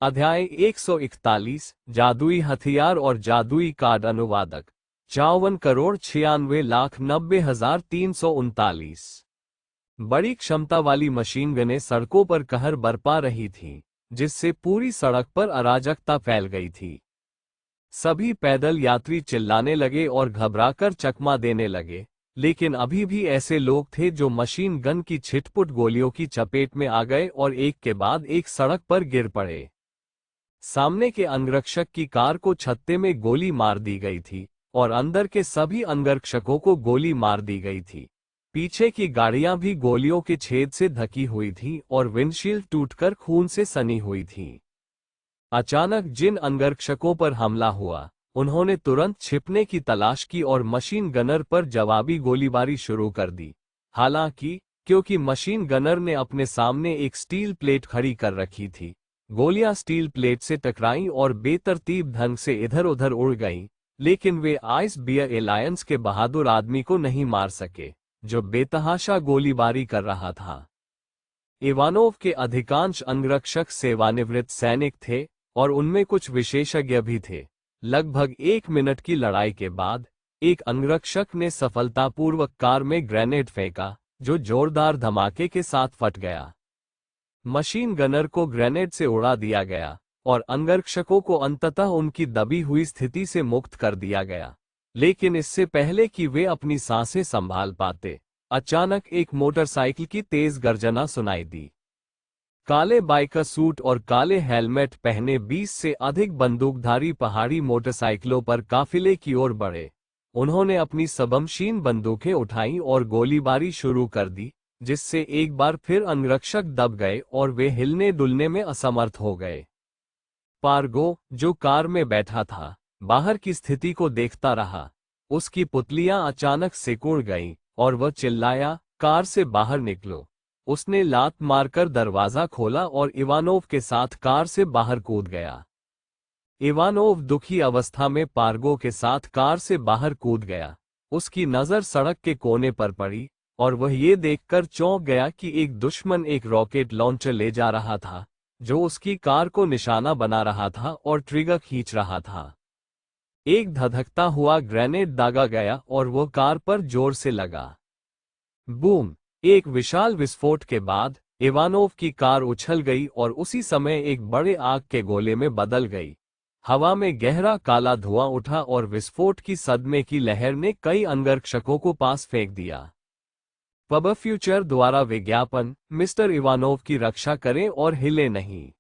अध्याय 141 जादुई हथियार और जादुई कार्ड अनुवादक 54,96,90,339। बड़ी क्षमता वाली मशीन गनें सड़कों पर कहर बरपा रही थीं, जिससे पूरी सड़क पर अराजकता फैल गई थी। सभी पैदल यात्री चिल्लाने लगे और घबराकर चकमा देने लगे, लेकिन अभी भी ऐसे लोग थे जो मशीन गन की छिटपुट गोलियों की चपेट में आ गए और एक के बाद एक सड़क पर गिर पड़े। सामने के अंगरक्षक की कार को छत्ते में गोली मार दी गई थी और अंदर के सभी अंगरक्षकों को गोली मार दी गई थी। पीछे की गाड़ियां भी गोलियों के छेद से ढकी हुई थीं और विंडशील्ड टूटकर खून से सनी हुई थीं। अचानक जिन अंगरक्षकों पर हमला हुआ, उन्होंने तुरंत छिपने की तलाश की और मशीन गनर पर जवाबी गोलीबारी शुरू कर दी। हालांकि क्योंकि मशीन गनर ने अपने सामने एक स्टील प्लेट खड़ी कर रखी थी, गोलियां स्टील प्लेट से टकराईं और बेतरतीब ढंग से इधर उधर उड़ गईं, लेकिन वे आइस बियर एलायंस के बहादुर आदमी को नहीं मार सके, जो बेतहाशा गोलीबारी कर रहा था। इवानोव के अधिकांश अंगरक्षक सेवानिवृत्त सैनिक थे और उनमें कुछ विशेषज्ञ भी थे। लगभग 1 मिनट की लड़ाई के बाद एक अंगरक्षक ने सफलतापूर्वक कार में ग्रेनेड फेंका, जो जोरदार धमाके के साथ फट गया। मशीन गनर को ग्रेनेड से उड़ा दिया गया और अंगरक्षकों को अंततः उनकी दबी हुई स्थिति से मुक्त कर दिया गया। लेकिन इससे पहले कि वे अपनी सांसें संभाल पाते, अचानक एक मोटरसाइकिल की तेज गर्जना सुनाई दी। काले बाइकर सूट और काले हेलमेट पहने 20 से अधिक बंदूकधारी पहाड़ी मोटरसाइकिलों पर काफिले की ओर बढ़े। उन्होंने अपनी सबमशीन बंदूकें उठाईं और गोलीबारी शुरू कर दी, जिससे एक बार फिर अंगरक्षक दब गए और वे हिलने डुलने में असमर्थ हो गए। पार्गो, जो कार में बैठा था, बाहर की स्थिति को देखता रहा। उसकी पुतलियां अचानक सिकुड़ गईं और वह चिल्लाया, कार से बाहर निकलो। उसने लात मारकर दरवाजा खोला और इवानोव के साथ कार से बाहर कूद गया। इवानोव दुखी अवस्था में पार्गो के साथ कार से बाहर कूद गया। उसकी नजर सड़क के कोने पर पड़ी और वह ये देखकर चौंक गया कि एक दुश्मन एक रॉकेट लॉन्चर ले जा रहा था, जो उसकी कार को निशाना बना रहा था और ट्रिगर खींच रहा था। एक धधकता हुआ ग्रेनेड दागा गया और वह कार पर जोर से लगा। बूम! एक विशाल विस्फोट के बाद इवानोव की कार उछल गई और उसी समय एक बड़े आग के गोले में बदल गई। हवा में गहरा काला धुआं उठा और विस्फोट की सदमे की लहर ने कई अंगरक्षकों को पास फेंक दिया। पब फ्यूचर द्वारा विज्ञापन, मिस्टर इवानोव की रक्षा करें और हिले नहीं।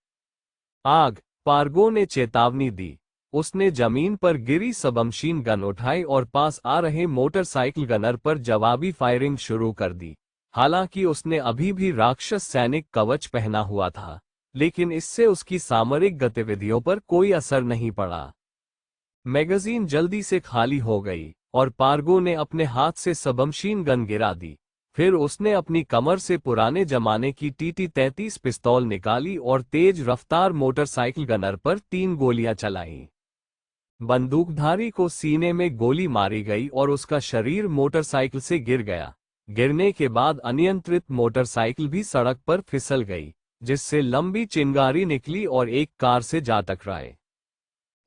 आग! पार्गो ने चेतावनी दी। उसने जमीन पर गिरी सबमशीन गन उठाई और पास आ रहे मोटरसाइकिल गनर पर जवाबी फायरिंग शुरू कर दी। हालांकि उसने अभी भी राक्षस सैनिक कवच पहना हुआ था, लेकिन इससे उसकी सामरिक गतिविधियों पर कोई असर नहीं पड़ा। मैगजीन जल्दी से खाली हो गई और पार्गो ने अपने हाथ से सबमशीन गन गिरा दी। फिर उसने अपनी कमर से पुराने जमाने की TT-33 पिस्तौल निकाली और तेज रफ्तार मोटरसाइकिल गनर पर 3 गोलियां चलाईं। बंदूकधारी को सीने में गोली मारी गई और उसका शरीर मोटरसाइकिल से गिर गया। गिरने के बाद अनियंत्रित मोटरसाइकिल भी सड़क पर फिसल गई, जिससे लंबी चिंगारी निकली और एक कार से जा टकराए।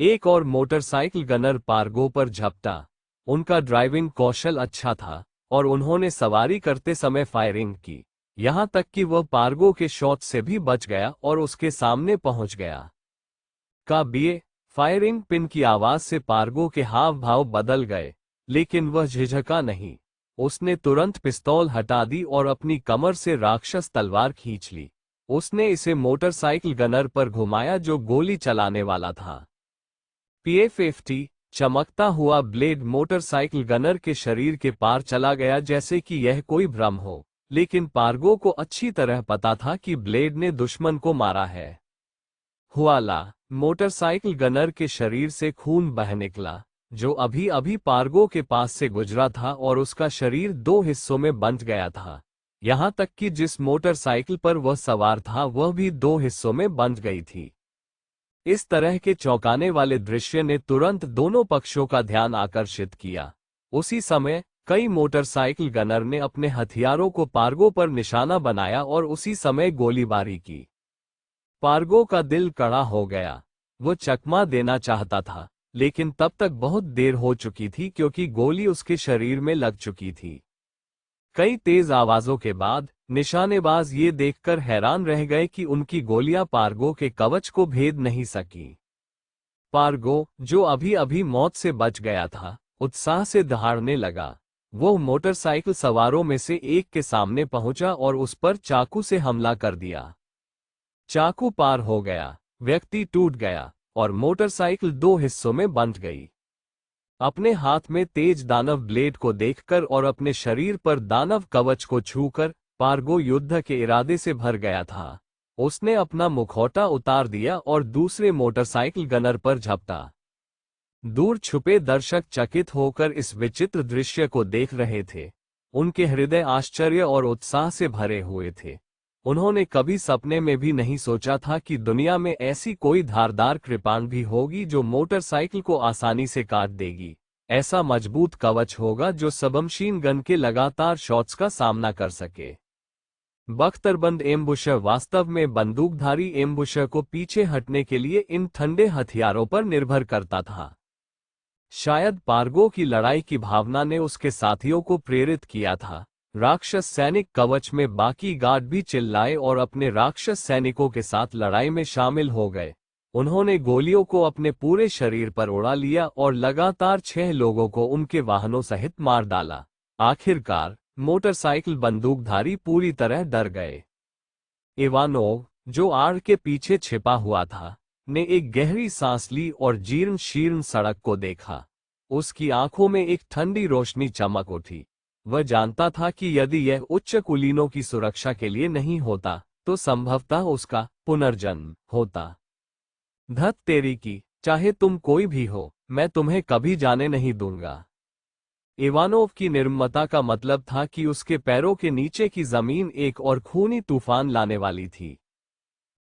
एक और मोटरसाइकिल गनर पार्गो पर झपटा। उनका ड्राइविंग कौशल अच्छा था और उन्होंने सवारी करते समय फायरिंग की, यहां तक कि वह पार्गो के शॉट से भी बच गया और उसके सामने पहुंच गया। फायरिंग पिन की आवाज से पार्गो के हाव भाव बदल गए, लेकिन वह झिझका नहीं। उसने तुरंत पिस्तौल हटा दी और अपनी कमर से राक्षस तलवार खींच ली। उसने इसे मोटरसाइकिल गनर पर घुमाया जो गोली चलाने वाला था। PA-50 चमकता हुआ ब्लेड मोटरसाइकिल गनर के शरीर के पार चला गया जैसे कि यह कोई भ्रम हो, लेकिन पार्गो को अच्छी तरह पता था कि ब्लेड ने दुश्मन को मारा है। हुआला! मोटरसाइकिल गनर के शरीर से खून बह निकला, जो अभी अभी पार्गो के पास से गुजरा था और उसका शरीर 2 हिस्सों में बंट गया था। यहां तक कि जिस मोटरसाइकिल पर वह सवार था वह भी 2 हिस्सों में बंट गई थी। इस तरह के चौंकाने वाले दृश्य ने तुरंत दोनों पक्षों का ध्यान आकर्षित किया। उसी समय कई मोटरसाइकिल गनर ने अपने हथियारों को पार्गो पर निशाना बनाया और उसी समय गोलीबारी की। पार्गो का दिल कड़ा हो गया। वो चकमा देना चाहता था, लेकिन तब तक बहुत देर हो चुकी थी क्योंकि गोली उसके शरीर में लग चुकी थी। कई तेज आवाजों के बाद निशानेबाज ये देखकर हैरान रह गए कि उनकी गोलियां पार्गो के कवच को भेद नहीं सकी। पार्गो, जो अभी अभी मौत से बच गया था, उत्साह से दहाड़ने लगा। वो मोटरसाइकिल सवारों में से एक के सामने पहुंचा और उस पर चाकू से हमला कर दिया। चाकू पार हो गया, व्यक्ति टूट गया और मोटरसाइकिल दो हिस्सों में बंट गई। अपने हाथ में तेज दानव ब्लेड को देखकर और अपने शरीर पर दानव कवच को छूकर पार्गो युद्ध के इरादे से भर गया था। उसने अपना मुखौटा उतार दिया और दूसरे मोटरसाइकिल गनर पर झपटा। दूर छुपे दर्शक चकित होकर इस विचित्र दृश्य को देख रहे थे। उनके हृदय आश्चर्य और उत्साह से भरे हुए थे। उन्होंने कभी सपने में भी नहीं सोचा था कि दुनिया में ऐसी कोई धारदार कृपाण भी होगी जो मोटरसाइकिल को आसानी से काट देगी। ऐसा मजबूत कवच होगा जो सबमशीन गन के लगातार शॉट्स का सामना कर सके। बख्तरबंद एम्बुशर वास्तव में बंदूकधारी एम्बुशर को पीछे हटने के लिए इन ठंडे हथियारों पर निर्भर करता था। शायद पार्गो की लड़ाई की भावना ने उसके साथियों को प्रेरित किया था। राक्षस सैनिक कवच में बाकी गार्ड भी चिल्लाए और अपने राक्षस सैनिकों के साथ लड़ाई में शामिल हो गए। उन्होंने गोलियों को अपने पूरे शरीर पर उड़ा लिया और लगातार 6 लोगों को उनके वाहनों सहित मार डाला। आखिरकार मोटरसाइकिल बंदूकधारी पूरी तरह डर गए। इवानोव, जो आड़ के पीछे छिपा हुआ था, ने एक गहरी सांस ली और जीर्ण शीर्ण सड़क को देखा। उसकी आंखों में एक ठंडी रोशनी चमक उठी। वह जानता था कि यदि यह उच्च कुलीनों की सुरक्षा के लिए नहीं होता तो संभवतः उसका पुनर्जन्म होता। धत तेरी की, चाहे तुम कोई भी हो, मैं तुम्हें कभी जाने नहीं दूंगा। इवानोव की निर्ममता का मतलब था कि उसके पैरों के नीचे की जमीन एक और खूनी तूफान लाने वाली थी।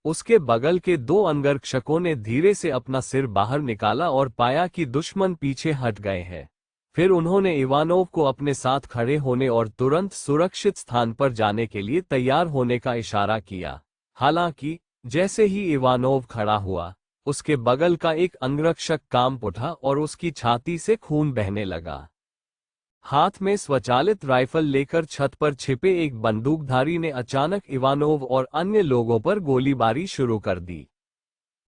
उसके बगल के 2 अंगरक्षकों ने धीरे से अपना सिर बाहर निकाला और पाया कि दुश्मन पीछे हट गए हैं। फिर उन्होंने इवानोव को अपने साथ खड़े होने और तुरंत सुरक्षित स्थान पर जाने के लिए तैयार होने का इशारा किया। हालांकि जैसे ही इवानोव खड़ा हुआ, उसके बगल का एक अंगरक्षक कांप उठा और उसकी छाती से खून बहने लगा। हाथ में स्वचालित राइफल लेकर छत पर छिपे एक बंदूकधारी ने अचानक इवानोव और अन्य लोगों पर गोलीबारी शुरू कर दी।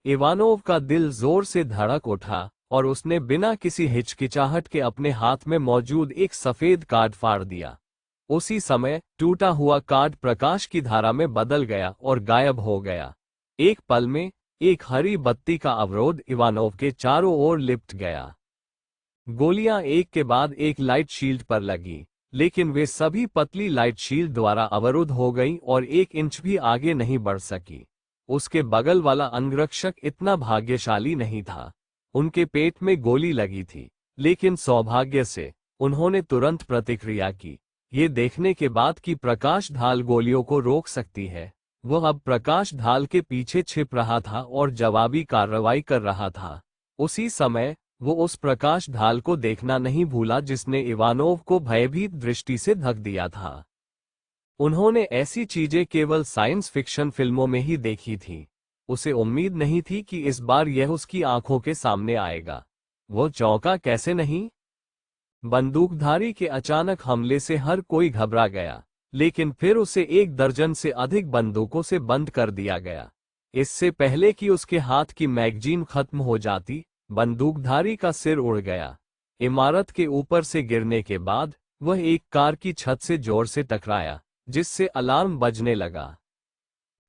इवानोव का दिल जोर से धड़क उठा और उसने बिना किसी हिचकिचाहट के अपने हाथ में मौजूद एक सफेद कार्ड फाड़ दिया। उसी समय टूटा हुआ कार्ड प्रकाश की धारा में बदल गया और गायब हो गया। एक पल में एक हरी बत्ती का अवरोध इवानोव के चारों ओर लिपट गया। गोलियां एक के बाद एक लाइट शील्ड पर लगी, लेकिन वे सभी पतली लाइट शील्ड द्वारा अवरुद्ध हो गईं और 1 इंच भी आगे नहीं बढ़ सकी। उसके बगल वाला अंगरक्षक इतना भाग्यशाली नहीं था। उनके पेट में गोली लगी थी, लेकिन सौभाग्य से उन्होंने तुरंत प्रतिक्रिया की। ये देखने के बाद कि प्रकाश ढाल गोलियों को रोक सकती है, वह अब प्रकाश ढाल के पीछे छिप रहा था और जवाबी कार्रवाई कर रहा था। उसी समय वो उस प्रकाश ढाल को देखना नहीं भूला जिसने इवानोव को भयभीत दृष्टि से ढक दिया था। उन्होंने ऐसी चीजें केवल साइंस फिक्शन फिल्मों में ही देखी थी। उसे उम्मीद नहीं थी कि इस बार यह उसकी आंखों के सामने आएगा। वो चौंका कैसे नहीं? बंदूकधारी के अचानक हमले से हर कोई घबरा गया, लेकिन फिर उसे 1 दर्जन से अधिक बंदूकों से बंद कर दिया गया। इससे पहले कि उसके हाथ की मैगजीन खत्म हो जाती, बंदूकधारी का सिर उड़ गया। इमारत के ऊपर से गिरने के बाद वह एक कार की छत से जोर से टकराया, जिससे अलार्म बजने लगा।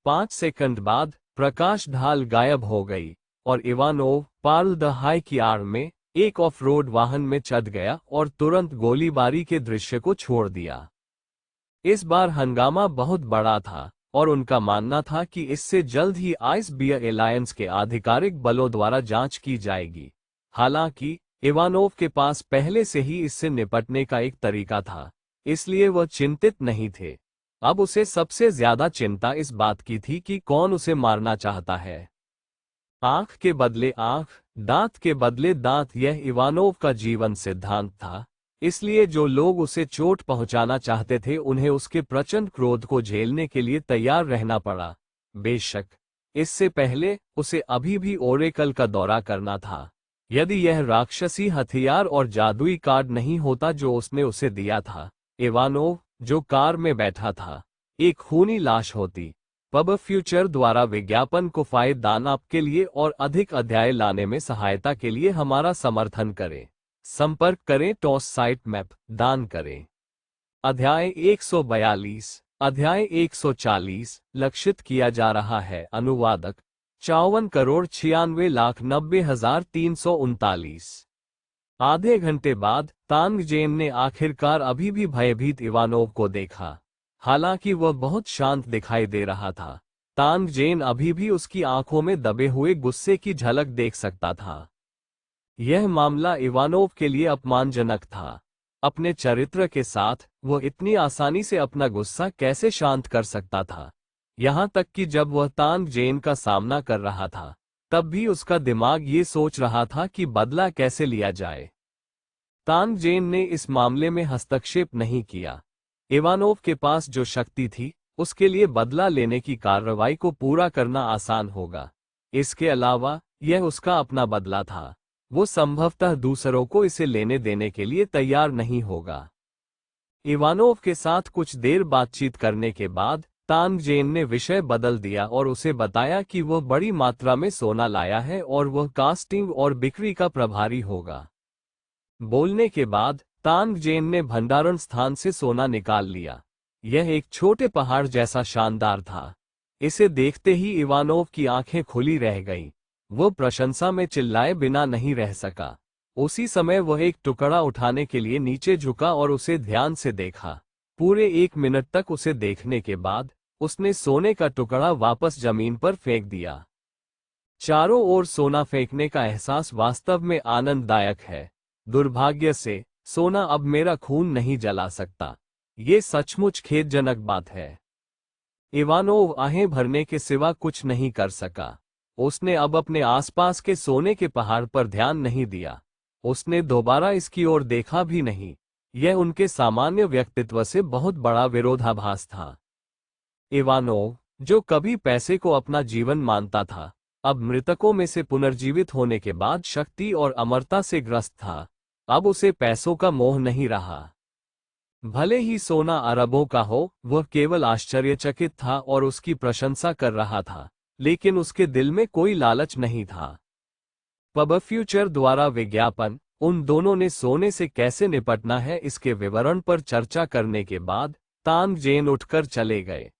5 सेकंड बाद प्रकाश ढाल गायब हो गई और इवानोव पार्ल द हाई की आड़ में एक ऑफ रोड वाहन में चढ़ गया और तुरंत गोलीबारी के दृश्य को छोड़ दिया। इस बार हंगामा बहुत बड़ा था और उनका मानना था कि इससे जल्द ही आइस बियर एलायंस के आधिकारिक बलों द्वारा जांच की जाएगी। हालांकि इवानोव के पास पहले से ही इससे निपटने का एक तरीका था, इसलिए वह चिंतित नहीं थे। अब उसे सबसे ज्यादा चिंता इस बात की थी कि कौन उसे मारना चाहता है। आंख के बदले आंख, दांत के बदले दांत, यह इवानोव का जीवन सिद्धांत था। इसलिए जो लोग उसे चोट पहुंचाना चाहते थे उन्हें उसके प्रचंड क्रोध को झेलने के लिए तैयार रहना पड़ा। बेशक इससे पहले उसे अभी भी ओरेकल का दौरा करना था। यदि यह राक्षसी हथियार और जादुई कार्ड नहीं होता जो उसने उसे दिया था, इवानोव, जो कार में बैठा था, एक खूनी लाश होती। पब फ्यूचर द्वारा विज्ञापन को फायदेदान आपके लिए और अधिक अध्याय लाने में सहायता के लिए हमारा समर्थन करें। संपर्क करें टॉस साइट मैप, दान करें। अध्याय 142। अध्याय 140 लक्षित किया जा रहा है। अनुवादक 54,96,90,339। आधे घंटे बाद तानजेन ने आखिरकार अभी भी भयभीत इवानोव को देखा। हालांकि वह बहुत शांत दिखाई दे रहा था, तानजेन अभी भी उसकी आंखों में दबे हुए गुस्से की झलक देख सकता था। यह मामला इवानोव के लिए अपमानजनक था। अपने चरित्र के साथ वह इतनी आसानी से अपना गुस्सा कैसे शांत कर सकता था? यहां तक कि जब वह तानजेन का सामना कर रहा था, तब भी उसका दिमाग ये सोच रहा था कि बदला कैसे लिया जाए। तानजेन ने इस मामले में हस्तक्षेप नहीं किया। इवानोव के पास जो शक्ति थी, उसके लिए बदला लेने की कार्रवाई को पूरा करना आसान होगा। इसके अलावा यह उसका अपना बदला था। वो संभवतः दूसरों को इसे लेने देने के लिए तैयार नहीं होगा। इवानोव के साथ कुछ देर बातचीत करने के बाद तानजेन ने विषय बदल दिया और उसे बताया कि वह बड़ी मात्रा में सोना लाया है और वह कास्टिंग और बिक्री का प्रभारी होगा। बोलने के बाद तानजेन ने भंडारण स्थान से सोना निकाल लिया। यह एक छोटे पहाड़ जैसा शानदार था। इसे देखते ही इवानोव की आंखें खुली रह गईं। वह प्रशंसा में चिल्लाए बिना नहीं रह सका। उसी समय वह एक टुकड़ा उठाने के लिए नीचे झुका और उसे ध्यान से देखा। पूरे 1 मिनट तक उसे देखने के बाद उसने सोने का टुकड़ा वापस जमीन पर फेंक दिया। चारों ओर सोना फेंकने का एहसास वास्तव में आनंददायक है। दुर्भाग्य से सोना अब मेरा खून नहीं जला सकता। ये सचमुच खेदजनक बात है। इवानोव आहें भरने के सिवा कुछ नहीं कर सका। उसने अब अपने आसपास के सोने के पहाड़ पर ध्यान नहीं दिया। उसने दोबारा इसकी ओर देखा भी नहीं। यह उनके सामान्य व्यक्तित्व से बहुत बड़ा विरोधाभास था। इवानोव, जो कभी पैसे को अपना जीवन मानता था, अब मृतकों में से पुनर्जीवित होने के बाद शक्ति और अमरता से ग्रस्त था। अब उसे पैसों का मोह नहीं रहा। भले ही सोना अरबों का हो, वह केवल आश्चर्यचकित था और उसकी प्रशंसा कर रहा था, लेकिन उसके दिल में कोई लालच नहीं था। पब फ्यूचर द्वारा विज्ञापन। उन दोनों ने सोने से कैसे निपटना है इसके विवरण पर चर्चा करने के बाद तानजेन उठकर चले गए।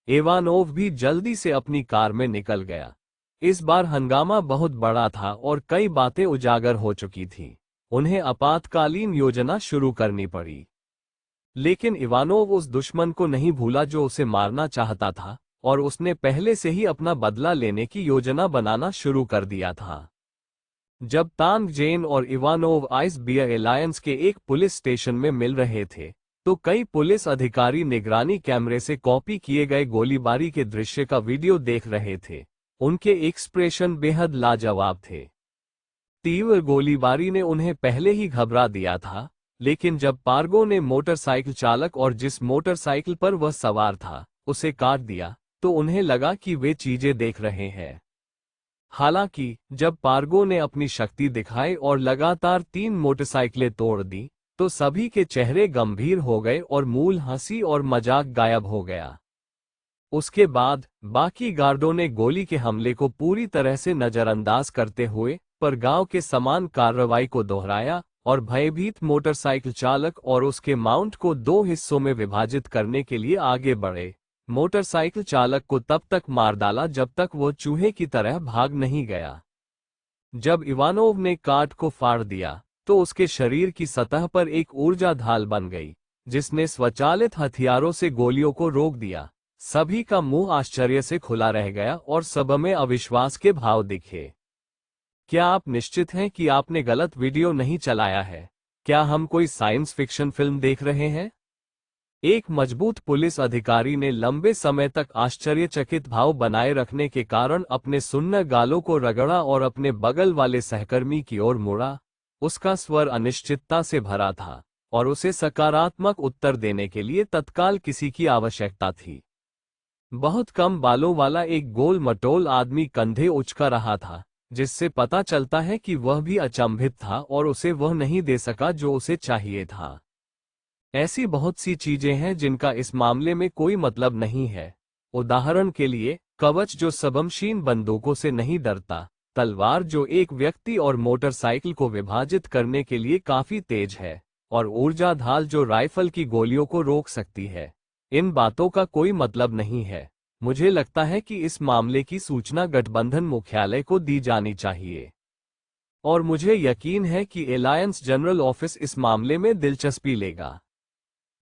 इवानोव भी जल्दी से अपनी कार में निकल गया। इस बार हंगामा बहुत बड़ा था और कई बातें उजागर हो चुकी थीं। उन्हें आपातकालीन योजना शुरू करनी पड़ी। लेकिन इवानोव उस दुश्मन को नहीं भूला जो उसे मारना चाहता था, और उसने पहले से ही अपना बदला लेने की योजना बनाना शुरू कर दिया था। जब तानजेन और इवानोव आइस बियर एलायंस के एक पुलिस स्टेशन में मिल रहे थे, तो कई पुलिस अधिकारी निगरानी कैमरे से कॉपी किए गए गोलीबारी के दृश्य का वीडियो देख रहे थे। उनके एक्सप्रेशन बेहद लाजवाब थे। तीव्र गोलीबारी ने उन्हें पहले ही घबरा दिया था, लेकिन जब पार्गो ने मोटरसाइकिल चालक और जिस मोटरसाइकिल पर वह सवार था, उसे काट दिया, तो उन्हें लगा कि वे चीजें देख रहे हैं। हालांकि जब पार्गो ने अपनी शक्ति दिखाई और लगातार 3 मोटरसाइकिलें तोड़ दी, तो सभी के चेहरे गंभीर हो गए और मूल हंसी और मजाक गायब हो गया। उसके बाद बाकी गार्डों ने गोली के हमले को पूरी तरह से नजरअंदाज करते हुए पर गांव के समान कार्रवाई को दोहराया और भयभीत मोटरसाइकिल चालक और उसके माउंट को 2 हिस्सों में विभाजित करने के लिए आगे बढ़े। मोटरसाइकिल चालक को तब तक मार डाला जब तक वो चूहे की तरह भाग नहीं गया। जब इवानोव ने काट को फाड़ दिया, तो उसके शरीर की सतह पर एक ऊर्जा ढाल बन गई, जिसने स्वचालित हथियारों से गोलियों को रोक दिया। सभी का मुंह आश्चर्य से खुला रह गया और सब में अविश्वास के भाव दिखे। क्या आप निश्चित हैं कि आपने गलत वीडियो नहीं चलाया है? क्या हम कोई साइंस फिक्शन फिल्म देख रहे हैं? एक मजबूत पुलिस अधिकारी ने लंबे समय तक आश्चर्यचकित भाव बनाए रखने के कारण अपने सुन्न गालों को रगड़ा और अपने बगल वाले सहकर्मी की ओर मुड़ा। उसका स्वर अनिश्चितता से भरा था और उसे सकारात्मक उत्तर देने के लिए तत्काल किसी की आवश्यकता थी। बहुत कम बालों वाला एक गोल मटोल आदमी कंधे उचका रहा था, जिससे पता चलता है कि वह भी अचंभित था और उसे वह नहीं दे सका जो उसे चाहिए था। ऐसी बहुत सी चीजें हैं जिनका इस मामले में कोई मतलब नहीं है। उदाहरण के लिए, कवच जो सबमशीन बंदूकों से नहीं डरता, तलवार जो एक व्यक्ति और मोटरसाइकिल को विभाजित करने के लिए काफी तेज है, और ऊर्जा ढाल जो राइफल की गोलियों को रोक सकती है। इन बातों का कोई मतलब नहीं है। मुझे लगता है कि इस मामले की सूचना गठबंधन मुख्यालय को दी जानी चाहिए, और मुझे यकीन है कि अलायंस जनरल ऑफिस इस मामले में दिलचस्पी लेगा।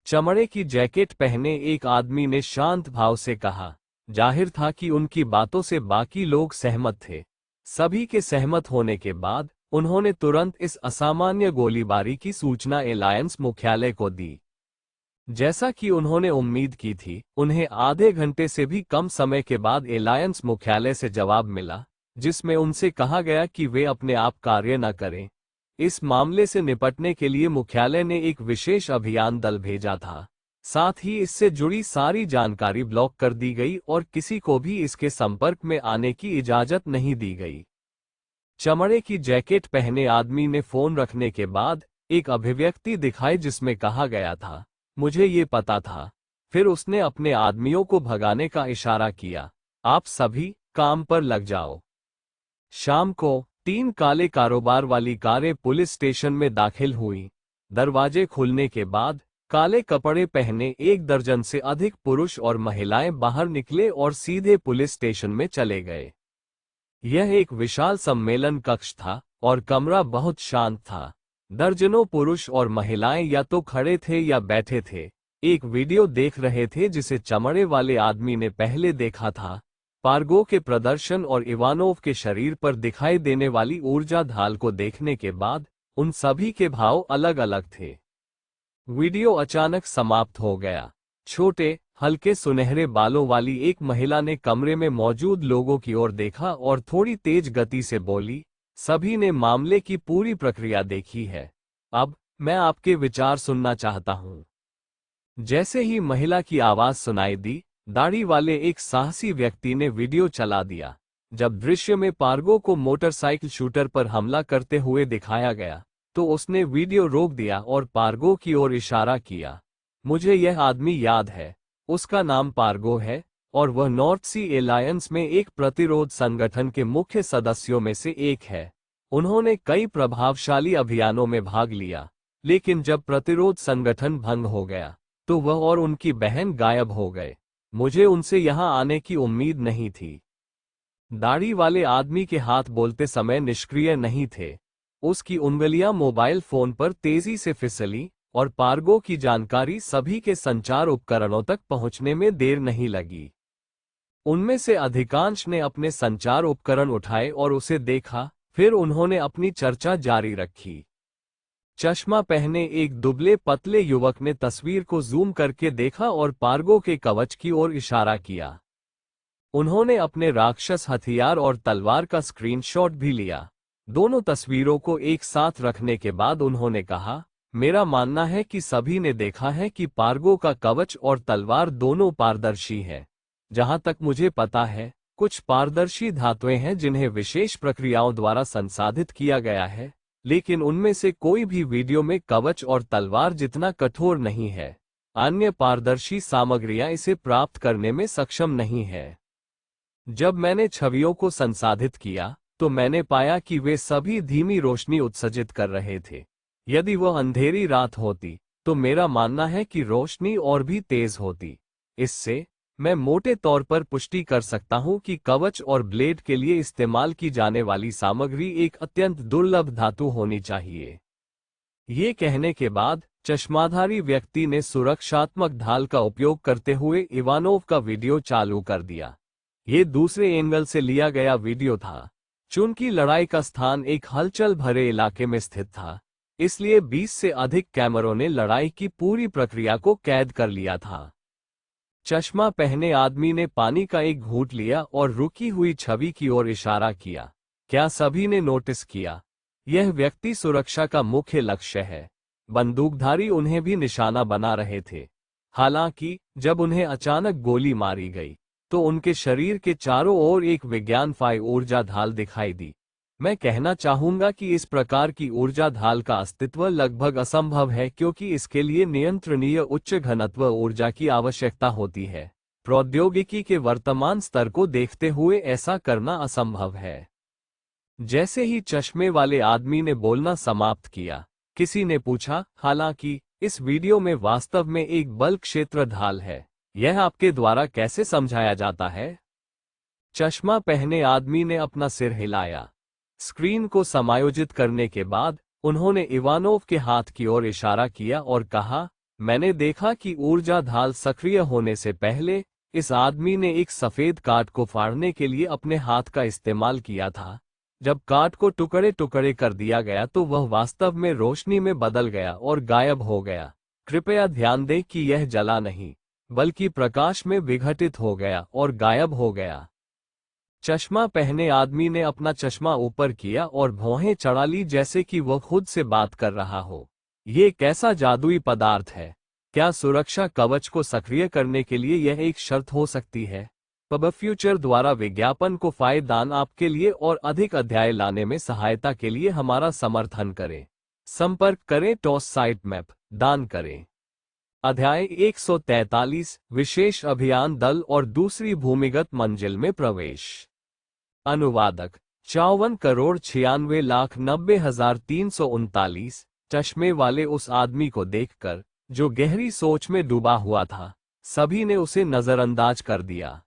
चमड़े की जैकेट पहने एक आदमी ने शांत भाव से कहा। जाहिर था कि उनकी बातों से बाकी लोग सहमत थे। सभी के सहमत होने के बाद उन्होंने तुरंत इस असामान्य गोलीबारी की सूचना अलायंस मुख्यालय को दी। जैसा कि उन्होंने उम्मीद की थी, उन्हें आधे घंटे से भी कम समय के बाद अलायंस मुख्यालय से जवाब मिला, जिसमें उनसे कहा गया कि वे अपने आप कार्य न करें। इस मामले से निपटने के लिए मुख्यालय ने एक विशेष अभियान दल भेजा था। साथ ही इससे जुड़ी सारी जानकारी ब्लॉक कर दी गई और किसी को भी इसके संपर्क में आने की इजाजत नहीं दी गई। चमड़े की जैकेट पहने आदमी ने फोन रखने के बाद एक अभिव्यक्ति दिखाई जिसमें कहा गया था, मुझे ये पता था। फिर उसने अपने आदमियों को भगाने का इशारा किया, आप सभी काम पर लग जाओ। शाम को 3 काले कारोबार वाली कारें पुलिस स्टेशन में दाखिल हुईं। दरवाजे खुलने के बाद काले कपड़े पहने 1 दर्जन से अधिक पुरुष और महिलाएं बाहर निकले और सीधे पुलिस स्टेशन में चले गए। यह एक विशाल सम्मेलन कक्ष था और कमरा बहुत शांत था। दर्जनों पुरुष और महिलाएं या तो खड़े थे या बैठे थे, एक वीडियो देख रहे थे जिसे चमड़े वाले आदमी ने पहले देखा था। पार्गो के प्रदर्शन और इवानोव के शरीर पर दिखाई देने वाली ऊर्जा ढाल को देखने के बाद उन सभी के भाव अलग अलग थे। वीडियो अचानक समाप्त हो गया। छोटे, हल्के सुनहरे बालों वाली एक महिला ने कमरे में मौजूद लोगों की ओर देखा और थोड़ी तेज गति से बोली, सभी ने मामले की पूरी प्रक्रिया देखी है। अब मैं आपके विचार सुनना चाहता हूं। जैसे ही महिला की आवाज सुनाई दी, दाढ़ी वाले एक साहसी व्यक्ति ने वीडियो चला दिया। जब दृश्य में पार्गो को मोटरसाइकिल शूटर पर हमला करते हुए दिखाया गया, तो उसने वीडियो रोक दिया और पार्गो की ओर इशारा किया। मुझे यह आदमी याद है, उसका नाम पार्गो है और वह नॉर्थ सी एलायंस में एक प्रतिरोध संगठन के मुख्य सदस्यों में से एक है। उन्होंने कई प्रभावशाली अभियानों में भाग लिया, लेकिन जब प्रतिरोध संगठन भंग हो गया, तो वह और उनकी बहन गायब हो गए। मुझे उनसे यहां आने की उम्मीद नहीं थी। दाढ़ी वाले आदमी के हाथ बोलते समय निष्क्रिय नहीं थे। उसकी उंगलियां मोबाइल फोन पर तेजी से फिसली और पार्गो की जानकारी सभी के संचार उपकरणों तक पहुंचने में देर नहीं लगी। उनमें से अधिकांश ने अपने संचार उपकरण उठाए और उसे देखा, फिर उन्होंने अपनी चर्चा जारी रखी। चश्मा पहने एक दुबले पतले युवक ने तस्वीर को जूम करके देखा और पार्गो के कवच की ओर इशारा किया। उन्होंने अपने राक्षस हथियार और तलवार का स्क्रीनशॉट भी लिया। दोनों तस्वीरों को एक साथ रखने के बाद उन्होंने कहा, मेरा मानना है कि सभी ने देखा है कि पार्गो का कवच और तलवार दोनों पारदर्शी है। जहां तक मुझे पता है, कुछ पारदर्शी धातुएं हैं जिन्हें विशेष प्रक्रियाओं द्वारा संसाधित किया गया है, लेकिन उनमें से कोई भी वीडियो में कवच और तलवार जितना कठोर नहीं है। अन्य पारदर्शी सामग्रियां इसे प्राप्त करने में सक्षम नहीं है। जब मैंने छवियों को संसाधित किया, तो मैंने पाया कि वे सभी धीमी रोशनी उत्सर्जित कर रहे थे। यदि वह अंधेरी रात होती, तो मेरा मानना है कि रोशनी और भी तेज होती। इससे मैं मोटे तौर पर पुष्टि कर सकता हूं कि कवच और ब्लेड के लिए इस्तेमाल की जाने वाली सामग्री एक अत्यंत दुर्लभ धातु होनी चाहिए। ये कहने के बाद चश्माधारी व्यक्ति ने सुरक्षात्मक ढाल का उपयोग करते हुए इवानोव का वीडियो चालू कर दिया। ये दूसरे एंगल से लिया गया वीडियो था। चूंकि लड़ाई का स्थान एक हलचल भरे इलाके में स्थित था, इसलिए 20 से अधिक कैमरों ने लड़ाई की पूरी प्रक्रिया को कैद कर लिया था। चश्मा पहने आदमी ने पानी का एक घूंट लिया और रुकी हुई छवि की ओर इशारा किया। क्या सभी ने नोटिस किया? यह व्यक्ति सुरक्षा का मुख्य लक्ष्य है। बंदूकधारी उन्हें भी निशाना बना रहे थे। हालांकि जब उन्हें अचानक गोली मारी गई, तो उनके शरीर के चारों ओर एक विज्ञानफाई ऊर्जा ढाल दिखाई दी। मैं कहना चाहूंगा कि इस प्रकार की ऊर्जा ढाल का अस्तित्व लगभग असंभव है, क्योंकि इसके लिए नियंत्रणीय उच्च घनत्व ऊर्जा की आवश्यकता होती है। प्रौद्योगिकी के वर्तमान स्तर को देखते हुए ऐसा करना असंभव है। जैसे ही चश्मे वाले आदमी ने बोलना समाप्त किया, किसी ने पूछा, हालांकि इस वीडियो में वास्तव में एक बल क्षेत्र ढाल है, यह आपके द्वारा कैसे समझाया जाता है? चश्मा पहने आदमी ने अपना सिर हिलाया। स्क्रीन को समायोजित करने के बाद उन्होंने इवानोव के हाथ की ओर इशारा किया और कहा, मैंने देखा कि ऊर्जा ढाल सक्रिय होने से पहले इस आदमी ने एक सफेद कार्ड को फाड़ने के लिए अपने हाथ का इस्तेमाल किया था। जब कार्ड को टुकड़े टुकड़े कर दिया गया तो वह वास्तव में रोशनी में बदल गया और गायब हो गया। कृपया ध्यान दें कि यह जला नहीं, बल्कि प्रकाश में विघटित हो गया और गायब हो गया। चश्मा पहने आदमी ने अपना चश्मा ऊपर किया और भौहें चढ़ा ली, जैसे कि वह खुद से बात कर रहा हो। ये कैसा जादुई पदार्थ है? क्या सुरक्षा कवच को सक्रिय करने के लिए यह एक शर्त हो सकती है? पबफ्यूचर द्वारा विज्ञापन को फायदेमंद आपके लिए और अधिक अध्याय लाने में सहायता के लिए हमारा समर्थन करें। संपर्क करें टॉस साइट मैप, दान करें। अध्याय 143 विशेष अभियान दल और दूसरी भूमिगत मंजिल में प्रवेश। अनुवादक 54,96,90,339। चश्मे वाले उस आदमी को देखकर, जो गहरी सोच में डूबा हुआ था, सभी ने उसे नजरअंदाज कर दिया।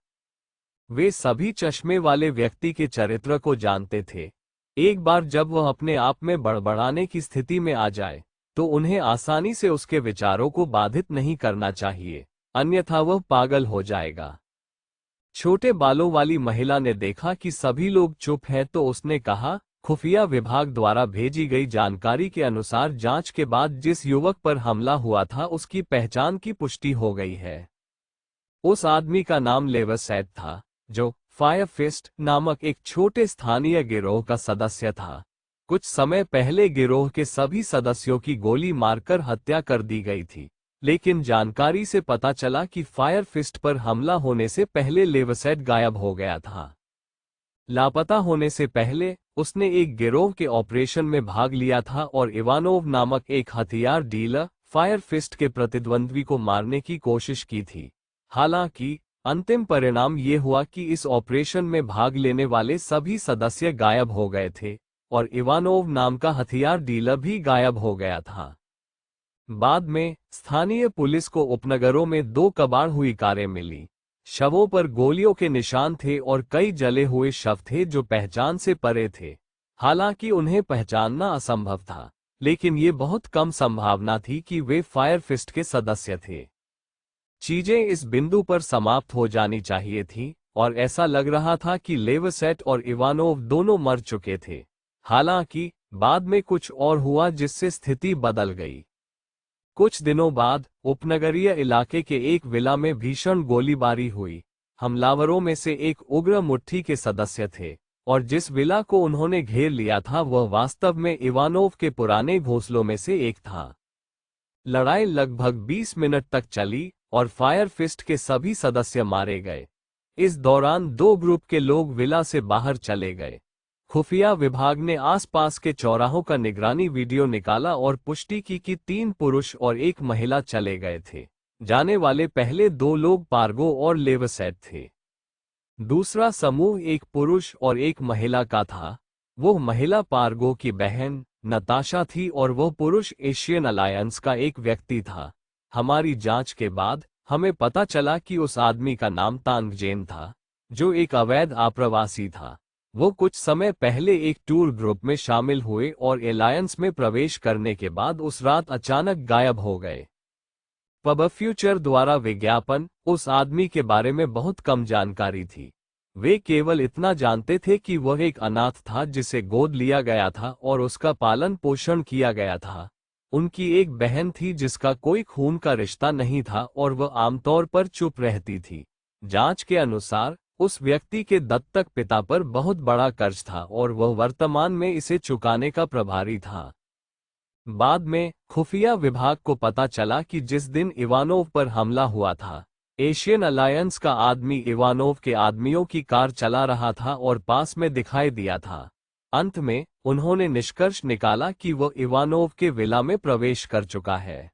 वे सभी चश्मे वाले व्यक्ति के चरित्र को जानते थे। एक बार जब वह अपने आप में बड़बड़ाने की स्थिति में आ जाए, तो उन्हें आसानी से उसके विचारों को बाधित नहीं करना चाहिए, अन्यथा वह पागल हो जाएगा। छोटे बालों वाली महिला ने देखा कि सभी लोग चुप हैं, तो उसने कहा, खुफिया विभाग द्वारा भेजी गई जानकारी के अनुसार जांच के बाद जिस युवक पर हमला हुआ था उसकी पहचान की पुष्टि हो गई है। उस आदमी का नाम लेवसेट था, जो फायर फिस्ट नामक एक छोटे स्थानीय गिरोह का सदस्य था। कुछ समय पहले गिरोह के सभी सदस्यों की गोली मारकर हत्या कर दी गई थी, लेकिन जानकारी से पता चला कि फायर फिस्ट पर हमला होने से पहले लेवसेट गायब हो गया था। लापता होने से पहले उसने एक गिरोह के ऑपरेशन में भाग लिया था और इवानोव नामक एक हथियार डीलर फायर फिस्ट के प्रतिद्वंद्वी को मारने की कोशिश की थी। हालांकि अंतिम परिणाम ये हुआ कि इस ऑपरेशन में भाग लेने वाले सभी सदस्य गायब हो गए थे और इवानोव नाम का हथियार डीलर भी गायब हो गया था। बाद में स्थानीय पुलिस को उपनगरों में 2 कबाड़ हुई कारें मिली। शवों पर गोलियों के निशान थे और कई जले हुए शव थे जो पहचान से परे थे। हालांकि उन्हें पहचानना असंभव था, लेकिन ये बहुत कम संभावना थी कि वे फायर फिस्ट के सदस्य थे। चीजें इस बिंदु पर समाप्त हो जानी चाहिए थी और ऐसा लग रहा था कि लेवसेट और इवानोव दोनों मर चुके थे। हालांकि बाद में कुछ और हुआ जिससे स्थिति बदल गई। कुछ दिनों बाद उपनगरीय इलाके के एक विला में भीषण गोलीबारी हुई। हमलावरों में से एक उग्र मुट्ठी के सदस्य थे और जिस विला को उन्होंने घेर लिया था वह वास्तव में इवानोव के पुराने घोंसलों में से एक था। लड़ाई लगभग 20 मिनट तक चली और फायर फिस्ट के सभी सदस्य मारे गए। इस दौरान 2 ग्रुप के लोग विला से बाहर चले गए। खुफिया विभाग ने आसपास के चौराहों का निगरानी वीडियो निकाला और पुष्टि की कि 3 पुरुष और 1 महिला चले गए थे। जाने वाले पहले 2 लोग पार्गो और लेवसेट थे। दूसरा समूह 1 पुरुष और 1 महिला का था। वो महिला पार्गो की बहन नताशा थी और वह पुरुष एशियन अलायंस का एक व्यक्ति था। हमारी जांच के बाद हमें पता चला कि उस आदमी का नाम तांगजेन था, जो एक अवैध आप्रवासी था। वो कुछ समय पहले एक टूर ग्रुप में शामिल हुए और एलायंस में प्रवेश करने के बाद उस रात अचानक गायब हो गए। पबफ्यूचर द्वारा विज्ञापन उस आदमी के बारे में बहुत कम जानकारी थी। वे केवल इतना जानते थे कि वह एक अनाथ था जिसे गोद लिया गया था और उसका पालन पोषण किया गया था। उनकी एक बहन थी जिसका कोई खून का रिश्ता नहीं था और वह आमतौर पर चुप रहती थी। जांच के अनुसार उस व्यक्ति के दत्तक पिता पर बहुत बड़ा कर्ज था और वह वर्तमान में इसे चुकाने का प्रभारी था। बाद में खुफिया विभाग को पता चला कि जिस दिन इवानोव पर हमला हुआ था, एशियन अलायंस का आदमी इवानोव के आदमियों की कार चला रहा था और पास में दिखाई दिया था। अंत में उन्होंने निष्कर्ष निकाला कि वह इवानोव के विला में प्रवेश कर चुका है।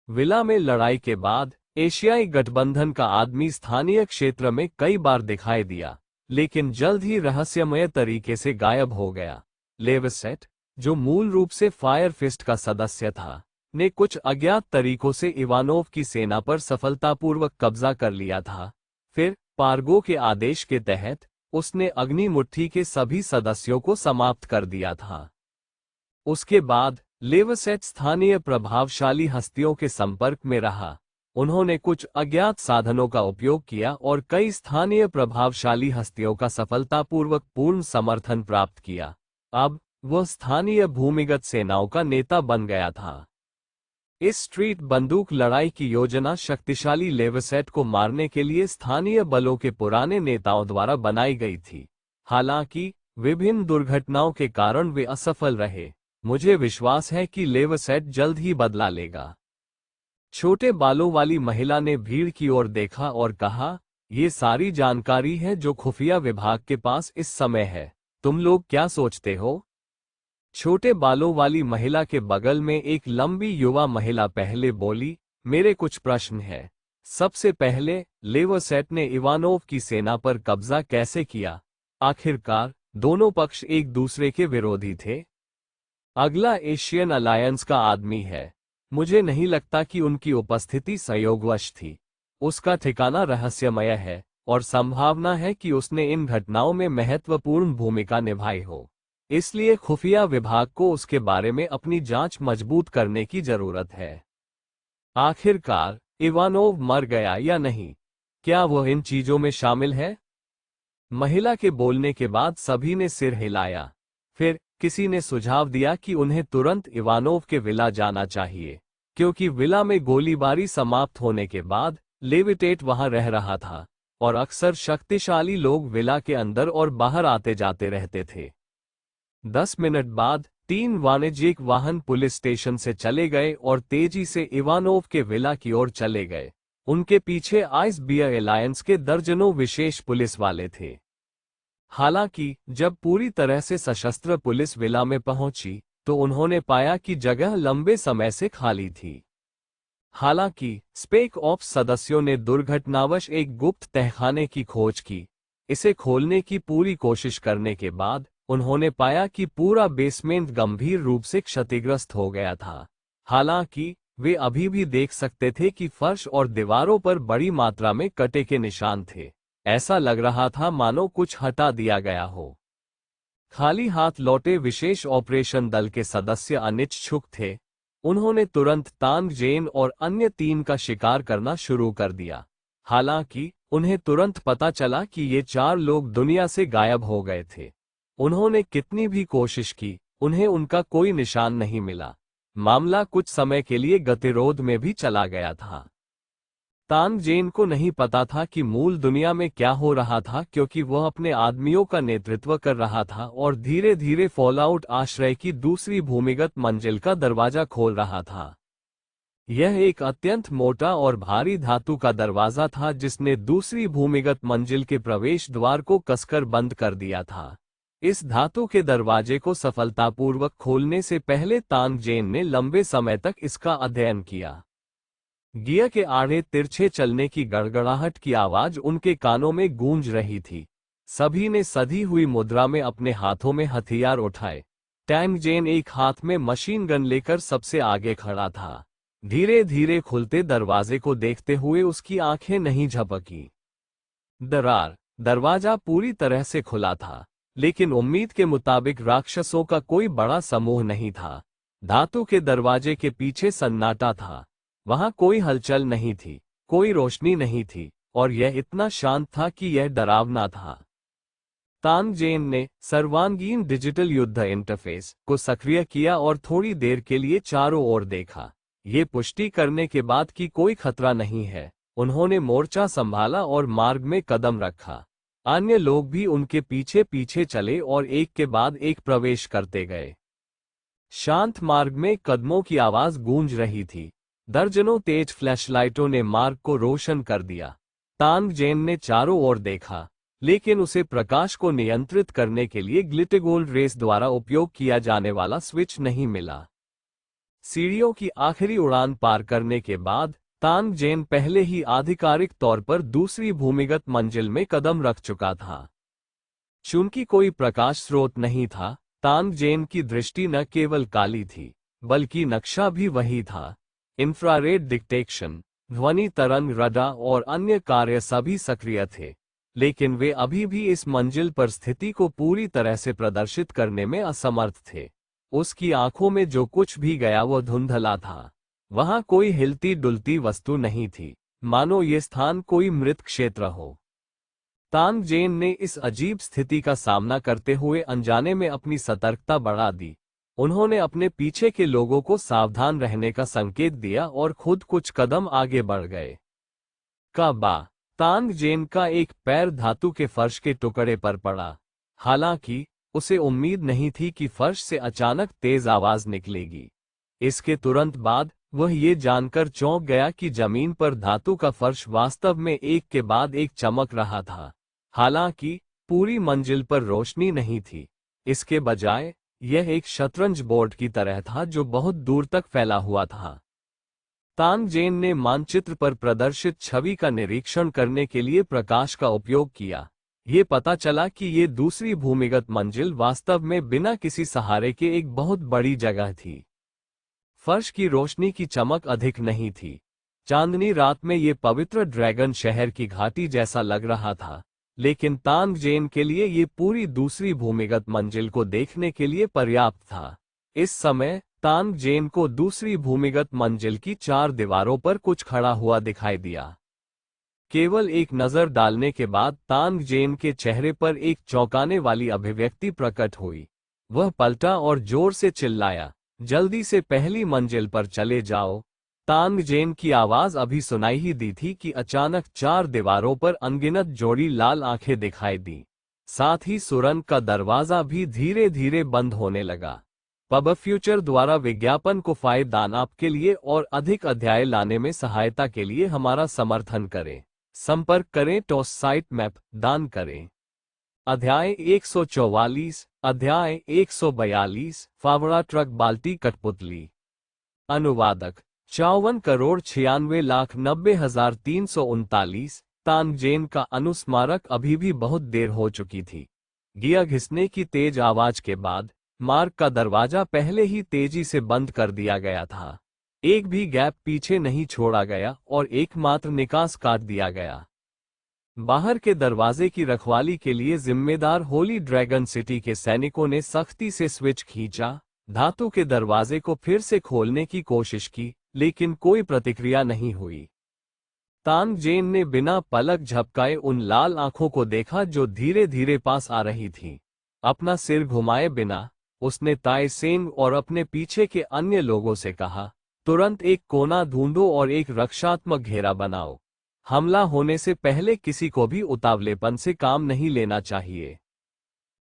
विला में लड़ाई के बाद एशियाई गठबंधन का आदमी स्थानीय क्षेत्र में कई बार दिखाई दिया, लेकिन जल्द ही रहस्यमय तरीके से गायब हो गया। लेवेसेट, जो मूल रूप से फायर फिस्ट का सदस्य था, ने कुछ अज्ञात तरीकों से इवानोव की सेना पर सफलतापूर्वक कब्जा कर लिया था। फिर पार्गो के आदेश के तहत उसने अग्नि मुट्ठी के सभी सदस्यों को समाप्त कर दिया था। उसके बाद लेवेसेट स्थानीय प्रभावशाली हस्तियों के संपर्क में रहा। उन्होंने कुछ अज्ञात साधनों का उपयोग किया और कई स्थानीय प्रभावशाली हस्तियों का सफलतापूर्वक पूर्ण समर्थन प्राप्त किया। अब वह स्थानीय भूमिगत सेनाओं का नेता बन गया था। इस स्ट्रीट बंदूक लड़ाई की योजना शक्तिशाली लेवेसेट को मारने के लिए स्थानीय बलों के पुराने नेताओं द्वारा बनाई गई थी। हालांकि विभिन्न दुर्घटनाओं के कारण वे असफल रहे। मुझे विश्वास है कि लेवेसेट जल्द ही बदला लेगा। छोटे बालों वाली महिला ने भीड़ की ओर देखा और कहा, ये सारी जानकारी है जो खुफिया विभाग के पास इस समय है। तुम लोग क्या सोचते हो? छोटे बालों वाली महिला के बगल में एक लंबी युवा महिला पहले बोली, मेरे कुछ प्रश्न हैं। सबसे पहले, लेवेसेट ने इवानोव की सेना पर कब्जा कैसे किया? आखिरकार दोनों पक्ष एक दूसरे के विरोधी थे। अगला एशियन अलायंस का आदमी है। मुझे नहीं लगता कि उनकी उपस्थिति संयोगवश थी। उसका ठिकाना रहस्यमय है और संभावना है कि उसने इन घटनाओं में महत्वपूर्ण भूमिका निभाई हो। इसलिए खुफिया विभाग को उसके बारे में अपनी जांच मजबूत करने की जरूरत है। आखिरकार इवानोव मर गया या नहीं? क्या वह इन चीजों में शामिल है? महिला के बोलने के बाद सभी ने सिर हिलाया। फिर किसी ने सुझाव दिया कि उन्हें तुरंत इवानोव के विला जाना चाहिए, क्योंकि विला में गोलीबारी समाप्त होने के बाद लेविटेट वहां रह रहा था और अक्सर शक्तिशाली लोग विला के अंदर और बाहर आते जाते रहते थे। 10 मिनट बाद 3 वाणिज्यिक वाहन पुलिस स्टेशन से चले गए और तेजी से इवानोव के विला की ओर चले गए। उनके पीछे आइस बियर एलायंस के दर्जनों विशेष पुलिस वाले थे। हालांकि जब पूरी तरह से सशस्त्र पुलिस विला में पहुंची तो उन्होंने पाया कि जगह लंबे समय से खाली थी। हालांकि स्पेक ऑप्स सदस्यों ने दुर्घटनावश एक गुप्त तहखाने की खोज की। इसे खोलने की पूरी कोशिश करने के बाद उन्होंने पाया कि पूरा बेसमेंट गंभीर रूप से क्षतिग्रस्त हो गया था। हालांकि वे अभी भी देख सकते थे कि फर्श और दीवारों पर बड़ी मात्रा में कटे के निशान थे। ऐसा लग रहा था मानो कुछ हटा दिया गया हो। खाली हाथ लौटे विशेष ऑपरेशन दल के सदस्य अनिच्छुक थे। उन्होंने तुरंत तांग जेन और अन्य 3 का शिकार करना शुरू कर दिया। हालांकि उन्हें तुरंत पता चला कि ये 4 लोग दुनिया से गायब हो गए थे। उन्होंने कितनी भी कोशिश की, उन्हें उनका कोई निशान नहीं मिला। मामला कुछ समय के लिए गतिरोध में भी चला गया था। तांग जेन को नहीं पता था कि मूल दुनिया में क्या हो रहा था, क्योंकि वह अपने आदमियों का नेतृत्व कर रहा था और धीरे धीरे फॉलआउट आश्रय की दूसरी भूमिगत मंजिल का दरवाजा खोल रहा था। यह एक अत्यंत मोटा और भारी धातु का दरवाजा था जिसने दूसरी भूमिगत मंजिल के प्रवेश द्वार को कसकर बंद कर दिया था। इस धातु के दरवाजे को सफलतापूर्वक खोलने से पहले तांग जेन ने लंबे समय तक इसका अध्ययन किया। गियर के आड़े तिरछे चलने की गड़गड़ाहट की आवाज उनके कानों में गूंज रही थी। सभी ने सधी हुई मुद्रा में अपने हाथों में हथियार उठाए। टैंग जेन एक हाथ में मशीन गन लेकर सबसे आगे खड़ा था। धीरे धीरे खुलते दरवाजे को देखते हुए उसकी आंखें नहीं झपकी। दरवाजा पूरी तरह से खुला था, लेकिन उम्मीद के मुताबिक राक्षसों का कोई बड़ा समूह नहीं था। धातु के दरवाजे के पीछे सन्नाटा था। वहां कोई हलचल नहीं थी, कोई रोशनी नहीं थी और यह इतना शांत था कि यह डरावना था। तांग जेन ने सर्वांगीण डिजिटल युद्ध इंटरफेस को सक्रिय किया और थोड़ी देर के लिए चारों ओर देखा। ये पुष्टि करने के बाद कि कोई खतरा नहीं है, उन्होंने मोर्चा संभाला और मार्ग में कदम रखा। अन्य लोग भी उनके पीछे पीछे चले और एक के बाद एक प्रवेश करते गए। शांत मार्ग में कदमों की आवाज गूंज रही थी। दर्जनों तेज फ्लैशलाइटों ने मार्ग को रोशन कर दिया। तांग जेन ने चारों ओर देखा, लेकिन उसे प्रकाश को नियंत्रित करने के लिए ग्लिटेगोल्ड रेस द्वारा उपयोग किया जाने वाला स्विच नहीं मिला। सीढ़ियों की आखिरी उड़ान पार करने के बाद तांग जेन पहले ही आधिकारिक तौर पर दूसरी भूमिगत मंजिल में कदम रख चुका था। चूंकि कोई प्रकाश स्रोत नहीं था, तांग जेन की दृष्टि न केवल काली थी, बल्कि नक्शा भी वही था। इंफ्रारेड डिटेक्शन, ध्वनि तरंग रडार और अन्य कार्य सभी सक्रिय थे, लेकिन वे अभी भी इस मंजिल पर स्थिति को पूरी तरह से प्रदर्शित करने में असमर्थ थे। उसकी आंखों में जो कुछ भी गया वो धुंधला था। वहां कोई हिलती डुलती वस्तु नहीं थी, मानो ये स्थान कोई मृत क्षेत्र हो। तांग जेन ने इस अजीब स्थिति का सामना करते हुए अनजाने में अपनी सतर्कता बढ़ा दी। उन्होंने अपने पीछे के लोगों को सावधान रहने का संकेत दिया और खुद कुछ कदम आगे बढ़ गए। तांग जेन का एक पैर धातु के फर्श के टुकड़े पर पड़ा। हालांकि उसे उम्मीद नहीं थी कि फर्श से अचानक तेज आवाज निकलेगी। इसके तुरंत बाद वह ये जानकर चौंक गया कि जमीन पर धातु का फर्श वास्तव में एक के बाद एक चमक रहा था। हालांकि पूरी मंजिल पर रोशनी नहीं थी। इसके बजाय यह एक शतरंज बोर्ड की तरह था जो बहुत दूर तक फैला हुआ था। तांग जेन ने मानचित्र पर प्रदर्शित छवि का निरीक्षण करने के लिए प्रकाश का उपयोग किया। ये पता चला कि ये दूसरी भूमिगत मंजिल वास्तव में बिना किसी सहारे के एक बहुत बड़ी जगह थी। फर्श की रोशनी की चमक अधिक नहीं थी। चांदनी रात में ये पवित्र ड्रैगन शहर की घाटी जैसा लग रहा था, लेकिन तांग जेन के लिए ये पूरी दूसरी भूमिगत मंजिल को देखने के लिए पर्याप्त था। इस समय तांग जेन को दूसरी भूमिगत मंजिल की 4 दीवारों पर कुछ खड़ा हुआ दिखाई दिया। केवल एक नजर डालने के बाद तांग जेन के चेहरे पर एक चौंकाने वाली अभिव्यक्ति प्रकट हुई। वह पलटा और जोर से चिल्लाया, जल्दी से पहली मंजिल पर चले जाओ। तांग जेन की आवाज अभी सुनाई ही दी थी कि अचानक 4 दीवारों पर अनगिनत जोड़ी लाल आंखें दिखाई दी। साथ ही सुरंग का दरवाजा भी धीरे धीरे बंद होने लगा। पब फ्यूचर द्वारा विज्ञापन को फायदेमंद आपके लिए और अधिक अध्याय लाने में सहायता के लिए हमारा समर्थन करें। संपर्क करें। टॉस साइट मैप दान करें। अध्याय 144, अध्याय 142, फावड़ा ट्रक बाल्टी कठपुतली। अनुवादक 54,96,90,339। तांग जेन का अनुस्मारक अभी भी बहुत देर हो चुकी थी। गिया घिसने की तेज आवाज के बाद मार्ग का दरवाजा पहले ही तेजी से बंद कर दिया गया था। एक भी गैप पीछे नहीं छोड़ा गया और एकमात्र निकास काट दिया गया। बाहर के दरवाजे की रखवाली के लिए जिम्मेदार होली ड्रैगन सिटी के सैनिकों ने सख्ती से स्विच खींचा, धातु के दरवाजे को फिर से खोलने की कोशिश की, लेकिन कोई प्रतिक्रिया नहीं हुई। तांग जेन ने बिना पलक झपकाए उन लाल आंखों को देखा जो धीरे धीरे पास आ रही थीं। अपना सिर घुमाए बिना उसने ताई सेंग और अपने पीछे के अन्य लोगों से कहा, तुरंत एक कोना ढूंढो और एक रक्षात्मक घेरा बनाओ। हमला होने से पहले किसी को भी उतावलेपन से काम नहीं लेना चाहिए।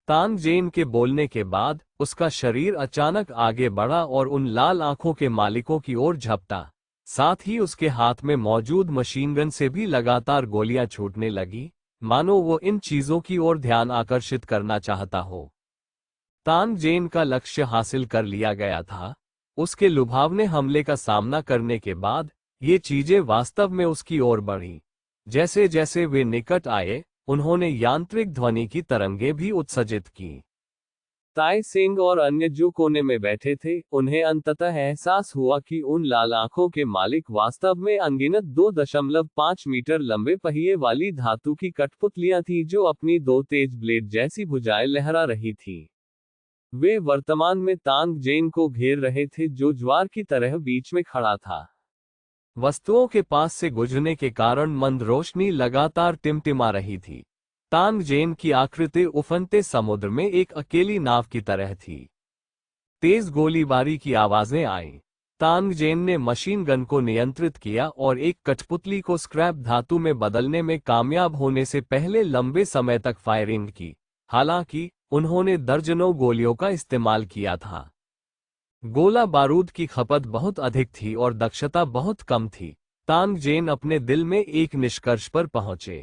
तांग जेन के बोलने के बाद उसका शरीर अचानक आगे बढ़ा और उन लाल आंखों के मालिकों की ओर झपटा। साथ ही उसके हाथ में मौजूद मशीनगन से भी लगातार गोलियां छूटने लगी, मानो वो इन चीजों की ओर ध्यान आकर्षित करना चाहता हो। तांग जेन का लक्ष्य हासिल कर लिया गया था। उसके लुभावने हमले का सामना करने के बाद ये चीजें वास्तव में उसकी ओर बढ़ीं। जैसे जैसे वे निकट आए, उन्होंने यांत्रिक ध्वनि की तरंगें भी उत्सर्जित की। ताई सेंग और अन्य जो कोने में बैठे थे, उन्हें अंततः एहसास हुआ कि उन लाल आंखों के मालिक वास्तव में अनगिनत 2.5 मीटर लंबे पहिए वाली धातु की कठपुतलियां थीं जो अपनी 2 तेज ब्लेड जैसी भुजाएं लहरा रही थीं। वे वर्तमान में तांग जेन को घेर रहे थे, जो ज्वार की तरह बीच में खड़ा था। वस्तुओं के पास से गुजरने के कारण मंद रोशनी लगातार टिमटिमा रही थी। तांग जेन की आकृति उफनते समुद्र में एक अकेली नाव की तरह थी। तेज गोलीबारी की आवाजें आईं। तांग जेन ने मशीन गन को नियंत्रित किया और एक कठपुतली को स्क्रैप धातु में बदलने में कामयाब होने से पहले लंबे समय तक फायरिंग की। हालांकि उन्होंने दर्जनों गोलियों का इस्तेमाल किया था। गोला बारूद की खपत बहुत अधिक थी और दक्षता बहुत कम थी। तानजेन अपने दिल में एक निष्कर्ष पर पहुंचे।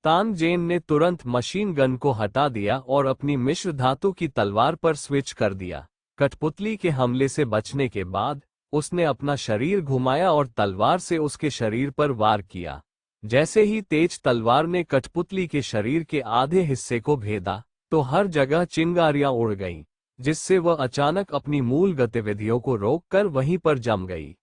तानजेन ने तुरंत मशीन गन को हटा दिया और अपनी मिश्र धातु की तलवार पर स्विच कर दिया। कठपुतली के हमले से बचने के बाद उसने अपना शरीर घुमाया और तलवार से उसके शरीर पर वार किया। जैसे ही तेज तलवार ने कठपुतली के शरीर के आधे हिस्से को भेदा तो हर जगह चिंगारियां उड़ गईं, जिससे वह अचानक अपनी मूल गतिविधियों को रोककर वहीं पर जम गई।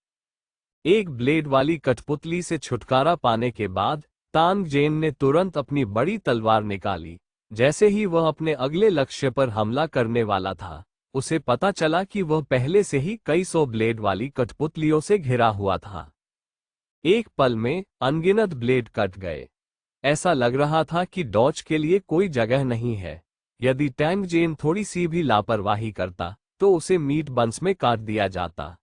एक ब्लेड वाली कठपुतली से छुटकारा पाने के बाद तानजेन ने तुरंत अपनी बड़ी तलवार निकाली। जैसे ही वह अपने अगले लक्ष्य पर हमला करने वाला था, उसे पता चला कि वह पहले से ही कई सौ ब्लेड वाली कठपुतलियों से घिरा हुआ था। एक पल में अनगिनत ब्लेड कट गए। ऐसा लग रहा था कि डॉज के लिए कोई जगह नहीं है। यदि तानजेन थोड़ी सी भी लापरवाही करता तो उसे मीट बंस में काट दिया जाता।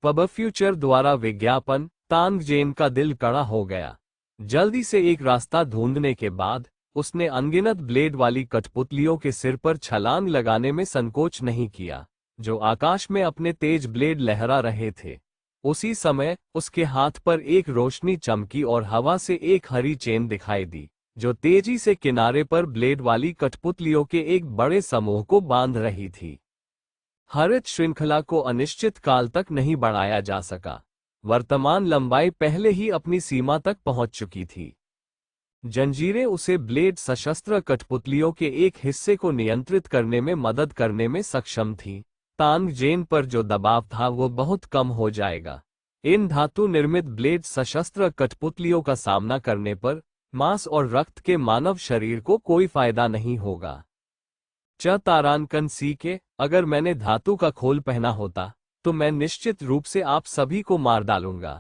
पब फ्यूचर द्वारा विज्ञापन। तानजेन का दिल कड़ा हो गया। जल्दी से एक रास्ता ढूंढने के बाद उसने अनगिनत ब्लेड वाली कठपुतलियों के सिर पर छलांग लगाने में संकोच नहीं किया, जो आकाश में अपने तेज ब्लेड लहरा रहे थे। उसी समय उसके हाथ पर एक रोशनी चमकी और हवा से एक हरी चेन दिखाई दी, जो तेजी से किनारे पर ब्लेड वाली कठपुतलियों के एक बड़े समूह को बांध रही थी। हरित श्रृंखला को अनिश्चित काल तक नहीं बढ़ाया जा सका। वर्तमान लंबाई पहले ही अपनी सीमा तक पहुंच चुकी थी। जंजीरें उसे ब्लेड सशस्त्र कठपुतलियों के एक हिस्से को नियंत्रित करने में मदद करने में सक्षम थीं। तानजेन पर जो दबाव था वो बहुत कम हो जाएगा। इन धातु निर्मित ब्लेड सशस्त्र कठपुतलियों का सामना करने पर मांस और रक्त के मानव शरीर को कोई फायदा नहीं होगा। तारांकन सी के, अगर मैंने धातु का खोल पहना होता तो मैं निश्चित रूप से आप सभी को मार डालूंगा।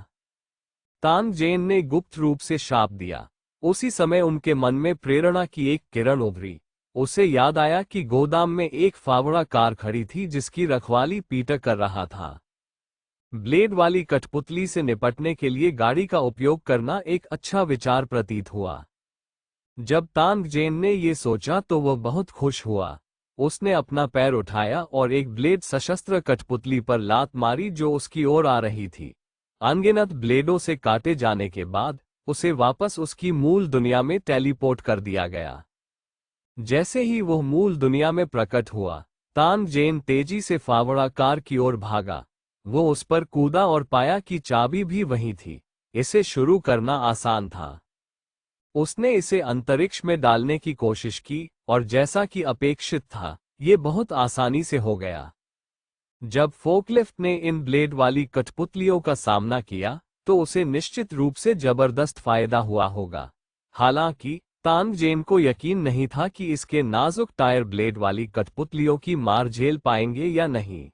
तानजेन ने गुप्त रूप से शाप दिया। उसी समय उनके मन में प्रेरणा की एक किरण उभरी। उसे याद आया कि गोदाम में एक फावड़ा कार खड़ी थी जिसकी रखवाली पीटर कर रहा था। ब्लेड वाली कठपुतली से निपटने के लिए गाड़ी का उपयोग करना एक अच्छा विचार प्रतीत हुआ। जब तानजेन ने ये सोचा तो वह बहुत खुश हुआ। उसने अपना पैर उठाया और एक ब्लेड सशस्त्र कठपुतली पर लात मारी जो उसकी ओर आ रही थी। अनगिनत ब्लेडों से काटे जाने के बाद उसे वापस उसकी मूल दुनिया में टेलीपोर्ट कर दिया गया। जैसे ही वह मूल दुनिया में प्रकट हुआ, तानजेन तेजी से फावड़ा कार की ओर भागा। वो उस पर कूदा और पाया कि चाबी भी वहीं थी। इसे शुरू करना आसान था। उसने इसे अंतरिक्ष में डालने की कोशिश की और जैसा कि अपेक्षित था, ये बहुत आसानी से हो गया। जब फोकलिफ्ट ने इन ब्लेड वाली कठपुतलियों का सामना किया तो उसे निश्चित रूप से जबरदस्त फायदा हुआ होगा। हालांकि तानजेन को यकीन नहीं था कि इसके नाजुक टायर ब्लेड वाली कठपुतलियों की मार झेल पाएंगे या नहीं।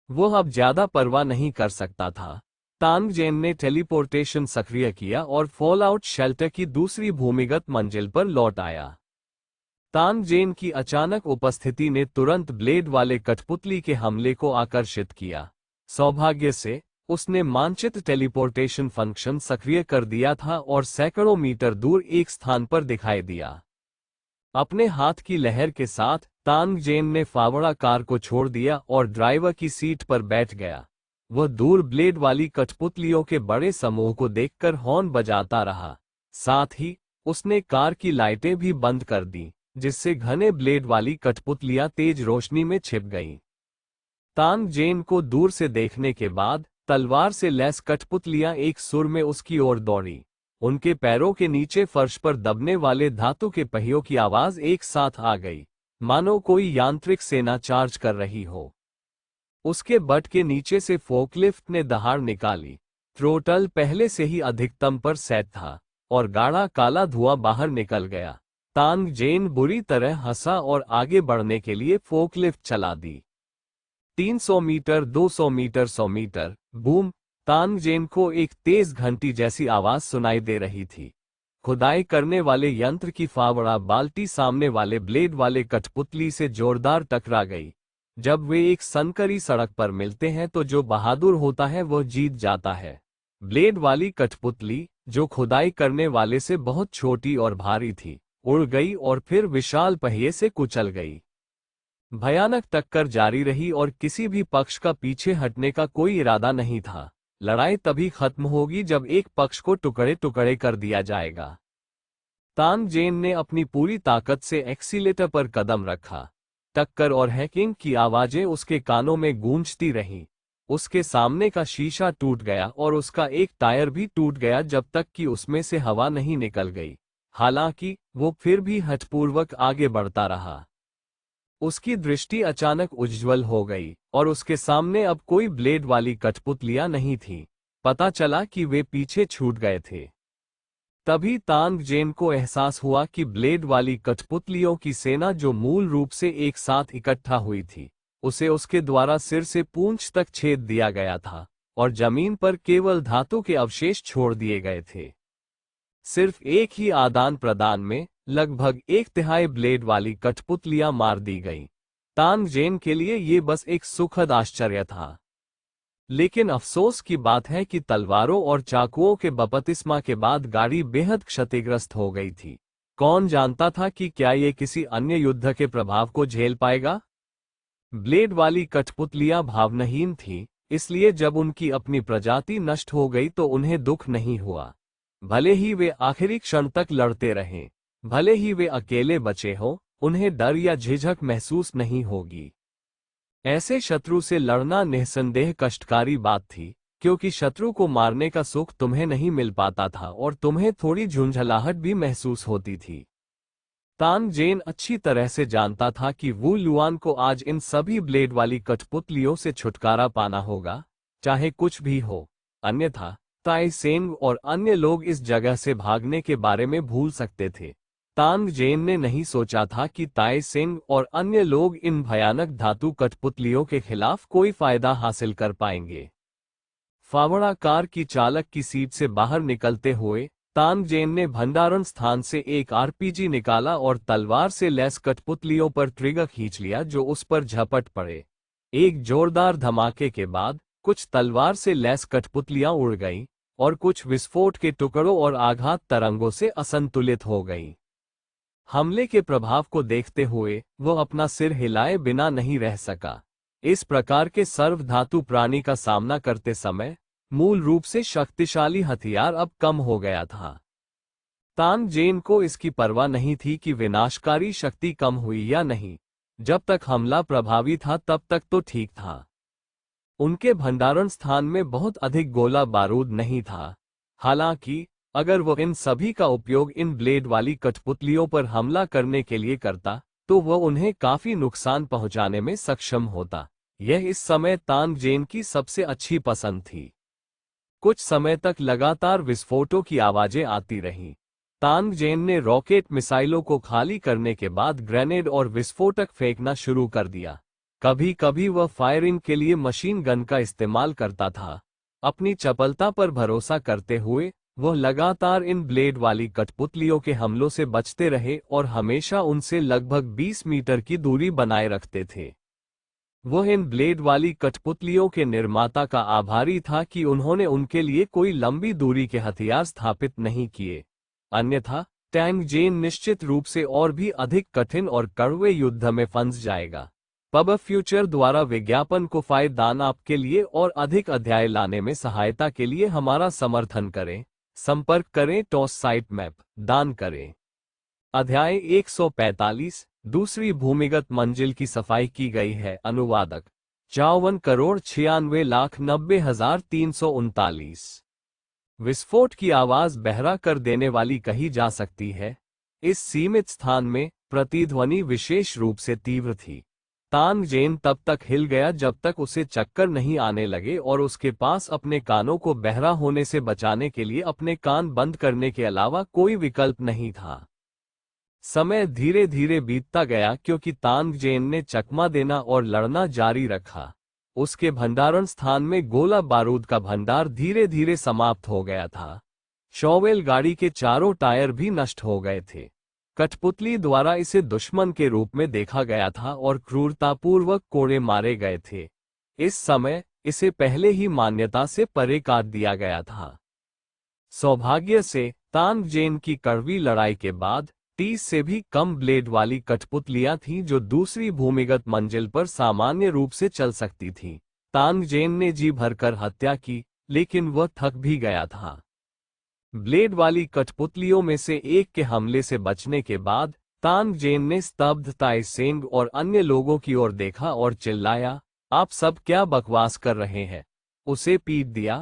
वह अब ज्यादा परवाह नहीं कर सकता था। तानजेन ने टेलीपोर्टेशन सक्रिय किया और फॉलआउट शेल्टर की दूसरी भूमिगत मंजिल पर लौट आया। तानजेन की अचानक उपस्थिति ने तुरंत ब्लेड वाले कठपुतली के हमले को आकर्षित किया। सौभाग्य से उसने मानचित्र टेलीपोर्टेशन फंक्शन सक्रिय कर दिया था और सैकड़ों मीटर दूर एक स्थान पर दिखाई दिया। अपने हाथ की लहर के साथ तानजेन ने फावड़ा कार को छोड़ दिया और ड्राइवर की सीट पर बैठ गया। वह दूर ब्लेड वाली कठपुतलियों के बड़े समूह को देखकर हॉर्न बजाता रहा। साथ ही उसने कार की लाइटें भी बंद कर दी, जिससे घने ब्लेड वाली कठपुतलियां तेज रोशनी में छिप गईं। तानजेन को दूर से देखने के बाद तलवार से लैस कठपुतलियां एक सुर में उसकी ओर दौड़ी। उनके पैरों के नीचे फर्श पर दबने वाले धातु के पहियों की आवाज एक साथ आ गई, मानो कोई यांत्रिक सेना चार्ज कर रही हो। उसके बट के नीचे से फोकलिफ्ट ने दहाड़ निकाली। थ्रोटल पहले से ही अधिकतम पर सेट था और गाढ़ा काला धुआं बाहर निकल गया। तानजेन बुरी तरह हंसा और आगे बढ़ने के लिए फोकलिफ्ट चला दी। 300 मीटर, 200 मीटर, 100 मीटर, बूम! तानजेन को एक तेज घंटी जैसी आवाज सुनाई दे रही थी। खुदाई करने वाले यंत्र की फावड़ा बाल्टी सामने वाले ब्लेड वाले कठपुतली से जोरदार टकरा गई। जब वे एक संकरी सड़क पर मिलते हैं तो जो बहादुर होता है वह जीत जाता है। ब्लेड वाली कठपुतली, जो खुदाई करने वाले से बहुत छोटी और भारी थी, उड़ गई और फिर विशाल पहिए से कुचल गई। भयानक टक्कर जारी रही और किसी भी पक्ष का पीछे हटने का कोई इरादा नहीं था। लड़ाई तभी खत्म होगी जब एक पक्ष को टुकड़े टुकड़े कर दिया जाएगा। तांग जेन ने अपनी पूरी ताकत से एक्सीलेटर पर कदम रखा। टक्कर और हैकिंग की आवाजें उसके कानों में गूंजती रहीं। उसके सामने का शीशा टूट गया और उसका एक टायर भी टूट गया जब तक कि उसमें से हवा नहीं निकल गई। हालांकि वो फिर भी हठपूर्वक आगे बढ़ता रहा। उसकी दृष्टि अचानक उज्ज्वल हो गई और उसके सामने अब कोई ब्लेड वाली कठपुतलियां नहीं थी। पता चला कि वे पीछे छूट गए थे। तभी तांग जेन को एहसास हुआ कि ब्लेड वाली कठपुतलियों की सेना जो मूल रूप से एक साथ इकट्ठा हुई थी, उसे उसके द्वारा सिर से पूंछ तक छेद दिया गया था और जमीन पर केवल धातु के अवशेष छोड़ दिए गए थे। सिर्फ एक ही आदान प्रदान में लगभग 1/3 ब्लेड वाली कठपुतलियां मार दी गईं। तांग जेन के लिए ये बस एक सुखद आश्चर्य था। लेकिन अफसोस की बात है कि तलवारों और चाकुओं के बपतिस्मा के बाद गाड़ी बेहद क्षतिग्रस्त हो गई थी। कौन जानता था कि क्या ये किसी अन्य युद्ध के प्रभाव को झेल पाएगा? ब्लेड वाली कठपुतलियां भावनाहीन थीं, इसलिए जब उनकी अपनी प्रजाति नष्ट हो गई तो उन्हें दुख नहीं हुआ। भले ही वे आखिरी क्षण तक लड़ते रहें, भले ही वे अकेले बचे हों, उन्हें डर या झिझक महसूस नहीं होगी। ऐसे शत्रु से लड़ना निस्संदेह कष्टकारी बात थी, क्योंकि शत्रु को मारने का सुख तुम्हें नहीं मिल पाता था और तुम्हें थोड़ी झुंझलाहट भी महसूस होती थी। तांग जेन अच्छी तरह से जानता था कि वू लुआन को आज इन सभी ब्लेड वाली कठपुतलियों से छुटकारा पाना होगा, चाहे कुछ भी हो। अन्यथा ताई सेंग और अन्य लोग इस जगह से भागने के बारे में भूल सकते थे। तांग जेन ने नहीं सोचा था कि ताई सेंग और अन्य लोग इन भयानक धातु कठपुतलियों के खिलाफ कोई फायदा हासिल कर पाएंगे। फावड़ा कार की चालक की सीट से बाहर निकलते हुए तांग जेन ने भंडारण स्थान से एक आरपीजी निकाला और तलवार से लैस कठपुतलियों पर ट्रिगर खींच लिया जो उस पर झपट पड़े। एक जोरदार धमाके के बाद कुछ तलवार से लैस कठपुतलियां उड़ गईं और कुछ विस्फोट के टुकड़ों और आघात तरंगों से असंतुलित हो गईं। हमले के प्रभाव को देखते हुए वह अपना सिर हिलाए बिना नहीं रह सका। इस प्रकार के सर्वधातु प्राणी का सामना करते समय मूल रूप से शक्तिशाली हथियार अब कम हो गया था। तांग जेन को इसकी परवाह नहीं थी कि विनाशकारी शक्ति कम हुई या नहीं। जब तक हमला प्रभावी था तब तक तो ठीक था। उनके भंडारण स्थान में बहुत अधिक गोला बारूद नहीं था। हालांकि अगर वो इन सभी का उपयोग इन ब्लेड वाली कठपुतलियों पर हमला करने के लिए करता तो वह उन्हें काफी नुकसान पहुंचाने में सक्षम होता। यह इस समय तांग जेन की सबसे अच्छी पसंद थी। कुछ समय तक लगातार विस्फोटों की आवाजें आती रहीं। तांग जेन ने रॉकेट मिसाइलों को खाली करने के बाद ग्रेनेड और विस्फोटक फेंकना शुरू कर दिया। कभी कभी वह फायरिंग के लिए मशीन गन का इस्तेमाल करता था। अपनी चपलता पर भरोसा करते हुए वह लगातार इन ब्लेड वाली कठपुतलियों के हमलों से बचते रहे और हमेशा उनसे लगभग 20 मीटर की दूरी बनाए रखते थे। वह इन ब्लेड वाली कठपुतलियों के निर्माता का आभारी था कि उन्होंने उनके लिए कोई लंबी दूरी के हथियार स्थापित नहीं किए, अन्यथा तांग जेन निश्चित रूप से और भी अधिक कठिन और कड़वे युद्ध में फंस जाएगा। पब फ्यूचर द्वारा विज्ञापन को फायदेमंद आपके लिए और अधिक अध्याय लाने में सहायता के लिए हमारा समर्थन करें। संपर्क करें टॉस साइट मैप दान करें। अध्याय 145 दूसरी भूमिगत मंजिल की सफाई की गई है। अनुवादक 54,96,90,339। विस्फोट की आवाज बहरा कर देने वाली कही जा सकती है। इस सीमित स्थान में प्रतिध्वनि विशेष रूप से तीव्र थी। तांग जेन तब तक हिल गया जब तक उसे चक्कर नहीं आने लगे और उसके पास अपने कानों को बहरा होने से बचाने के लिए अपने कान बंद करने के अलावा कोई विकल्प नहीं था। समय धीरे धीरे बीतता गया क्योंकि तांग जेन ने चकमा देना और लड़ना जारी रखा। उसके भंडारण स्थान में गोला बारूद का भंडार धीरे धीरे समाप्त हो गया था। शॉवेल गाड़ी के चारों टायर भी नष्ट हो गए थे। कठपुतली द्वारा इसे दुश्मन के रूप में देखा गया था और क्रूरतापूर्वक कोड़े मारे गए थे। इस समय इसे पहले ही मान्यता से परे काट दिया गया था। सौभाग्य से तांग जेन की कड़वी लड़ाई के बाद 30 से भी कम ब्लेड वाली कठपुतलियां थीं जो दूसरी भूमिगत मंजिल पर सामान्य रूप से चल सकती थीं। तानजेन ने जी भरकर हत्या की, लेकिन वह थक भी गया था। ब्लेड वाली कठपुतलियों में से एक के हमले से बचने के बाद तानजेन ने स्तब्ध ताइसेंग और अन्य लोगों की ओर देखा और चिल्लाया, आप सब क्या बकवास कर रहे हैं? उसे पीट दिया।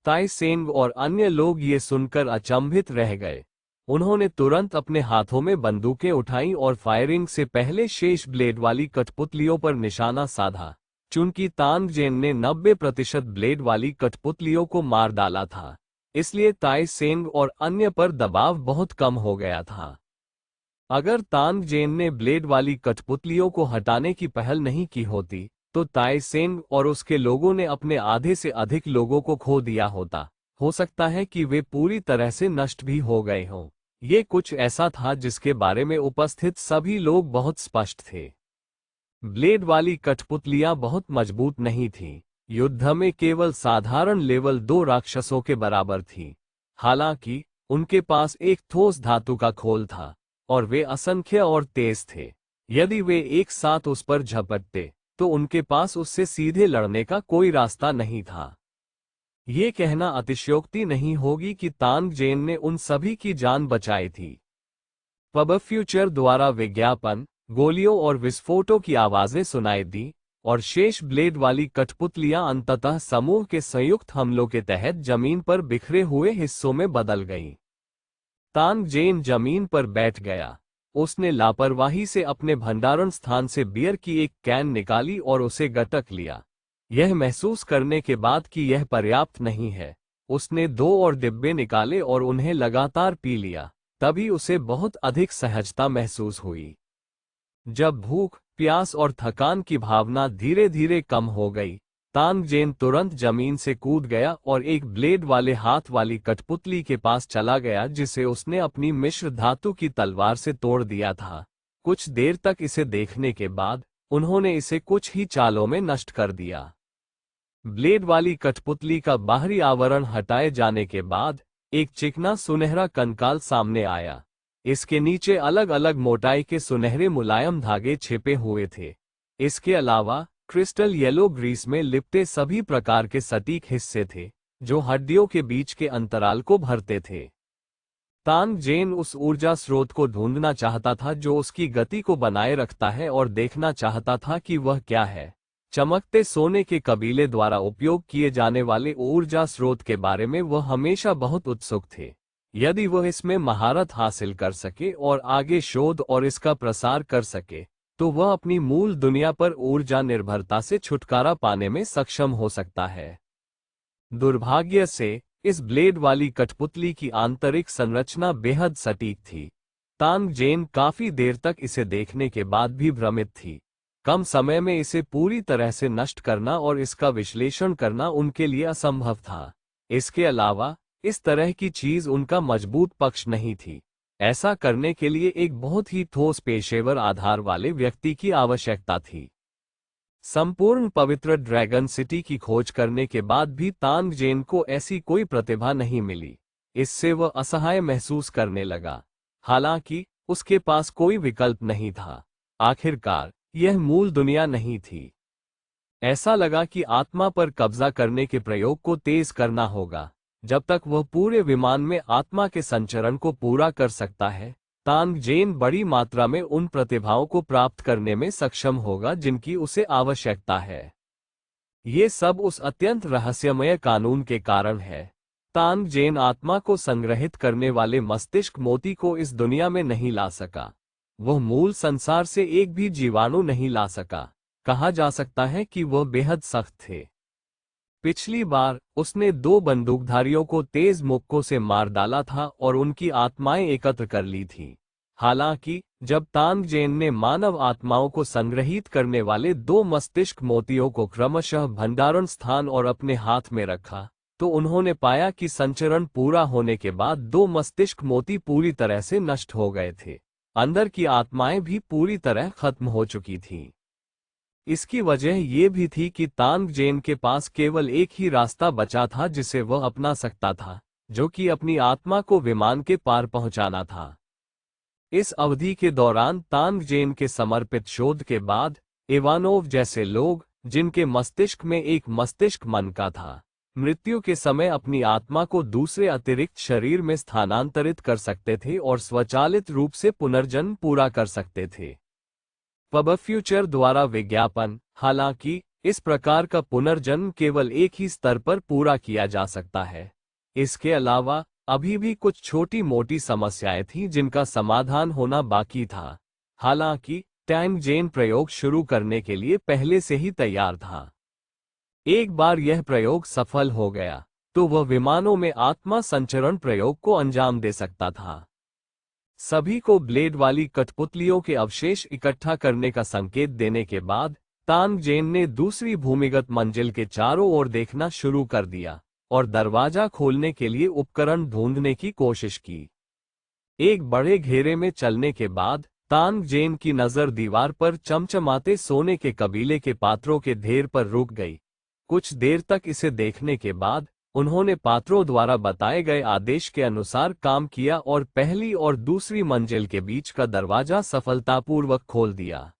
ताइसेंग और अन्य लोग ये सुनकर अचंभित रह गए। उन्होंने तुरंत अपने हाथों में बंदूकें उठाईं और फायरिंग से पहले शेष ब्लेड वाली कठपुतलियों पर निशाना साधा। चूंकि तानजेन ने 90% ब्लेड वाली कठपुतलियों को मार डाला था, इसलिए ताइसेंग और अन्य पर दबाव बहुत कम हो गया था। अगर तानजेन ने ब्लेड वाली कठपुतलियों को हटाने की पहल नहीं की होती, तो ताइसेंग और उसके लोगों ने अपने आधे से अधिक लोगों को खो दिया होता। हो सकता है कि वे पूरी तरह से नष्ट भी हो गए हों। ये कुछ ऐसा था जिसके बारे में उपस्थित सभी लोग बहुत स्पष्ट थे। ब्लेड वाली कठपुतलियां बहुत मजबूत नहीं थीं। युद्ध में केवल साधारण लेवल 2 राक्षसों के बराबर थीं। हालांकि उनके पास एक ठोस धातु का खोल था और वे असंख्य और तेज थे। यदि वे एक साथ उस पर झपटते तो उनके पास उससे सीधे लड़ने का कोई रास्ता नहीं था। ये कहना अतिशयोक्ति नहीं होगी कि तानजेन ने उन सभी की जान बचाई थी। पब फ्यूचर द्वारा विज्ञापन, गोलियों और विस्फोटों की आवाजें सुनाई दी और शेष ब्लेड वाली कठपुतलियां अंततः समूह के संयुक्त हमलों के तहत जमीन पर बिखरे हुए हिस्सों में बदल गईं। तानजेन जमीन पर बैठ गया। उसने लापरवाही से अपने भंडारण स्थान से बियर की एक कैन निकाली और उसे गटक लिया। यह महसूस करने के बाद कि यह पर्याप्त नहीं है, उसने 2 और डिब्बे निकाले और उन्हें लगातार पी लिया। तभी उसे बहुत अधिक सहजता महसूस हुई। जब भूख, प्यास और थकान की भावना धीरे धीरे कम हो गई, तानजेन तुरंत जमीन से कूद गया और एक ब्लेड वाले हाथ वाली कठपुतली के पास चला गया जिसे उसने अपनी मिश्र धातु की तलवार से तोड़ दिया था। कुछ देर तक इसे देखने के बाद उन्होंने इसे कुछ ही चालों में नष्ट कर दिया। ब्लेड वाली कठपुतली का बाहरी आवरण हटाए जाने के बाद एक चिकना सुनहरा कंकाल सामने आया। इसके नीचे अलग अलग मोटाई के सुनहरे मुलायम धागे छिपे हुए थे। इसके अलावा क्रिस्टल येलो ग्रीस में लिपटे सभी प्रकार के सटीक हिस्से थे जो हड्डियों के बीच के अंतराल को भरते थे। तानजेन उस ऊर्जा स्रोत को ढूंढना चाहता था जो उसकी गति को बनाए रखता है और देखना चाहता था कि वह क्या है। चमकते सोने के कबीले द्वारा उपयोग किए जाने वाले ऊर्जा स्रोत के बारे में वह हमेशा बहुत उत्सुक थे। यदि वह इसमें महारत हासिल कर सके और आगे शोध और इसका प्रसार कर सके, तो वह अपनी मूल दुनिया पर ऊर्जा निर्भरता से छुटकारा पाने में सक्षम हो सकता है। दुर्भाग्य से इस ब्लेड वाली कठपुतली की आंतरिक संरचना बेहद सटीक थी। तानजेन काफी देर तक इसे देखने के बाद भी भ्रमित थी। कम समय में इसे पूरी तरह से नष्ट करना और इसका विश्लेषण करना उनके लिए असंभव था। इसके अलावा इस तरह की चीज उनका मजबूत पक्ष नहीं थी। ऐसा करने के लिए एक बहुत ही ठोस पेशेवर आधार वाले व्यक्ति की आवश्यकता थी। संपूर्ण पवित्र ड्रैगन सिटी की खोज करने के बाद भी तानजेन को ऐसी कोई प्रतिभा नहीं मिली। इससे वह असहाय महसूस करने लगा। हालांकि उसके पास कोई विकल्प नहीं था। आखिरकार यह मूल दुनिया नहीं थी। ऐसा लगा कि आत्मा पर कब्जा करने के प्रयोग को तेज करना होगा। जब तक वह पूरे विमान में आत्मा के संचरण को पूरा कर सकता है, तानजेन बड़ी मात्रा में उन प्रतिभाओं को प्राप्त करने में सक्षम होगा जिनकी उसे आवश्यकता है। ये सब उस अत्यंत रहस्यमय कानून के कारण है। तानजेन आत्मा को संग्रहित करने वाले मस्तिष्क मोती को इस दुनिया में नहीं ला सका। वह मूल संसार से एक भी जीवाणु नहीं ला सका। कहा जा सकता है कि वह बेहद सख्त थे। पिछली बार उसने 2 बंदूकधारियों को तेज मुक्कों से मार डाला था और उनकी आत्माएं एकत्र कर ली थीं। हालांकि जब तानजेन ने मानव आत्माओं को संग्रहित करने वाले 2 मस्तिष्क मोतियों को क्रमशः भंडारण स्थान और अपने हाथ में रखा, तो उन्होंने पाया कि संचरण पूरा होने के बाद 2 मस्तिष्क मोती पूरी तरह से नष्ट हो गए थे। अंदर की आत्माएं भी पूरी तरह खत्म हो चुकी थीं। इसकी वजह यह भी थी कि तानजेन के पास केवल एक ही रास्ता बचा था जिसे वह अपना सकता था, जो कि अपनी आत्मा को विमान के पार पहुंचाना था। इस अवधि के दौरान तानगजेन के समर्पित शोध के बाद इवानोव जैसे लोग, जिनके मस्तिष्क में एक मस्तिष्क मन का था, मृत्यु के समय अपनी आत्मा को दूसरे अतिरिक्त शरीर में स्थानांतरित कर सकते थे और स्वचालित रूप से पुनर्जन्म पूरा कर सकते थे। पबफ्यूचर द्वारा विज्ञापन। हालांकि इस प्रकार का पुनर्जन्म केवल एक ही स्तर पर पूरा किया जा सकता है। इसके अलावा अभी भी कुछ छोटी मोटी समस्याएं थीं जिनका समाधान होना बाकी था। हालांकि तानगजेन प्रयोग शुरू करने के लिए पहले से ही तैयार था। एक बार यह प्रयोग सफल हो गया तो वह विमानों में आत्मा संचरण प्रयोग को अंजाम दे सकता था। सभी को ब्लेड वाली कठपुतलियों के अवशेष इकट्ठा करने का संकेत देने के बाद तानगजेन ने दूसरी भूमिगत मंजिल के चारों ओर देखना शुरू कर दिया और दरवाजा खोलने के लिए उपकरण ढूंढने की कोशिश की। एक बड़े घेरे में चलने के बाद तानगजेन की नजर दीवार पर चमचमाते सोने के कबीले के पात्रों के ढेर पर रुक गई। कुछ देर तक इसे देखने के बाद उन्होंने पात्रों द्वारा बताए गए आदेश के अनुसार काम किया और पहली और दूसरी मंजिल के बीच का दरवाजा सफलतापूर्वक खोल दिया।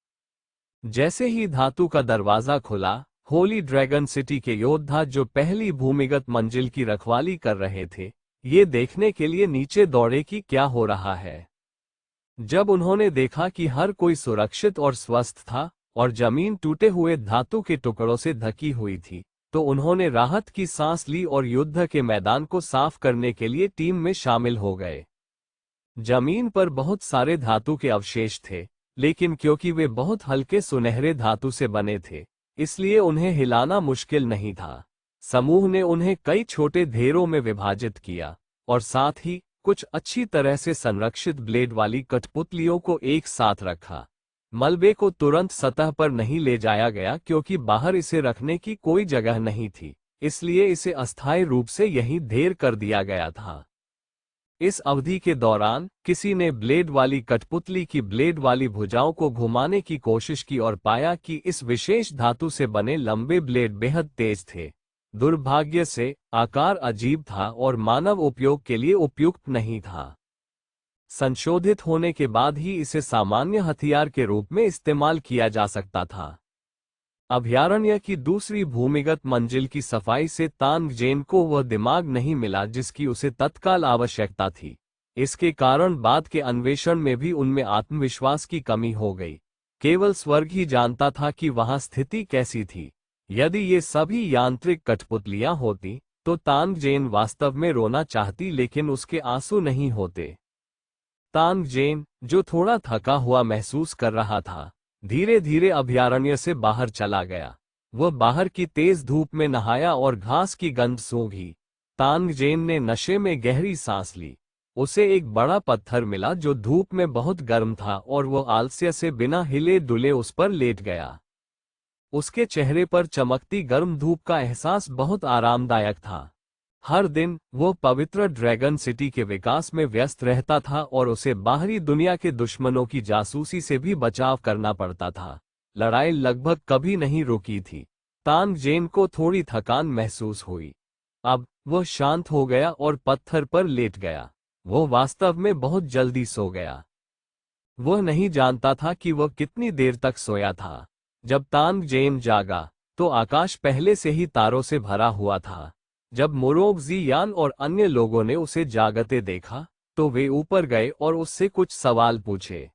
जैसे ही धातु का दरवाजा खुला, होली ड्रैगन सिटी के योद्धा जो पहली भूमिगत मंजिल की रखवाली कर रहे थे, ये देखने के लिए नीचे दौड़े कि क्या हो रहा है। जब उन्होंने देखा कि हर कोई सुरक्षित और स्वस्थ था और जमीन टूटे हुए धातु के टुकड़ों से ढकी हुई थी, तो उन्होंने राहत की सांस ली और युद्ध के मैदान को साफ करने के लिए टीम में शामिल हो गए। जमीन पर बहुत सारे धातु के अवशेष थे, लेकिन क्योंकि वे बहुत हल्के सुनहरे धातु से बने थे, इसलिए उन्हें हिलाना मुश्किल नहीं था। समूह ने उन्हें कई छोटे ढेरों में विभाजित किया और साथ ही कुछ अच्छी तरह से संरक्षित ब्लेड वाली कठपुतलियों को एक साथ रखा। मलबे को तुरंत सतह पर नहीं ले जाया गया क्योंकि बाहर इसे रखने की कोई जगह नहीं थी, इसलिए इसे अस्थायी रूप से यहीं ढेर कर दिया गया था। इस अवधि के दौरान किसी ने ब्लेड वाली कठपुतली की ब्लेड वाली भुजाओं को घुमाने की कोशिश की और पाया कि इस विशेष धातु से बने लंबे ब्लेड बेहद तेज थे। दुर्भाग्य से आकार अजीब था और मानव उपयोग के लिए उपयुक्त नहीं था। संशोधित होने के बाद ही इसे सामान्य हथियार के रूप में इस्तेमाल किया जा सकता था। अभयारण्य की दूसरी भूमिगत मंजिल की सफाई से तानगजेन को वह दिमाग नहीं मिला जिसकी उसे तत्काल आवश्यकता थी। इसके कारण बाद के अन्वेषण में भी उनमें आत्मविश्वास की कमी हो गई। केवल स्वर्ग ही जानता था कि वहां स्थिति कैसी थी। यदि ये सभी यांत्रिक कठपुतलियां होती तो तानगजेन वास्तव में रोना चाहती, लेकिन उसके आंसू नहीं होते। तानगजेन, जो थोड़ा थका हुआ महसूस कर रहा था, धीरे धीरे अभयारण्य से बाहर चला गया। वह बाहर की तेज धूप में नहाया और घास की गंध सूंघी। तानगजेन ने नशे में गहरी सांस ली। उसे एक बड़ा पत्थर मिला जो धूप में बहुत गर्म था और वह आलस्य से बिना हिले डुले उस पर लेट गया। उसके चेहरे पर चमकती गर्म धूप का एहसास बहुत आरामदायक था। हर दिन वह पवित्र ड्रैगन सिटी के विकास में व्यस्त रहता था और उसे बाहरी दुनिया के दुश्मनों की जासूसी से भी बचाव करना पड़ता था। लड़ाई लगभग कभी नहीं रुकी थी। तानगजेन को थोड़ी थकान महसूस हुई। अब वह शांत हो गया और पत्थर पर लेट गया। वह वास्तव में बहुत जल्दी सो गया। वह नहीं जानता था कि वह कितनी देर तक सोया था। जब तानगजेन जागा तो आकाश पहले से ही तारों से भरा हुआ था। जब मोरोगजी यान और अन्य लोगों ने उसे जागते देखा तो वे ऊपर गए और उससे कुछ सवाल पूछे।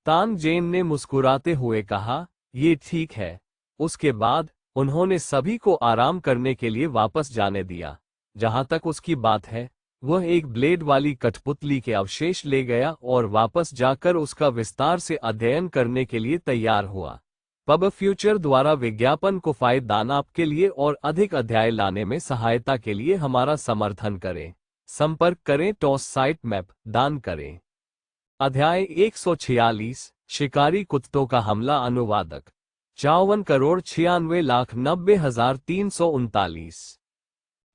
तानगजेन ने मुस्कुराते हुए कहा, "ये ठीक है।" उसके बाद उन्होंने सभी को आराम करने के लिए वापस जाने दिया। जहां तक उसकी बात है, वह एक ब्लेड वाली कठपुतली के अवशेष ले गया और वापस जाकर उसका विस्तार से अध्ययन करने के लिए तैयार हुआ। पबफ्यूचर द्वारा विज्ञापन को फायदेमंद आपके लिए और अधिक अध्याय लाने में सहायता के लिए हमारा समर्थन करें। संपर्क करें। टॉस साइट मैप दान करें। अध्याय 146 शिकारी कुत्तों का हमला। अनुवादक 54,96,90,339।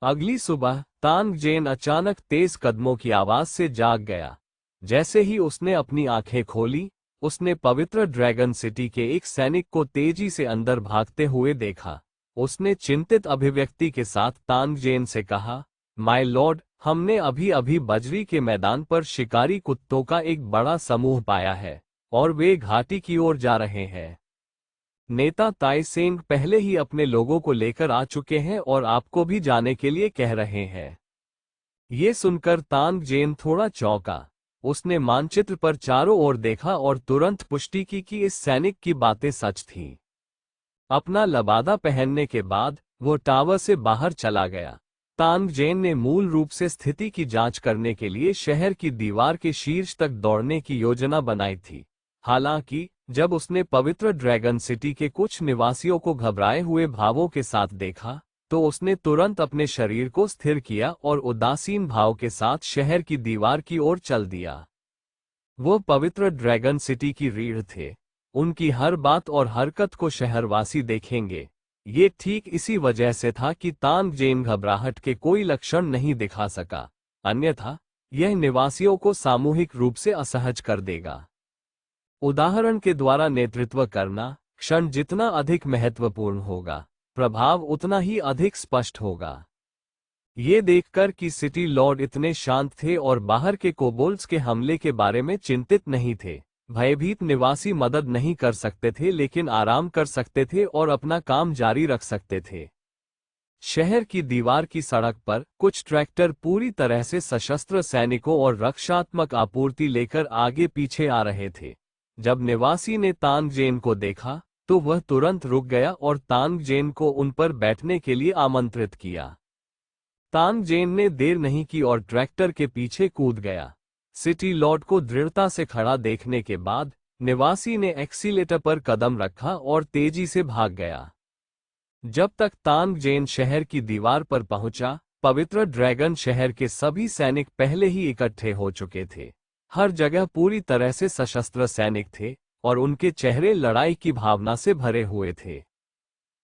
अगली सुबह तानगजेन अचानक तेज कदमों की आवाज से जाग गया। जैसे ही उसने अपनी आंखें खोली, उसने पवित्र ड्रैगन सिटी के एक सैनिक को तेजी से अंदर भागते हुए देखा। उसने चिंतित अभिव्यक्ति के साथ तानगजेन से कहा, "माय लॉर्ड, हमने अभी अभी बजरी के मैदान पर शिकारी कुत्तों का एक बड़ा समूह पाया है और वे घाटी की ओर जा रहे हैं। नेता ताइसेंग पहले ही अपने लोगों को लेकर आ चुके हैं और आपको भी जाने के लिए कह रहे हैं। ये सुनकर तांग जेन थोड़ा चौंका। उसने मानचित्र पर चारों ओर देखा और तुरंत पुष्टि की कि इस सैनिक की बातें सच थीं। अपना लबादा पहनने के बाद वो टावर से बाहर चला गया। तांग जेन ने मूल रूप से स्थिति की जांच करने के लिए शहर की दीवार के शीर्ष तक दौड़ने की योजना बनाई थी। हालांकि जब उसने पवित्र ड्रैगन सिटी के कुछ निवासियों को घबराए हुए भावों के साथ देखा, तो उसने तुरंत अपने शरीर को स्थिर किया और उदासीन भाव के साथ शहर की दीवार की ओर चल दिया। वो पवित्र ड्रैगन सिटी की रीढ़ थे। उनकी हर बात और हरकत को शहरवासी देखेंगे। ये ठीक इसी वजह से था कि तांग जेन घबराहट के कोई लक्षण नहीं दिखा सका, अन्यथा यह निवासियों को सामूहिक रूप से असहज कर देगा। उदाहरण के द्वारा नेतृत्व करना क्षण जितना अधिक महत्वपूर्ण होगा, प्रभाव उतना ही अधिक स्पष्ट होगा। ये देखकर कि सिटी लॉर्ड इतने शांत थे और बाहर के कोबोल्ड्स के हमले के बारे में चिंतित नहीं थे, भयभीत निवासी मदद नहीं कर सकते थे लेकिन आराम कर सकते थे और अपना काम जारी रख सकते थे। शहर की दीवार की सड़क पर कुछ ट्रैक्टर पूरी तरह से सशस्त्र सैनिकों और रक्षात्मक आपूर्ति लेकर आगे पीछे आ रहे थे। जब निवासी ने तांग जेन को देखा तो वह तुरंत रुक गया और तांग जेन को उन पर बैठने के लिए आमंत्रित किया। तांग जेन ने देर नहीं की और ट्रैक्टर के पीछे कूद गया। सिटी लॉर्ड को दृढ़ता से खड़ा देखने के बाद निवासी ने एक्सीलेटर पर कदम रखा और तेजी से भाग गया। जब तक तांग जेन शहर की दीवार पर पहुंचा, पवित्र ड्रैगन शहर के सभी सैनिक पहले ही इकट्ठे हो चुके थे। हर जगह पूरी तरह से सशस्त्र सैनिक थे और उनके चेहरे लड़ाई की भावना से भरे हुए थे।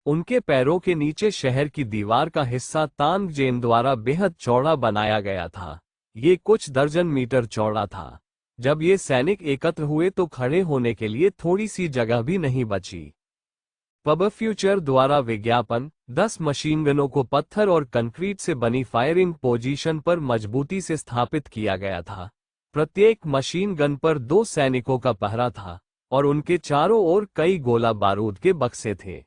उनके पैरों के नीचे शहर की दीवार का हिस्सा तांग जेन द्वारा बेहद चौड़ा बनाया गया था। ये कुछ दर्जन मीटर चौड़ा था। जब ये सैनिक एकत्र हुए तो खड़े होने के लिए थोड़ी सी जगह भी नहीं बची। पब फ्यूचर द्वारा विज्ञापन 10 मशीन गनों को पत्थर और कंक्रीट से बनी फायरिंग पोजीशन पर मजबूती से स्थापित किया गया था। प्रत्येक मशीन गन पर 2 सैनिकों का पहरा था और उनके चारों ओर कई गोला बारूद के बक्से थे।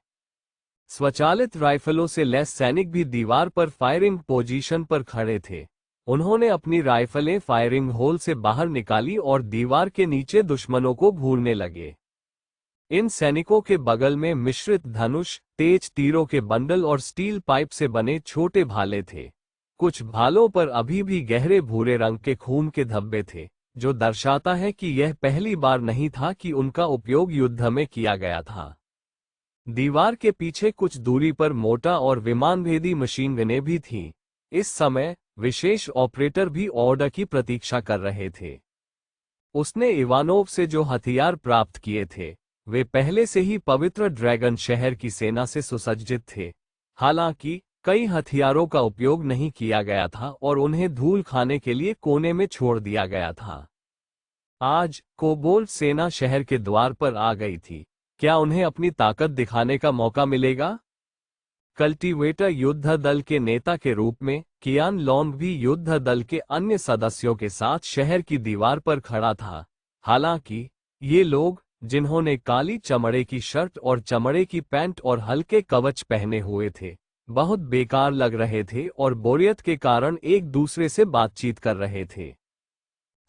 स्वचालित राइफलों से लैस सैनिक भी दीवार पर फायरिंग पोजीशन पर खड़े थे। उन्होंने अपनी राइफलें फायरिंग होल से बाहर निकाली और दीवार के नीचे दुश्मनों को भूनने लगे। इन सैनिकों के बगल में मिश्रित धनुष, तेज तीरों के बंडल और स्टील पाइप से बने छोटे भाले थे। कुछ भालों पर अभी भी गहरे भूरे रंग के खून के धब्बे थे, जो दर्शाता है कि यह पहली बार नहीं था कि उनका उपयोग युद्ध में किया गया था। दीवार के पीछे कुछ दूरी पर मोटा और विमानभेदी मशीन गनें भी थीं। इस समय विशेष ऑपरेटर भी ऑर्डर की प्रतीक्षा कर रहे थे। उसने इवानोव से जो हथियार प्राप्त किए थे, वे पहले से ही पवित्र ड्रैगन शहर की सेना से सुसज्जित थे। हालांकि कई हथियारों का उपयोग नहीं किया गया था और उन्हें धूल खाने के लिए कोने में छोड़ दिया गया था। आज कोबोल्ड सेना शहर के द्वार पर आ गई थी। क्या उन्हें अपनी ताकत दिखाने का मौका मिलेगा? कल्टीवेटर युद्ध दल के नेता के रूप में कियान लोंग भी युद्ध दल के अन्य सदस्यों के साथ शहर की दीवार पर खड़ा था। हालांकि ये लोग, जिन्होंने काली चमड़े की शर्ट और चमड़े की पैंट और हल्के कवच पहने हुए थे, बहुत बेकार लग रहे थे और बोरियत के कारण एक दूसरे से बातचीत कर रहे थे।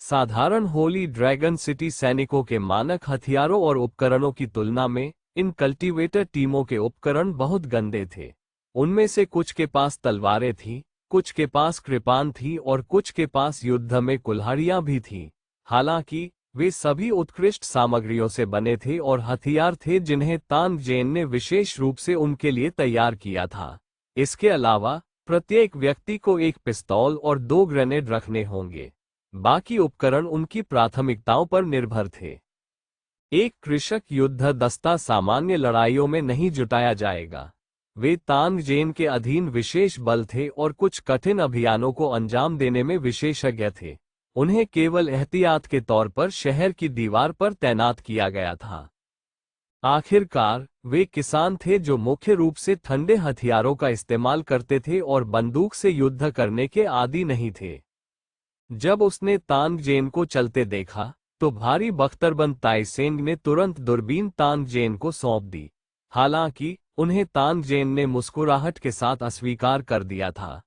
साधारण होली ड्रैगन सिटी सैनिकों के मानक हथियारों और उपकरणों की तुलना में इन कल्टीवेटर टीमों के उपकरण बहुत गंदे थे। उनमें से कुछ के पास तलवारें थीं, कुछ के पास कृपान थी और कुछ के पास युद्ध में कुल्हाड़ियां भी थीं। हालांकि वे सभी उत्कृष्ट सामग्रियों से बने थे और हथियार थे जिन्हें तांग जेन ने विशेष रूप से उनके लिए तैयार किया था। इसके अलावा प्रत्येक व्यक्ति को एक पिस्तौल और 2 ग्रेनेड रखने होंगे। बाकी उपकरण उनकी प्राथमिकताओं पर निर्भर थे। एक कृषक युद्ध दस्ता सामान्य लड़ाइयों में नहीं जुटाया जाएगा। वे तांग जेन के अधीन विशेष बल थे और कुछ कठिन अभियानों को अंजाम देने में विशेषज्ञ थे। उन्हें केवल एहतियात के तौर पर शहर की दीवार पर तैनात किया गया था। आखिरकार वे किसान थे जो मुख्य रूप से ठंडे हथियारों का इस्तेमाल करते थे और बंदूक से युद्ध करने के आदी नहीं थे। जब उसने तानजेन को चलते देखा तो भारी बख्तरबंद ताइसेंग ने तुरंत दूरबीन तानजेन को सौंप दी। हालांकि उन्हें तानजेन ने मुस्कुराहट के साथ अस्वीकार कर दिया था।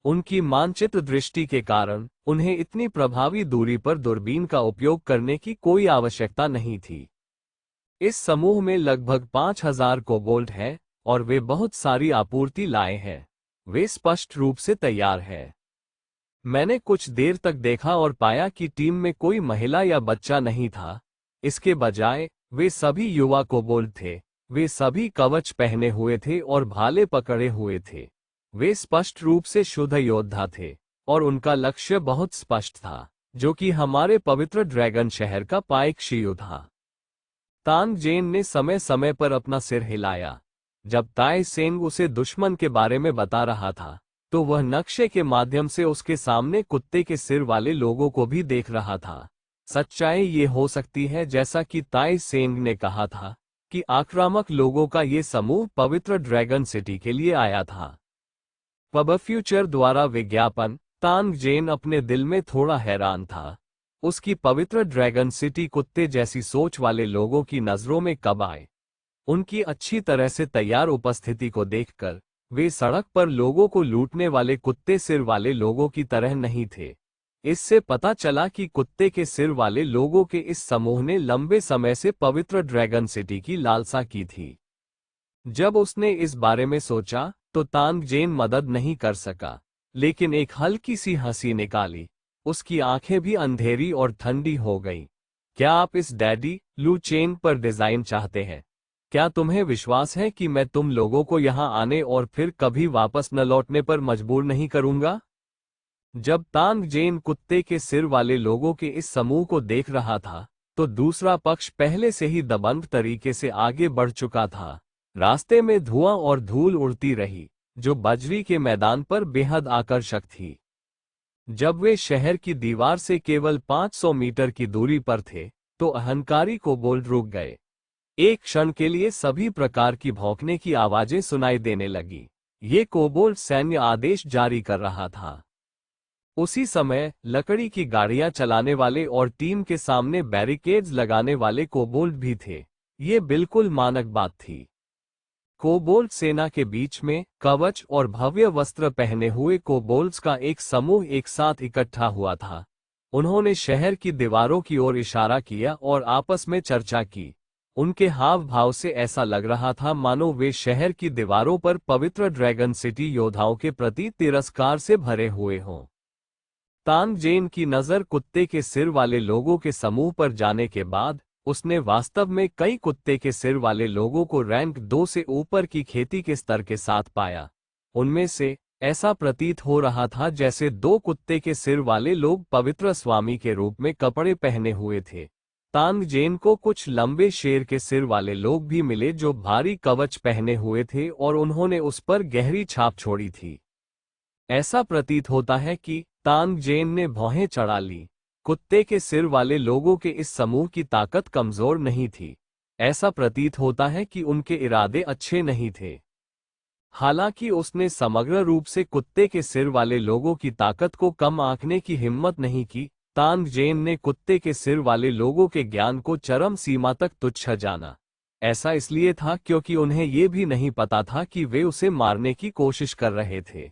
उनकी मानचित्र दृष्टि के कारण उन्हें इतनी प्रभावी दूरी पर दूरबीन का उपयोग करने की कोई आवश्यकता नहीं थी। इस समूह में लगभग 5000 कोबोल्ट हैं और वे बहुत सारी आपूर्ति लाए हैं। वे स्पष्ट रूप से तैयार हैं। मैंने कुछ देर तक देखा और पाया कि टीम में कोई महिला या बच्चा नहीं था। इसके बजाय वे सभी युवा कोबोल्ट थे। वे सभी कवच पहने हुए थे और भाले पकड़े हुए थे। वे स्पष्ट रूप से शुद्ध योद्धा थे और उनका लक्ष्य बहुत स्पष्ट था, जो कि हमारे पवित्र ड्रैगन शहर का पाइकशियु था। तानजेन ने समय समय पर अपना सिर हिलाया। जब ताइसेंग उसे दुश्मन के बारे में बता रहा था तो वह नक्शे के माध्यम से उसके सामने कुत्ते के सिर वाले लोगों को भी देख रहा था। सच्चाई ये हो सकती है, जैसा कि ताइसेंग ने कहा था, कि आक्रामक लोगों का ये समूह पवित्र ड्रैगन सिटी के लिए आया था। पब फ्यूचर द्वारा विज्ञापन। तानजेन अपने दिल में थोड़ा हैरान था। उसकी पवित्र ड्रैगन सिटी कुत्ते जैसी सोच वाले लोगों की नजरों में कब आए। उनकी अच्छी तरह से तैयार उपस्थिति को देखकर वे सड़क पर लोगों को लूटने वाले कुत्ते सिर वाले लोगों की तरह नहीं थे। इससे पता चला कि कुत्ते के सिर वाले लोगों के इस समूह ने लंबे समय से पवित्र ड्रैगन सिटी की लालसा की थी। जब उसने इस बारे में सोचा तो तानजेन मदद नहीं कर सका, लेकिन एक हल्की सी हंसी निकाली। उसकी आंखें भी अंधेरी और ठंडी हो गईं। क्या आप इस डैडी लू चेन पर डिजाइन चाहते हैं? क्या तुम्हें विश्वास है कि मैं तुम लोगों को यहां आने और फिर कभी वापस न लौटने पर मजबूर नहीं करूंगा? जब तानजेन कुत्ते के सिर वाले लोगों के इस समूह को देख रहा था तो दूसरा पक्ष पहले से ही दबंग तरीके से आगे बढ़ चुका था। रास्ते में धुआं और धूल उड़ती रही, जो बजरी के मैदान पर बेहद आकर्षक थी। जब वे शहर की दीवार से केवल 500 मीटर की दूरी पर थे तो अहंकारी कोबोल्ट रुक गए। एक क्षण के लिए सभी प्रकार की भौंकने की आवाजें सुनाई देने लगी। ये कोबोल्ट सैन्य आदेश जारी कर रहा था। उसी समय लकड़ी की गाड़ियां चलाने वाले और टीम के सामने बैरिकेड्स लगाने वाले कोबोल्ट भी थे। ये बिल्कुल मानक बात थी। कोबोल्ट सेना के बीच में कवच और भव्य वस्त्र पहने हुए कोबोल्ट्स का एक समूह एक साथ इकट्ठा हुआ था। उन्होंने शहर की दीवारों की ओर इशारा किया और आपस में चर्चा की। उनके हाव भाव से ऐसा लग रहा था मानो वे शहर की दीवारों पर पवित्र ड्रैगन सिटी योद्धाओं के प्रति तिरस्कार से भरे हुए हों। तानजेन की नजर कुत्ते के सिर वाले लोगों के समूह पर जाने के बाद उसने वास्तव में कई कुत्ते के सिर वाले लोगों को रैंक 2 से ऊपर की खेती के स्तर के साथ पाया। उनमें से ऐसा प्रतीत हो रहा था जैसे 2 कुत्ते के सिर वाले लोग पवित्र स्वामी के रूप में कपड़े पहने हुए थे। तानजेन को कुछ लंबे शेर के सिर वाले लोग भी मिले जो भारी कवच पहने हुए थे और उन्होंने उस पर गहरी छाप छोड़ी थी। ऐसा प्रतीत होता है कि तानजेन ने भौहें चढ़ा ली। कुत्ते के सिर वाले लोगों के इस समूह की ताकत कमजोर नहीं थी। ऐसा प्रतीत होता है कि उनके इरादे अच्छे नहीं थे। हालांकि उसने समग्र रूप से कुत्ते के सिर वाले लोगों की ताकत को कम आंकने की हिम्मत नहीं की। तानजेन ने कुत्ते के सिर वाले लोगों के ज्ञान को चरम सीमा तक तुच्छ जाना। ऐसा इसलिए था क्योंकि उन्हें ये भी नहीं पता था कि वे उसे मारने की कोशिश कर रहे थे।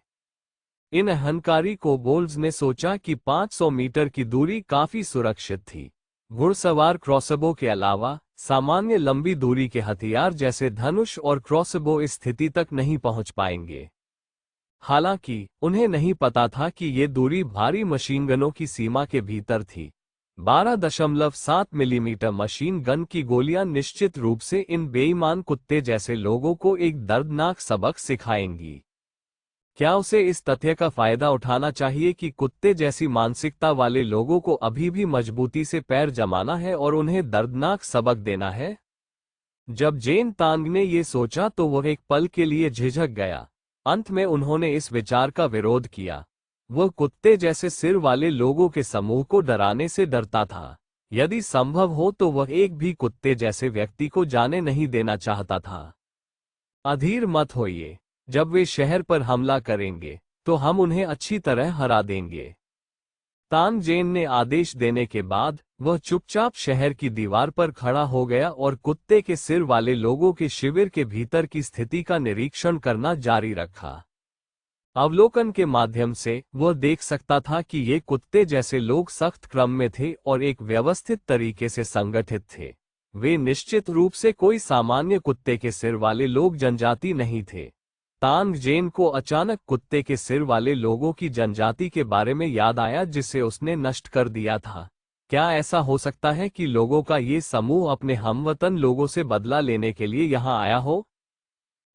इन अहंकारी कोबोल्ट्स ने सोचा कि 500 मीटर की दूरी काफी सुरक्षित थी। घुड़सवार क्रॉसबो के अलावा सामान्य लंबी दूरी के हथियार जैसे धनुष और क्रॉसबो इस स्थिति तक नहीं पहुंच पाएंगे। हालांकि उन्हें नहीं पता था कि ये दूरी भारी मशीनगनों की सीमा के भीतर थी। 12.7 मिलीमीटर मशीन गन की गोलियां निश्चित रूप से इन बेईमान कुत्ते जैसे लोगों को एक दर्दनाक सबक सिखाएंगी। क्या उसे इस तथ्य का फायदा उठाना चाहिए कि कुत्ते जैसी मानसिकता वाले लोगों को अभी भी मजबूती से पैर जमाना है और उन्हें दर्दनाक सबक देना है? जब जेन तांग ने ये सोचा तो वह एक पल के लिए झिझक गया। अंत में उन्होंने इस विचार का विरोध किया। वह कुत्ते जैसे सिर वाले लोगों के समूह को डराने से डरता था। यदि संभव हो तो वह एक भी कुत्ते जैसे व्यक्ति को जाने नहीं देना चाहता था। अधीर मत होइए, जब वे शहर पर हमला करेंगे तो हम उन्हें अच्छी तरह हरा देंगे। तानजेन ने आदेश देने के बाद वह चुपचाप शहर की दीवार पर खड़ा हो गया और कुत्ते के सिर वाले लोगों के शिविर के भीतर की स्थिति का निरीक्षण करना जारी रखा। अवलोकन के माध्यम से वह देख सकता था कि ये कुत्ते जैसे लोग सख्त क्रम में थे और एक व्यवस्थित तरीके से संगठित थे। वे निश्चित रूप से कोई सामान्य कुत्ते के सिर वाले लोग जनजाति नहीं थे। तानजेन को अचानक कुत्ते के सिर वाले लोगों की जनजाति के बारे में याद आया जिसे उसने नष्ट कर दिया था। क्या ऐसा हो सकता है कि लोगों का ये समूह अपने हमवतन लोगों से बदला लेने के लिए यहाँ आया हो?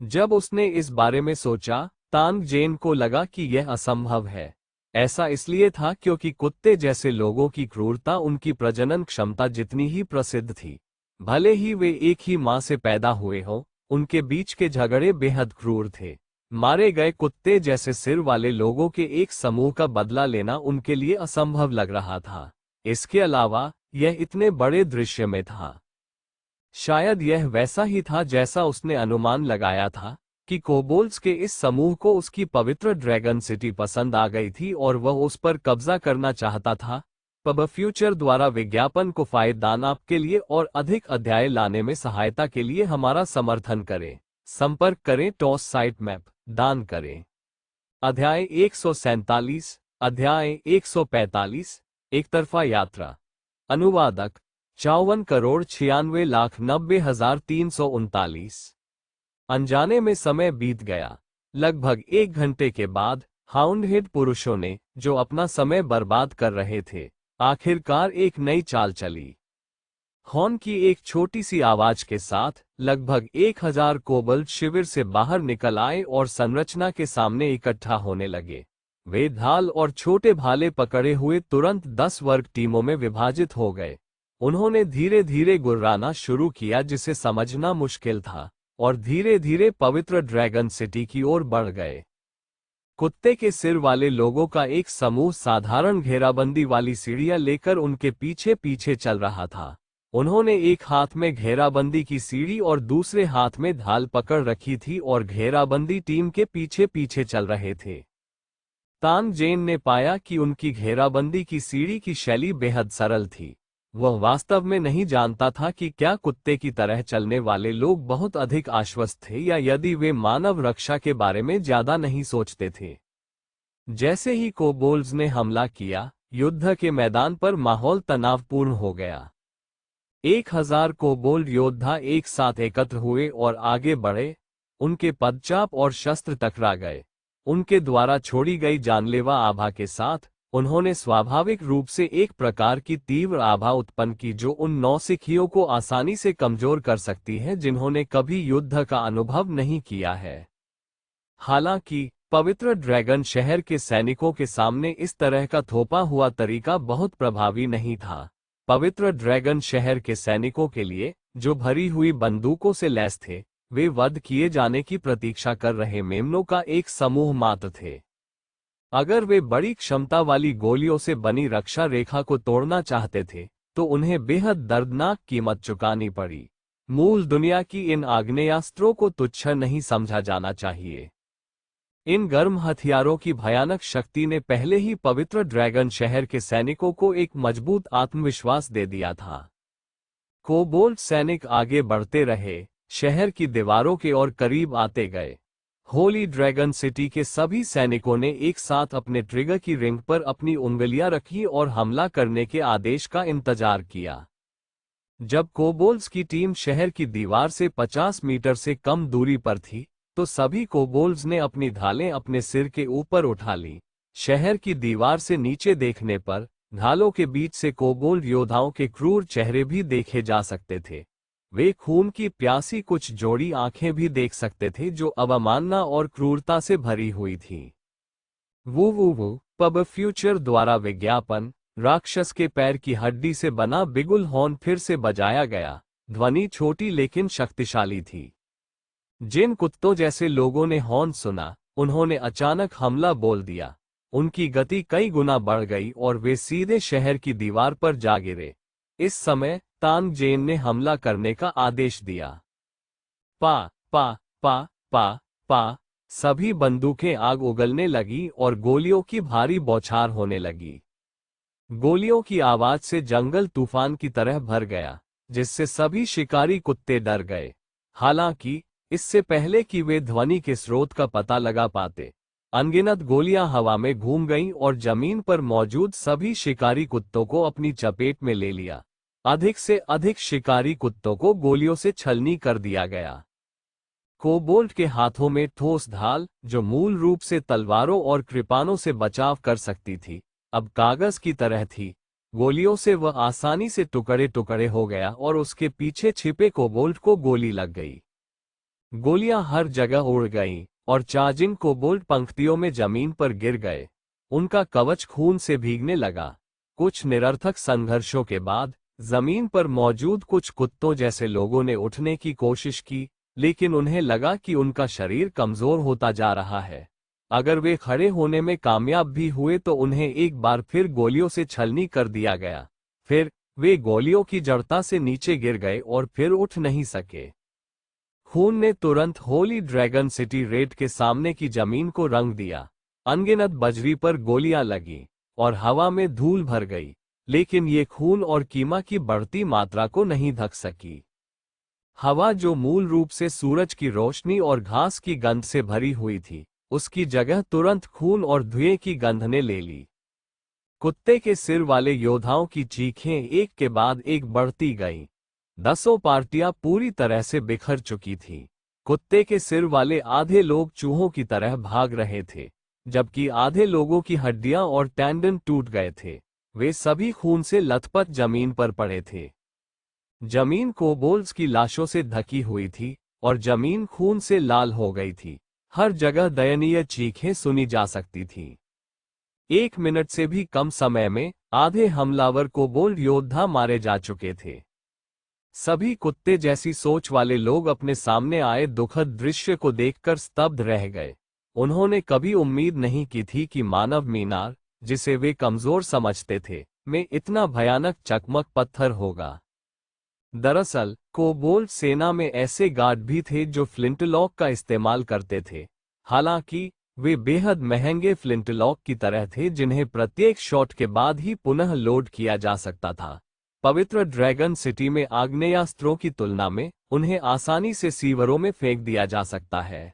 जब उसने इस बारे में सोचा, तानजेन को लगा कि यह असंभव है। ऐसा इसलिए था क्योंकि कुत्ते जैसे लोगों की क्रूरता उनकी प्रजनन क्षमता जितनी ही प्रसिद्ध थी। भले ही वे एक ही मां से पैदा हुए हों, उनके बीच के झगड़े बेहद क्रूर थे। मारे गए कुत्ते जैसे सिर वाले लोगों के एक समूह का बदला लेना उनके लिए असंभव लग रहा था। इसके अलावा यह इतने बड़े दृश्य में था। शायद यह वैसा ही था जैसा उसने अनुमान लगाया था कि कोबोल्स के इस समूह को उसकी पवित्र ड्रैगन सिटी पसंद आ गई थी और वह उस पर कब्जा करना चाहता था। पब फ्यूचर द्वारा विज्ञापन को फायदेमंद आपके लिए और अधिक अध्याय लाने में सहायता के लिए हमारा समर्थन करें। संपर्क करें टॉस साइट मैप, दान करें। अध्याय 147, अध्याय 145, एक तरफा यात्रा। अनुवादक 54,96,90,339। अनजाने में समय बीत गया। लगभग 1 घंटे के बाद हाउंडहेड पुरुषों ने, जो अपना समय बर्बाद कर रहे थे, आखिरकार एक नई चाल चली। हॉर्न की एक छोटी सी आवाज के साथ लगभग 1000 कोबल्ट शिविर से बाहर निकल आए और संरचना के सामने इकट्ठा होने लगे। वे ढाल और छोटे भाले पकड़े हुए तुरंत 10 वर्ग टीमों में विभाजित हो गए। उन्होंने धीरे धीरे गुर्राना शुरू किया जिसे समझना मुश्किल था, और धीरे धीरे पवित्र ड्रैगन सिटी की ओर बढ़ गए। कुत्ते के सिर वाले लोगों का एक समूह साधारण घेराबंदी वाली सीढ़ियां लेकर उनके पीछे पीछे चल रहा था। उन्होंने एक हाथ में घेराबंदी की सीढ़ी और दूसरे हाथ में ढाल पकड़ रखी थी और घेराबंदी टीम के पीछे पीछे चल रहे थे। तानजेन ने पाया कि उनकी घेराबंदी की सीढ़ी की शैली बेहद सरल थी। वह वास्तव में नहीं जानता था कि क्या कुत्ते की तरह चलने वाले लोग बहुत अधिक आश्वस्त थे या यदि वे मानव रक्षा के बारे में ज्यादा नहीं सोचते थे। जैसे ही कोबोल्स ने हमला किया, युद्ध के मैदान पर माहौल तनावपूर्ण हो गया। 1000 कोबोल्ड योद्धा एक साथ एकत्र हुए और आगे बढ़े। उनके पदचाप और शस्त्र टकरा गए। उनके द्वारा छोड़ी गई जानलेवा आभा के साथ उन्होंने स्वाभाविक रूप से एक प्रकार की तीव्र आभा उत्पन्न की जो उन नौसिखियों को आसानी से कमजोर कर सकती है जिन्होंने कभी युद्ध का अनुभव नहीं किया है। हालांकि पवित्र ड्रैगन शहर के सैनिकों के सामने इस तरह का थोपा हुआ तरीका बहुत प्रभावी नहीं था। पवित्र ड्रैगन शहर के सैनिकों के लिए, जो भरी हुई बंदूकों से लैस थे, वे वध किए जाने की प्रतीक्षा कर रहे मेमनों का एक समूह मात्र थे। अगर वे बड़ी क्षमता वाली गोलियों से बनी रक्षा रेखा को तोड़ना चाहते थे, तो उन्हें बेहद दर्दनाक कीमत चुकानी पड़ी। मूल दुनिया की इन आग्नेयास्त्रों को तुच्छ नहीं समझा जाना चाहिए। इन गर्म हथियारों की भयानक शक्ति ने पहले ही पवित्र ड्रैगन शहर के सैनिकों को एक मजबूत आत्मविश्वास दे दिया था। कोबोल्ट सैनिक आगे बढ़ते रहे, शहर की दीवारों के और करीब आते गए। होली ड्रैगन सिटी के सभी सैनिकों ने एक साथ अपने ट्रिगर की रिंग पर अपनी उंगलियां रखी और हमला करने के आदेश का इंतजार किया। जब कोबोल्स की टीम शहर की दीवार से 50 मीटर से कम दूरी पर थी, तो सभी कोबोल्स ने अपनी ढालें अपने सिर के ऊपर उठा ली। शहर की दीवार से नीचे देखने पर ढालों के बीच से कोबोल्ड योद्धाओं के क्रूर चेहरे भी देखे जा सकते थे। वे खून की प्यासी कुछ जोड़ी आंखें भी देख सकते थे जो अवमानना और क्रूरता से भरी हुई थी। वो पब फ्यूचर द्वारा विज्ञापन। राक्षस के पैर की हड्डी से बना बिगुल हॉर्न फिर से बजाया गया। ध्वनि छोटी लेकिन शक्तिशाली थी। जिन कुत्तों जैसे लोगों ने हॉर्न सुना, उन्होंने अचानक हमला बोल दिया। उनकी गति कई गुना बढ़ गई और वे सीधे शहर की दीवार पर जा गिरे। इस समय तान जेन ने हमला करने का आदेश दिया। पा पा पा पा पा सभी बंदूकें आग उगलने लगी और गोलियों की भारी बौछार होने लगी। गोलियों की आवाज से जंगल तूफान की तरह भर गया, जिससे सभी शिकारी कुत्ते डर गए। हालांकि इससे पहले कि वे ध्वनि के स्रोत का पता लगा पाते, अनगिनत गोलियां हवा में घूम गईं और जमीन पर मौजूद सभी शिकारी कुत्तों को अपनी चपेट में ले लिया। अधिक से अधिक शिकारी कुत्तों को गोलियों से छलनी कर दिया गया। कोबोल्ट के हाथों में ठोस ढाल, जो मूल रूप से तलवारों और कृपानों से बचाव कर सकती थी, अब कागज की तरह थी। गोलियों से वह आसानी से टुकड़े टुकड़े हो गया और उसके पीछे छिपे कोबोल्ट को गोली लग गई। गोलियां हर जगह उड़ गईं और चार्जिंग कोबोल्ट पंक्तियों में जमीन पर गिर गए। उनका कवच खून से भीगने लगा। कुछ निरर्थक संघर्षों के बाद जमीन पर मौजूद कुछ कुत्तों जैसे लोगों ने उठने की कोशिश की, लेकिन उन्हें लगा कि उनका शरीर कमजोर होता जा रहा है। अगर वे खड़े होने में कामयाब भी हुए तो उन्हें एक बार फिर गोलियों से छलनी कर दिया गया। फिर वे गोलियों की जड़ता से नीचे गिर गए और फिर उठ नहीं सके। खून ने तुरंत होली ड्रैगन सिटी रेड के सामने की जमीन को रंग दिया। अनगिनत बजरी पर गोलियां लगी और हवा में धूल भर गई, लेकिन ये खून और कीमा की बढ़ती मात्रा को नहीं ढक सकी। हवा, जो मूल रूप से सूरज की रोशनी और घास की गंध से भरी हुई थी, उसकी जगह तुरंत खून और धुएं की गंध ने ले ली। कुत्ते के सिर वाले योद्धाओं की चीखें एक के बाद एक बढ़ती गईं। दसों पार्टियां पूरी तरह से बिखर चुकी थीं। कुत्ते के सिर वाले आधे लोग चूहों की तरह भाग रहे थे, जबकि आधे लोगों की हड्डियां और टेंडन टूट गए थे। वे सभी खून से लथपथ जमीन पर पड़े थे। जमीन कोबोल्स की लाशों से ढकी हुई थी और जमीन खून से लाल हो गई थी। हर जगह दयनीय चीखें सुनी जा सकती थीं। 1 मिनट से भी कम समय में आधे हमलावर कोबोल्ड योद्धा मारे जा चुके थे। सभी कुत्ते जैसी सोच वाले लोग अपने सामने आए दुखद दृश्य को देखकर स्तब्ध रह गए। उन्होंने कभी उम्मीद नहीं की थी कि मानव मीनार, जिसे वे कमजोर समझते थे, में इतना भयानक चकमक पत्थर होगा। दरअसल कोबोल्ड सेना में ऐसे गार्ड भी थे जो फ्लिंटलॉक का इस्तेमाल करते थे। हालांकि वे बेहद महंगे फ्लिंटलॉक की तरह थे, जिन्हें प्रत्येक शॉट के बाद ही पुनः लोड किया जा सकता था। पवित्र ड्रैगन सिटी में आग्नेयास्त्रों की तुलना में उन्हें आसानी से सीवरों में फेंक दिया जा सकता है।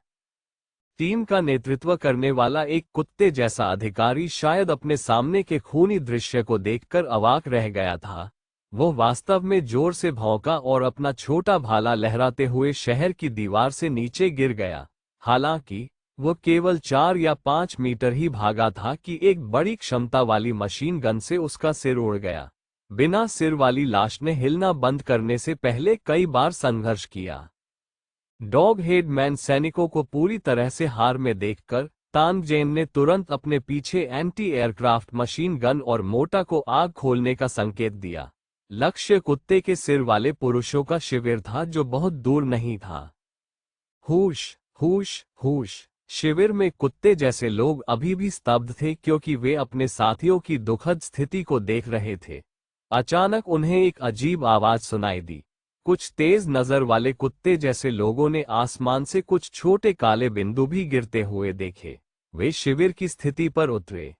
टीम का नेतृत्व करने वाला एक कुत्ते जैसा अधिकारी शायद अपने सामने के खूनी दृश्य को देखकर अवाक रह गया था। वो वास्तव में जोर से भौंका और अपना छोटा भाला लहराते हुए शहर की दीवार से नीचे गिर गया। हालांकि वो केवल 4 या 5 मीटर ही भागा था कि एक बड़ी क्षमता वाली मशीन गन से उसका सिर उड़ गया। बिना सिर वाली लाश ने हिलना बंद करने से पहले कई बार संघर्ष किया। डॉग हेड मैन सैनिकों को पूरी तरह से हार में देखकर तान जेन ने तुरंत अपने पीछे एंटी एयरक्राफ्ट मशीन गन और मोटा को आग खोलने का संकेत दिया। लक्ष्य कुत्ते के सिर वाले पुरुषों का शिविर था, जो बहुत दूर नहीं था। हुश हुश हुश। शिविर में कुत्ते जैसे लोग अभी भी स्तब्ध थे, क्योंकि वे अपने साथियों की दुखद स्थिति को देख रहे थे। अचानक उन्हें एक अजीब आवाज सुनाई दी। कुछ तेज नजर वाले कुत्ते जैसे लोगों ने आसमान से कुछ छोटे काले बिंदु भी गिरते हुए देखे। वे शिविर की स्थिति पर उतरे।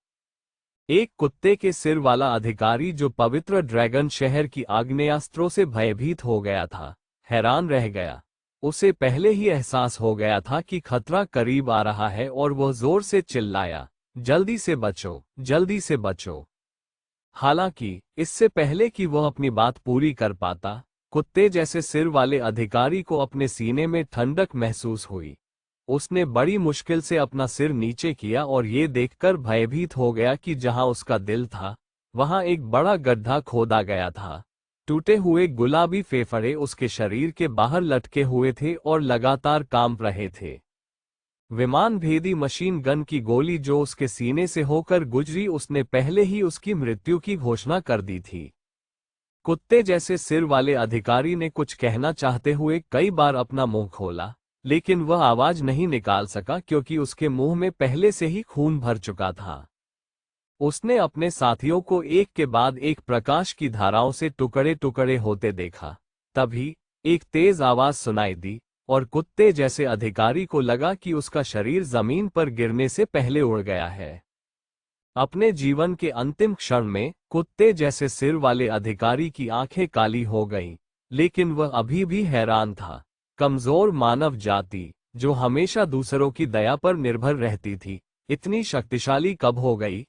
एक कुत्ते के सिर वाला अधिकारी, जो पवित्र ड्रैगन शहर की आग्नेयास्त्रों से भयभीत हो गया था, हैरान रह गया। उसे पहले ही एहसास हो गया था कि खतरा करीब आ रहा है और वह जोर से चिल्लाया, जल्दी से बचो, जल्दी से बचो। हालांकि इससे पहले कि वह अपनी बात पूरी कर पाता, कुत्ते जैसे सिर वाले अधिकारी को अपने सीने में ठंडक महसूस हुई। उसने बड़ी मुश्किल से अपना सिर नीचे किया और ये देखकर भयभीत हो गया कि जहां उसका दिल था, वहां एक बड़ा गड्ढा खोदा गया था। टूटे हुए गुलाबी फेफड़े उसके शरीर के बाहर लटके हुए थे और लगातार कांप रहे थे। विमान भेदी मशीन गन की गोली जो उसके सीने से होकर गुजरी, उसने पहले ही उसकी मृत्यु की घोषणा कर दी थी। कुत्ते जैसे सिर वाले अधिकारी ने कुछ कहना चाहते हुए कई बार अपना मुंह खोला, लेकिन वह आवाज नहीं निकाल सका, क्योंकि उसके मुंह में पहले से ही खून भर चुका था। उसने अपने साथियों को एक के बाद एक प्रकाश की धाराओं से टुकड़े टुकड़े होते देखा। तभी एक तेज आवाज सुनाई दी और कुत्ते जैसे अधिकारी को लगा कि उसका शरीर जमीन पर गिरने से पहले उड़ गया है। अपने जीवन के अंतिम क्षण में कुत्ते जैसे सिर वाले अधिकारी की आंखें काली हो गईं, लेकिन वह अभी भी हैरान था। कमजोर मानव जाति, जो हमेशा दूसरों की दया पर निर्भर रहती थी, इतनी शक्तिशाली कब हो गई?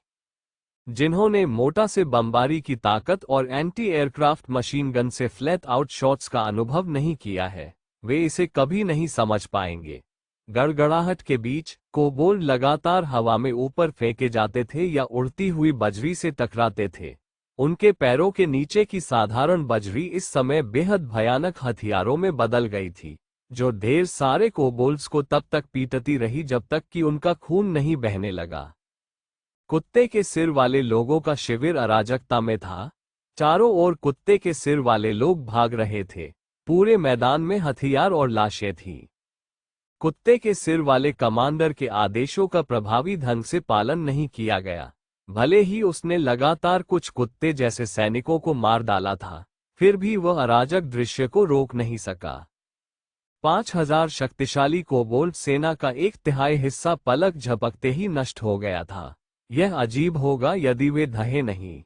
जिन्होंने मोटा से बमबारी की ताकत और एंटी एयरक्राफ्ट मशीन गन से फ्लैट आउट शॉट्स का अनुभव नहीं किया है, वे इसे कभी नहीं समझ पाएंगे। गड़गड़ाहट के बीच कोबोल्ड लगातार हवा में ऊपर फेंके जाते थे या उड़ती हुई बजरी से टकराते थे। उनके पैरों के नीचे की साधारण बजरी इस समय बेहद भयानक हथियारों में बदल गई थी, जो ढेर सारे कोबोल्ड्स को तब तक पीटती रही जब तक कि उनका खून नहीं बहने लगा। कुत्ते के सिर वाले लोगों का शिविर अराजकता में था। चारों ओर कुत्ते के सिर वाले लोग भाग रहे थे। पूरे मैदान में हथियार और लाशें थीं। कुत्ते के सिर वाले कमांडर के आदेशों का प्रभावी ढंग से पालन नहीं किया गया। भले ही उसने लगातार कुछ कुत्ते जैसे सैनिकों को मार डाला था, फिर भी वह अराजक दृश्य को रोक नहीं सका। 5000 शक्तिशाली कोबोल्ड सेना का 1/3 हिस्सा पलक झपकते ही नष्ट हो गया था। यह अजीब होगा यदि वे ढहे नहीं।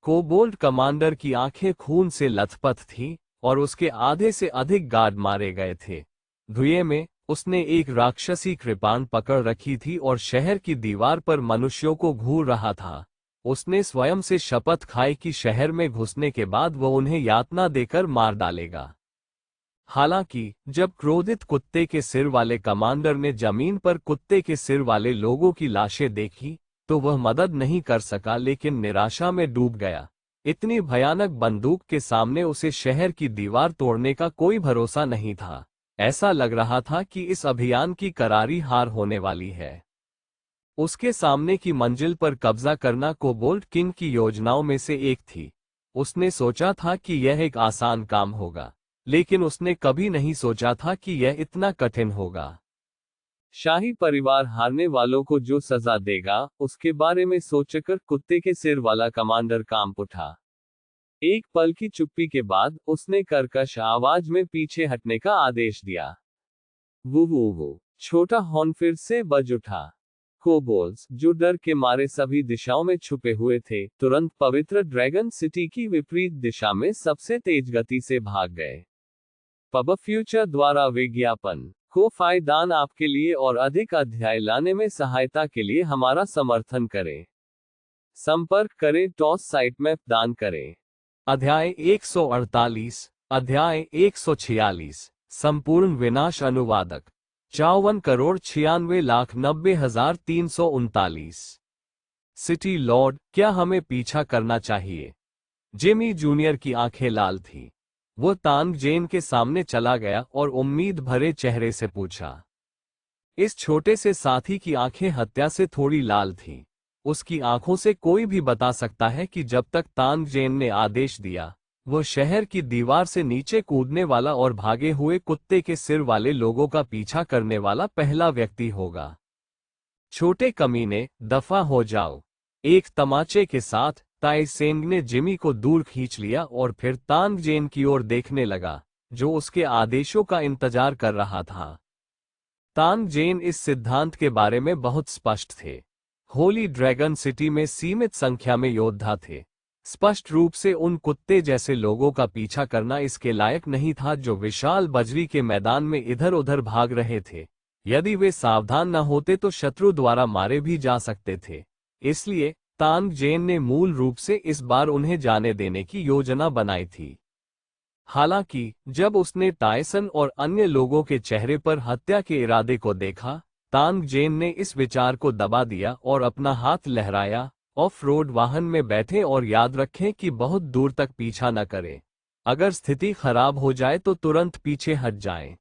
कोबोल्ड कमांडर की आंखें खून से लथपथ थीं और उसके आधे से अधिक गार्ड मारे गए थे। धुएं में उसने एक राक्षसी कृपाण पकड़ रखी थी और शहर की दीवार पर मनुष्यों को घूर रहा था। उसने स्वयं से शपथ खाई कि शहर में घुसने के बाद वह उन्हें यातना देकर मार डालेगा। हालांकि जब क्रोधित कुत्ते के सिर वाले कमांडर ने जमीन पर कुत्ते के सिर वाले लोगों की लाशें देखी, तो वह मदद नहीं कर सका, लेकिन निराशा में डूब गया। इतनी भयानक बंदूक के सामने उसे शहर की दीवार तोड़ने का कोई भरोसा नहीं था। ऐसा लग रहा था कि इस अभियान की करारी हार होने वाली है। उसके सामने की मंजिल पर कब्जा करना कोबोल्ड किंग की योजनाओं में से एक थी। उसने सोचा था कि यह एक आसान काम होगा, लेकिन उसने कभी नहीं सोचा था कि यह इतना कठिन होगा। शाही परिवार हारने वालों को जो सजा देगा, उसके बारे में सोचकर कुत्ते के सिर वाला कमांडर कांप उठा। एक पल की चुप्पी के बाद उसने कर्कश आवाज में पीछे हटने का आदेश दिया। वो छोटा हॉर्न फिर से बज उठा। कोबोल्स, जो डर के मारे सभी दिशाओं में छुपे हुए थे, तुरंत पवित्र ड्रैगन सिटी की विपरीत दिशा में सबसे तेज गति से भाग गए। पब फ्यूचर द्वारा विज्ञापन को फायदान आपके लिए और अधिक अध्याय लाने में सहायता के लिए हमारा समर्थन करें। संपर्क करें, टॉस साइट में दान करें। अध्याय 148, अध्याय 146, संपूर्ण विनाश। अनुवादक 54,96,90,339। सिटी लॉर्ड, क्या हमें पीछा करना चाहिए? जिमी जूनियर की आंखें लाल थीं। वो तांग जेन के सामने चला गया और उम्मीद भरे चेहरे से पूछा। इस छोटे से साथी की आंखें हत्या से थोड़ी लाल थीं। उसकी आंखों से कोई भी बता सकता है कि जब तक तांग जेन ने आदेश दिया, वो शहर की दीवार से नीचे कूदने वाला और भागे हुए कुत्ते के सिर वाले लोगों का पीछा करने वाला पहला व्यक्ति होगा। छोटे कमीने, दफा हो जाओ। एक तमाचे के साथ ताई सेंग ने जिमी को दूर खींच लिया और फिर तांग जेन की ओर देखने लगा, जो उसके आदेशों का इंतजार कर रहा था। तांग जेन इस सिद्धांत के बारे में बहुत स्पष्ट थे। होली ड्रैगन सिटी में सीमित संख्या में योद्धा थे। स्पष्ट रूप से उन कुत्ते जैसे लोगों का पीछा करना इसके लायक नहीं था जो विशाल बजरी के मैदान में इधर उधर भाग रहे थे। यदि वे सावधान न होते तो शत्रु द्वारा मारे भी जा सकते थे। इसलिए तांग जेन ने मूल रूप से इस बार उन्हें जाने देने की योजना बनाई थी। हालांकि जब उसने टायसन और अन्य लोगों के चेहरे पर हत्या के इरादे को देखा, तांग जेन ने इस विचार को दबा दिया और अपना हाथ लहराया। ऑफ रोड वाहन में बैठे और याद रखें कि बहुत दूर तक पीछा न करें। अगर स्थिति खराब हो जाए तो तुरंत पीछे हट जाएं।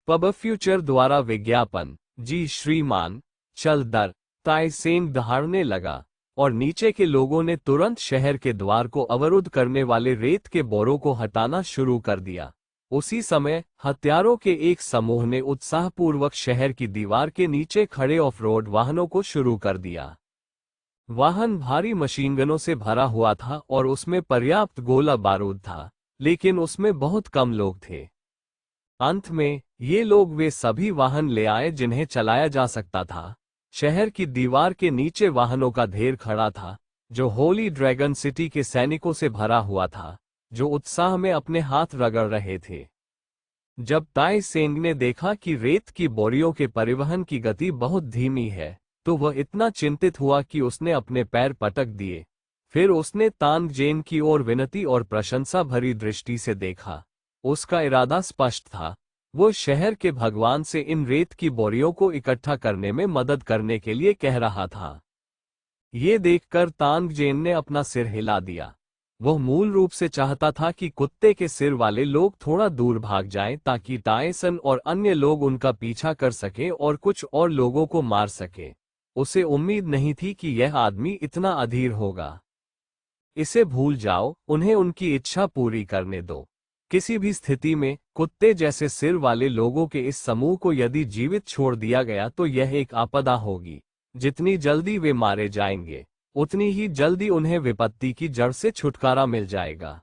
पब फ्यूचर द्वारा विज्ञापन। जी श्रीमान, चल दर। ताई सेंग दहाड़ने लगा और नीचे के लोगों ने तुरंत शहर के द्वार को अवरुद्ध करने वाले रेत के बोरों को हटाना शुरू कर दिया। उसी समय हत्यारों के एक समूह ने उत्साहपूर्वक शहर की दीवार के नीचे खड़े ऑफ रोड वाहनों को शुरू कर दिया। वाहन भारी मशीनगनों से भरा हुआ था और उसमें पर्याप्त गोला बारूद था, लेकिन उसमें बहुत कम लोग थे। अंत में ये लोग वे सभी वाहन ले आए जिन्हें चलाया जा सकता था। शहर की दीवार के नीचे वाहनों का ढेर खड़ा था, जो होली ड्रैगन सिटी के सैनिकों से भरा हुआ था, जो उत्साह में अपने हाथ रगड़ रहे थे। जब ताई सेंग ने देखा कि रेत की बोरियों के परिवहन की गति बहुत धीमी है, तो वह इतना चिंतित हुआ कि उसने अपने पैर पटक दिए। फिर उसने तांग जेन की ओर विनती और प्रशंसा भरी दृष्टि से देखा। उसका इरादा स्पष्ट था, वो शहर के भगवान से इन रेत की बोरियों को इकट्ठा करने में मदद करने के लिए कह रहा था। ये देखकर तांग जेन ने अपना सिर हिला दिया। वह मूल रूप से चाहता था कि कुत्ते के सिर वाले लोग थोड़ा दूर भाग जाएं ताकि टायसन और अन्य लोग उनका पीछा कर सकें और कुछ और लोगों को मार सकें। उसे उम्मीद नहीं थी कि यह आदमी इतना अधीर होगा। इसे भूल जाओ, उन्हें उनकी इच्छा पूरी करने दो। किसी भी स्थिति में कुत्ते जैसे सिर वाले लोगों के इस समूह को यदि जीवित छोड़ दिया गया तो यह एक आपदा होगी। जितनी जल्दी वे मारे जाएंगे, उतनी ही जल्दी उन्हें विपत्ति की जड़ से छुटकारा मिल जाएगा।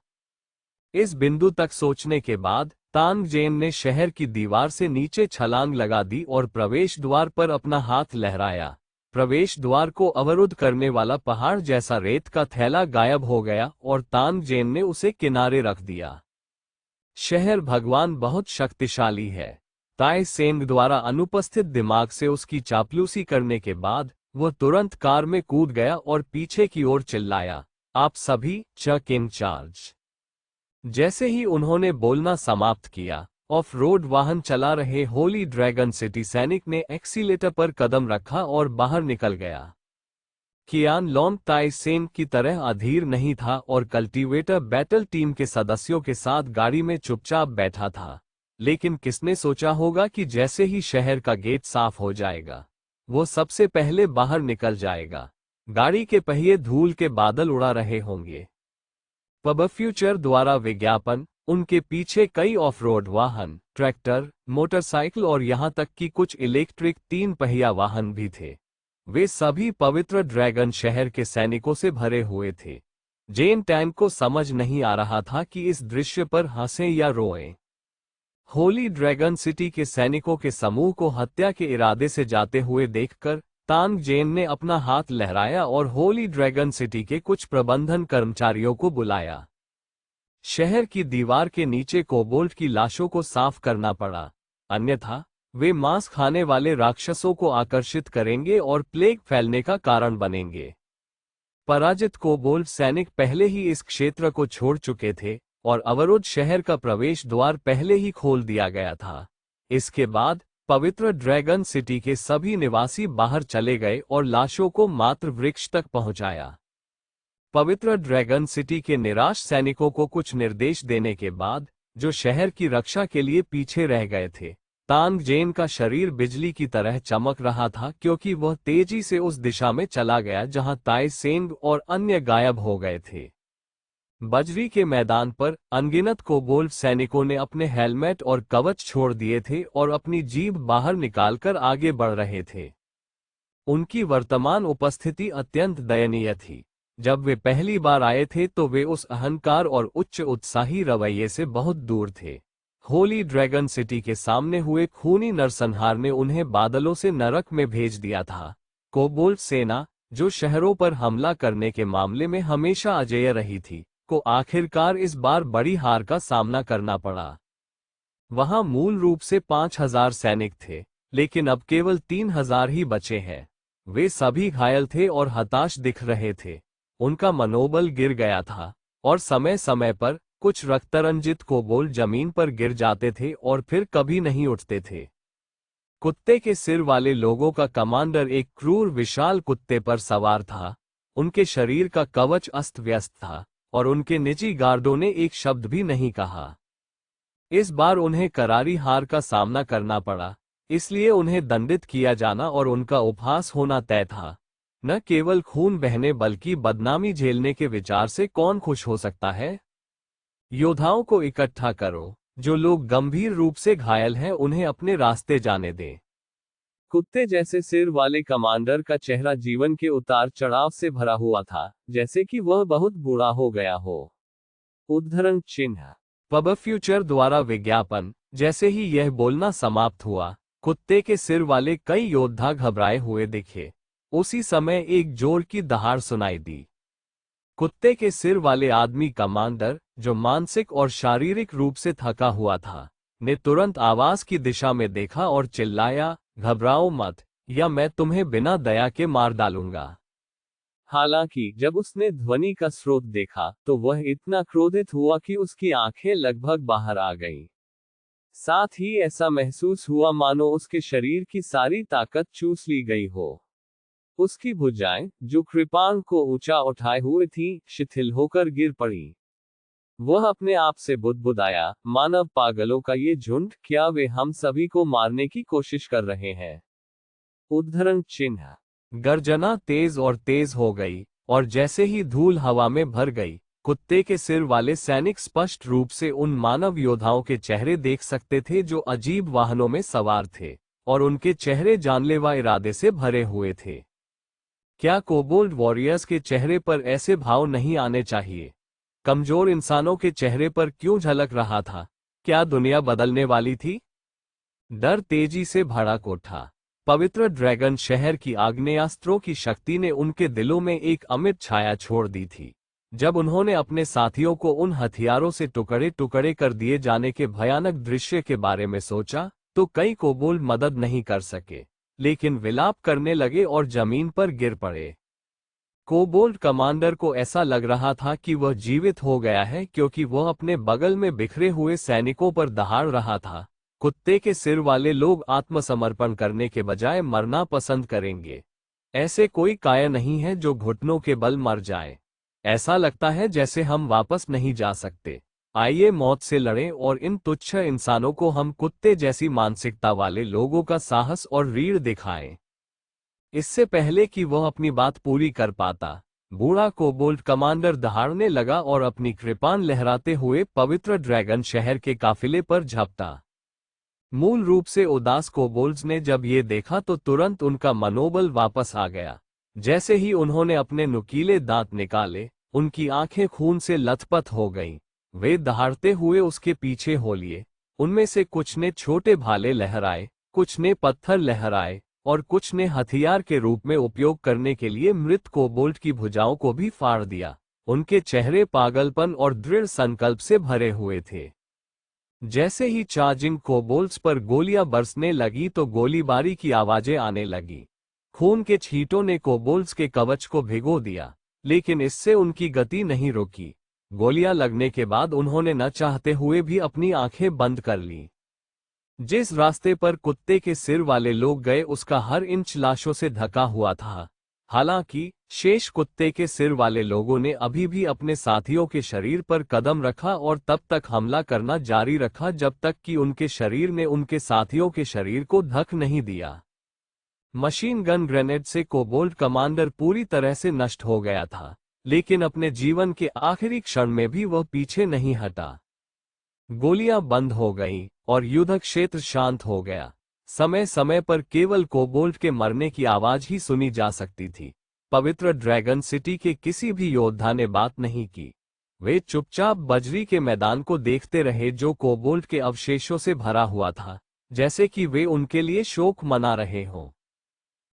इस बिंदु तक सोचने के बाद तांग जेन ने शहर की दीवार से नीचे छलांग लगा दी और प्रवेश द्वार पर अपना हाथ लहराया। प्रवेश द्वार को अवरुद्ध करने वाला पहाड़ जैसा रेत का थैला गायब हो गया और तांग जेन ने उसे किनारे रख दिया। शहर भगवान बहुत शक्तिशाली है। ताई सेंग द्वारा अनुपस्थित दिमाग से उसकी चापलूसी करने के बाद वह तुरंत कार में कूद गया और पीछे की ओर चिल्लाया, आप सभी चक इन चार्ज। जैसे ही उन्होंने बोलना समाप्त किया, ऑफ रोड वाहन चला रहे होली ड्रैगन सिटी सैनिक ने एक्सीलेटर पर कदम रखा और बाहर निकल गया। कियान लोंग ताई सेंग की तरह अधीर नहीं था और कल्टीवेटर बैटल टीम के सदस्यों के साथ गाड़ी में चुपचाप बैठा था। लेकिन किसने सोचा होगा कि जैसे ही शहर का गेट साफ हो जाएगा, वो सबसे पहले बाहर निकल जाएगा। गाड़ी के पहिए धूल के बादल उड़ा रहे होंगे। पब फ्यूचर द्वारा विज्ञापन, उनके पीछे कई ऑफ रोड वाहन, ट्रैक्टर, मोटरसाइकिल और यहां तक कि कुछ इलेक्ट्रिक 3 पहिया वाहन भी थे। वे सभी पवित्र ड्रैगन शहर के सैनिकों से भरे हुए थे। जेन टैंग को समझ नहीं आ रहा था कि इस दृश्य पर हंसें या रोएं। होली ड्रैगन सिटी के सैनिकों के समूह को हत्या के इरादे से जाते हुए देखकर तांग जेन ने अपना हाथ लहराया और होली ड्रैगन सिटी के कुछ प्रबंधन कर्मचारियों को बुलाया। शहर की दीवार के नीचे कोबोल्ट की लाशों को साफ करना पड़ा, अन्यथा वे मांस खाने वाले राक्षसों को आकर्षित करेंगे और प्लेग फैलने का कारण बनेंगे। पराजित कोबोल्ट सैनिक पहले ही इस क्षेत्र को छोड़ चुके थे और अवरुद्ध शहर का प्रवेश द्वार पहले ही खोल दिया गया था। इसके बाद पवित्र ड्रैगन सिटी के सभी निवासी बाहर चले गए और लाशों को मात्र वृक्ष तक पहुंचाया। पवित्र ड्रैगन सिटी के निराश सैनिकों को कुछ निर्देश देने के बाद, जो शहर की रक्षा के लिए पीछे रह गए थे, तांग जेन का शरीर बिजली की तरह चमक रहा था क्योंकि वह तेजी से उस दिशा में चला गया जहां ताई सेंग और अन्य गायब हो गए थे। बजरी के मैदान पर अनगिनत कोबोल्ट सैनिकों ने अपने हेलमेट और कवच छोड़ दिए थे और अपनी जीभ बाहर निकालकर आगे बढ़ रहे थे। उनकी वर्तमान उपस्थिति अत्यंत दयनीय थी। जब वे पहली बार आए थे तो वे उस अहंकार और उच्च उत्साही रवैये से बहुत दूर थे। होली ड्रैगन सिटी के सामने हुए खूनी नरसंहार ने उन्हें बादलों से नरक में भेज दिया था। कोबोल्ट सेना, जो शहरों पर हमला करने के मामले में हमेशा अजेय रही थी, को आखिरकार इस बार बड़ी हार का सामना करना पड़ा। वहां मूल रूप से 5000 सैनिक थे, लेकिन अब केवल 3000 ही बचे हैं। वे सभी घायल थे और हताश दिख रहे थे। उनका मनोबल गिर गया था और समय समय पर कुछ रक्तरंजित कोबोल्ट जमीन पर गिर जाते थे और फिर कभी नहीं उठते थे। कुत्ते के सिर वाले लोगों का कमांडर एक क्रूर विशाल कुत्ते पर सवार था। उनके शरीर का कवच अस्त व्यस्त था और उनके निजी गार्डों ने एक शब्द भी नहीं कहा। इस बार उन्हें करारी हार का सामना करना पड़ा, इसलिए उन्हें दंडित किया जाना और उनका उपहास होना तय था। न केवल खून बहने बल्कि बदनामी झेलने के विचार से कौन खुश हो सकता है? योद्धाओं को इकट्ठा करो। जो लोग गंभीर रूप से घायल हैं उन्हें अपने रास्ते जाने दें। कुत्ते जैसे सिर वाले कमांडर का चेहरा जीवन के उतार चढ़ाव से भरा हुआ था, जैसे कि वह बहुत बूढ़ा हो गया हो। उद्धरण चिन्ह। पब फ्यूचर द्वारा विज्ञापन। जैसे ही यह बोलना समाप्त हुआ, कुत्ते के सिर वाले कई योद्धा घबराए हुए दिखे। उसी समय एक जोर की दहाड़ सुनाई दी। कुत्ते के सिर वाले आदमी कमांडर, जो मानसिक और शारीरिक रूप से थका हुआ था, ने तुरंत आवाज की दिशा में देखा और चिल्लाया, घबराओ मत, या मैं तुम्हें बिना दया के मार डालूंगा। हालांकि जब उसने ध्वनि का स्रोत देखा तो वह इतना क्रोधित हुआ कि उसकी आंखें लगभग बाहर आ गईं। साथ ही ऐसा महसूस हुआ मानो उसके शरीर की सारी ताकत चूस ली गई हो। उसकी भुजाएं, जो कृपाण को ऊंचा उठाए हुए थीं, शिथिल होकर गिर पड़ी। वह अपने आप से बुदबुदाया, मानव पागलों का ये झुंड, क्या वे हम सभी को मारने की कोशिश कर रहे हैं? उद्धरण चिन्ह। गर्जना तेज और तेज हो गई, और जैसे ही धूल हवा में भर गई, कुत्ते के सिर वाले सैनिक स्पष्ट रूप से उन मानव योद्धाओं के चेहरे देख सकते थे जो अजीब वाहनों में सवार थे, और उनके चेहरे जानलेवा इरादे से भरे हुए थे। क्या कोबोल्ड वॉरियर्स के चेहरे पर ऐसे भाव नहीं आने चाहिए? कमजोर इंसानों के चेहरे पर क्यों झलक रहा था? क्या दुनिया बदलने वाली थी? डर तेजी से भड़क उठा। पवित्र ड्रैगन शहर की आग्नेयास्त्रों की शक्ति ने उनके दिलों में एक अमिट छाया छोड़ दी थी। जब उन्होंने अपने साथियों को उन हथियारों से टुकड़े टुकड़े कर दिए जाने के भयानक दृश्य के बारे में सोचा, तो कई कोबोल्ड मदद नहीं कर सके, लेकिन विलाप करने लगे और जमीन पर गिर पड़े। कोबोल्ड कमांडर को ऐसा लग रहा था कि वह जीवित हो गया है, क्योंकि वह अपने बगल में बिखरे हुए सैनिकों पर दहाड़ रहा था। कुत्ते के सिर वाले लोग आत्मसमर्पण करने के बजाय मरना पसंद करेंगे। ऐसे कोई कायर नहीं है जो घुटनों के बल मर जाए। ऐसा लगता है जैसे हम वापस नहीं जा सकते। आइए मौत से लड़ें और इन तुच्छ इंसानों को हम कुत्ते जैसी मानसिकता वाले लोगों का साहस और रीढ़ दिखाएं। इससे पहले कि वह अपनी बात पूरी कर पाता, बूढ़ा कोबोल्ड कमांडर दहाड़ने लगा और अपनी कृपाण लहराते हुए पवित्र ड्रैगन शहर के काफिले पर झपटा। मूल रूप से उदास कोबोल्ड्स ने जब ये देखा तो तुरंत उनका मनोबल वापस आ गया। जैसे ही उन्होंने अपने नुकीले दांत निकाले, उनकी आंखें खून से लथपथ हो गईं। वे दहाड़ते हुए उसके पीछे हो लिए। उनमें से कुछ ने छोटे भाले लहराए, कुछ ने पत्थर लहराए, और कुछ ने हथियार के रूप में उपयोग करने के लिए मृत कोबोल्ड की भुजाओं को भी फाड़ दिया। उनके चेहरे पागलपन और दृढ़ संकल्प से भरे हुए थे। जैसे ही चार्जिंग कोबोल्ड्स पर गोलियां बरसने लगी तो गोलीबारी की आवाजें आने लगी। खून के छींटों ने कोबोल्ड्स के कवच को भिगो दिया, लेकिन इससे उनकी गति नहीं रुकी। गोलियां लगने के बाद उन्होंने न चाहते हुए भी अपनी आंखें बंद कर लीं। जिस रास्ते पर कुत्ते के सिर वाले लोग गए उसका हर इंच लाशों से ढका हुआ था। हालांकि शेष कुत्ते के सिर वाले लोगों ने अभी भी अपने साथियों के शरीर पर कदम रखा और तब तक हमला करना जारी रखा जब तक कि उनके शरीर ने उनके साथियों के शरीर को ढक नहीं दिया। मशीन गन ग्रेनेड से कोबोल्ड कमांडर पूरी तरह से नष्ट हो गया था, लेकिन अपने जीवन के आखिरी क्षण में भी वह पीछे नहीं हटा। गोलियां बंद हो गईं और युद्ध क्षेत्र शांत हो गया। समय समय पर केवल कोबोल्ड के मरने की आवाज ही सुनी जा सकती थी। पवित्र ड्रैगन सिटी के किसी भी योद्धा ने बात नहीं की। वे चुपचाप बजरी के मैदान को देखते रहे जो कोबोल्ड के अवशेषों से भरा हुआ था, जैसे कि वे उनके लिए शोक मना रहे हों।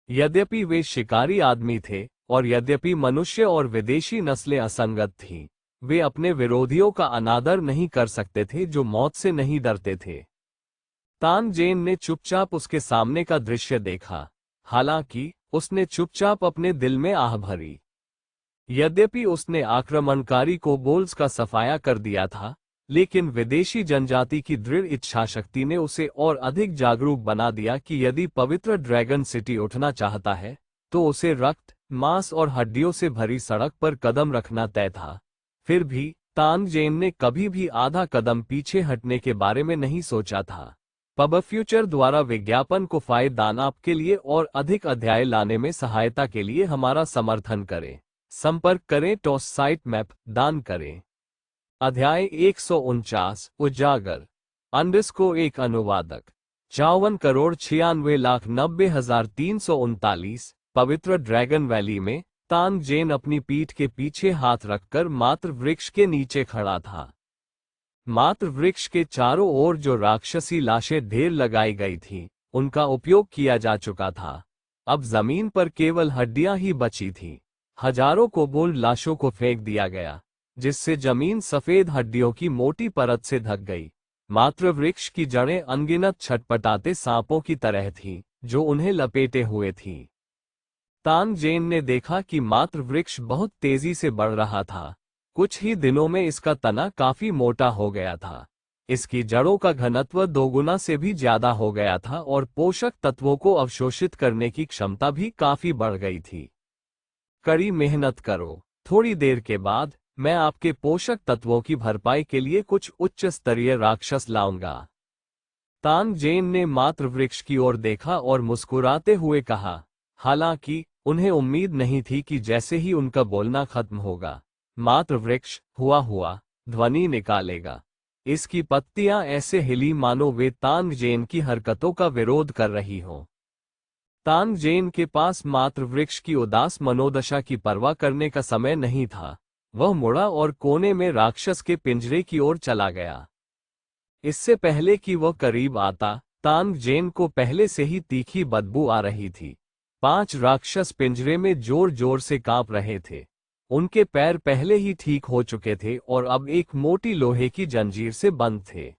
यद्यपि वे शिकारी आदमी थे, और यद्यपि मनुष्य और विदेशी नस्लें असंगत थीं, वे अपने विरोधियों का अनादर नहीं कर सकते थे जो मौत से नहीं डरते थे। तान जेन ने चुपचाप उसके सामने का दृश्य देखा। हालांकि उसने चुपचाप अपने दिल में आह भरी। यद्यपि उसने आक्रमणकारी कोबोल्ड्स का सफाया कर दिया था, लेकिन विदेशी जनजाति की दृढ़ इच्छाशक्ति ने उसे और अधिक जागरूक बना दिया कि यदि पवित्र ड्रैगन सिटी उठना चाहता है, तो उसे रक्त, मांस और हड्डियों से भरी सड़क पर कदम रखना तय था। फिर भी तान जेन ने कभी भी आधा कदम पीछे हटने के बारे में नहीं सोचा था। पब फ्यूचर द्वारा विज्ञापन को फायदेमंद आपके लिए और अधिक अध्याय लाने में सहायता के लिए हमारा समर्थन करें। संपर्क करें टॉस साइट मैप दान करें। अध्याय 149 उजागर _ एक अनुवादक। 54,96,90,339 पवित्र ड्रैगन वैली में तांग जेन अपनी पीठ के पीछे हाथ रखकर मात्र वृक्ष के नीचे खड़ा था। मात्र वृक्ष के चारों ओर जो राक्षसी लाशें ढेर लगाई गई थीं, उनका उपयोग किया जा चुका था। अब जमीन पर केवल हड्डियां ही बची थीं। हजारों कोबोल्ड लाशों को फेंक दिया गया, जिससे जमीन सफेद हड्डियों की मोटी परत से ढक गई। मात्र वृक्ष की जड़ें अनगिनत छटपटाते सांपों की तरह थीं, जो उन्हें लपेटे हुए थीं। तांग जेन ने देखा कि मात्र वृक्ष बहुत तेजी से बढ़ रहा था। कुछ ही दिनों में इसका तना काफी मोटा हो गया था। इसकी जड़ों का घनत्व 2 गुना से भी ज्यादा हो गया था और पोषक तत्वों को अवशोषित करने की क्षमता भी काफी बढ़ गई थी। कड़ी मेहनत करो, थोड़ी देर के बाद मैं आपके पोषक तत्वों की भरपाई के लिए कुछ उच्च स्तरीय राक्षस लाऊंगा। तांग जेन ने मात्र वृक्ष की ओर देखा और मुस्कुराते हुए कहा। हालांकि उन्हें उम्मीद नहीं थी कि जैसे ही उनका बोलना खत्म होगा, मात्र वृक्ष हुआ ध्वनि निकालेगा। इसकी पत्तियां ऐसे हिली मानो वे तांग जेन की हरकतों का विरोध कर रही हों। तांग जेन के पास मात्र वृक्ष की उदास मनोदशा की परवाह करने का समय नहीं था। वह मुड़ा और कोने में राक्षस के पिंजरे की ओर चला गया। इससे पहले कि वह करीब आता, तांग जेन को पहले से ही तीखी बदबू आ रही थी। 5 राक्षस पिंजरे में जोर जोर से कांप रहे थे। उनके पैर पहले ही ठीक हो चुके थे और अब एक मोटी लोहे की जंजीर से बंद थे।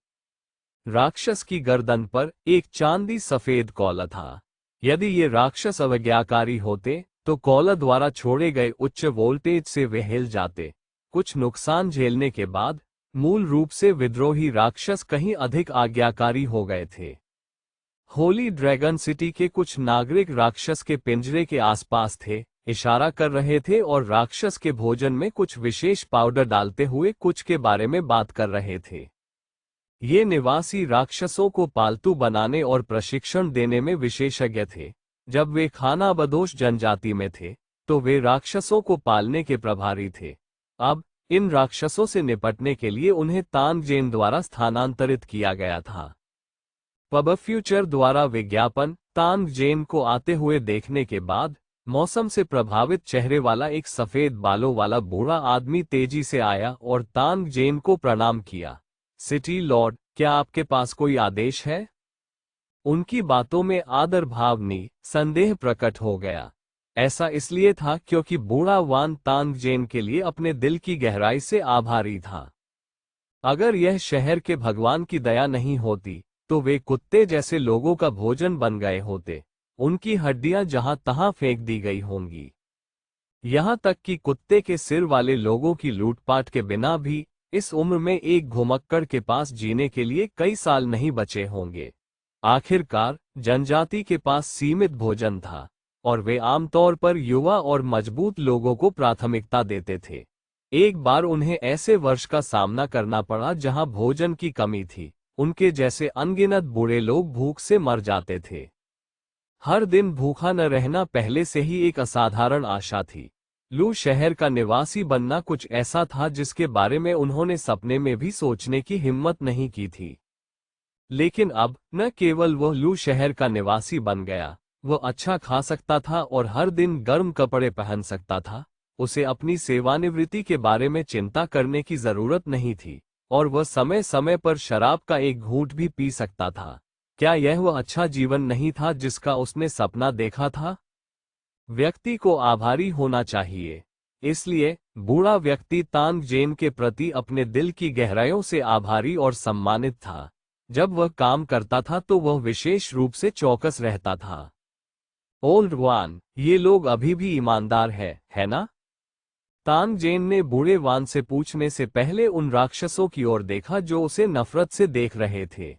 राक्षस की गर्दन पर एक चांदी सफेद कौला था। यदि ये राक्षस अवज्ञाकारी होते तो कौला द्वारा छोड़े गए उच्च वोल्टेज से वे हिल जाते। कुछ नुकसान झेलने के बाद मूल रूप से विद्रोही राक्षस कहीं अधिक आज्ञाकारी हो गए थे। होली ड्रैगन सिटी के कुछ नागरिक राक्षस के पिंजरे के आसपास थे, इशारा कर रहे थे और राक्षस के भोजन में कुछ विशेष पाउडर डालते हुए कुछ के बारे में बात कर रहे थे। ये निवासी राक्षसों को पालतू बनाने और प्रशिक्षण देने में विशेषज्ञ थे। जब वे खानाबदोश जनजाति में थे, तो वे राक्षसों को पालने के प्रभारी थे। अब इन राक्षसों से निपटने के लिए उन्हें तांग जेन द्वारा स्थानांतरित किया गया था। पब फ्यूचर द्वारा विज्ञापन। तांग जेन को आते हुए देखने के बाद मौसम से प्रभावित चेहरे वाला एक सफेद बालों वाला बूढ़ा आदमी तेजी से आया और तांग जेन को प्रणाम किया। सिटी लॉर्ड, क्या आपके पास कोई आदेश है? उनकी बातों में आदर भाव नहीं, संदेह प्रकट हो गया। ऐसा इसलिए था क्योंकि बूढ़ा वान तांग जेन के लिए अपने दिल की गहराई से आभारी था। अगर यह शहर के भगवान की दया नहीं होती, तो वे कुत्ते जैसे लोगों का भोजन बन गए होते। उनकी हड्डियां जहां तहां फेंक दी गई होंगी। यहां तक कि कुत्ते के सिर वाले लोगों की लूटपाट के बिना भी इस उम्र में एक घुमक्कड़ के पास जीने के लिए कई साल नहीं बचे होंगे। आखिरकार जनजाति के पास सीमित भोजन था और वे आमतौर पर युवा और मजबूत लोगों को प्राथमिकता देते थे। एक बार उन्हें ऐसे वर्ष का सामना करना पड़ा जहां भोजन की कमी थी। उनके जैसे अनगिनत बूढ़े लोग भूख से मर जाते थे। हर दिन भूखा न रहना पहले से ही एक असाधारण आशा थी। लू शहर का निवासी बनना कुछ ऐसा था जिसके बारे में उन्होंने सपने में भी सोचने की हिम्मत नहीं की थी। लेकिन अब न केवल वह लू शहर का निवासी बन गया, वह अच्छा खा सकता था और हर दिन गर्म कपड़े पहन सकता था। उसे अपनी सेवानिवृत्ति के बारे में चिंता करने की जरूरत नहीं थी और वह समय समय पर शराब का एक घूंट भी पी सकता था। क्या यह वह अच्छा जीवन नहीं था जिसका उसने सपना देखा था? व्यक्ति को आभारी होना चाहिए। इसलिए बूढ़ा व्यक्ति तांग जेन के प्रति अपने दिल की गहराइयों से आभारी और सम्मानित था। जब वह काम करता था तो वह विशेष रूप से चौकस रहता था। ओल्ड वान, ये लोग अभी भी ईमानदार है ना? तांग जेन ने बूढ़े वान से पूछने से पहले उन राक्षसों की ओर देखा जो उसे नफरत से देख रहे थे।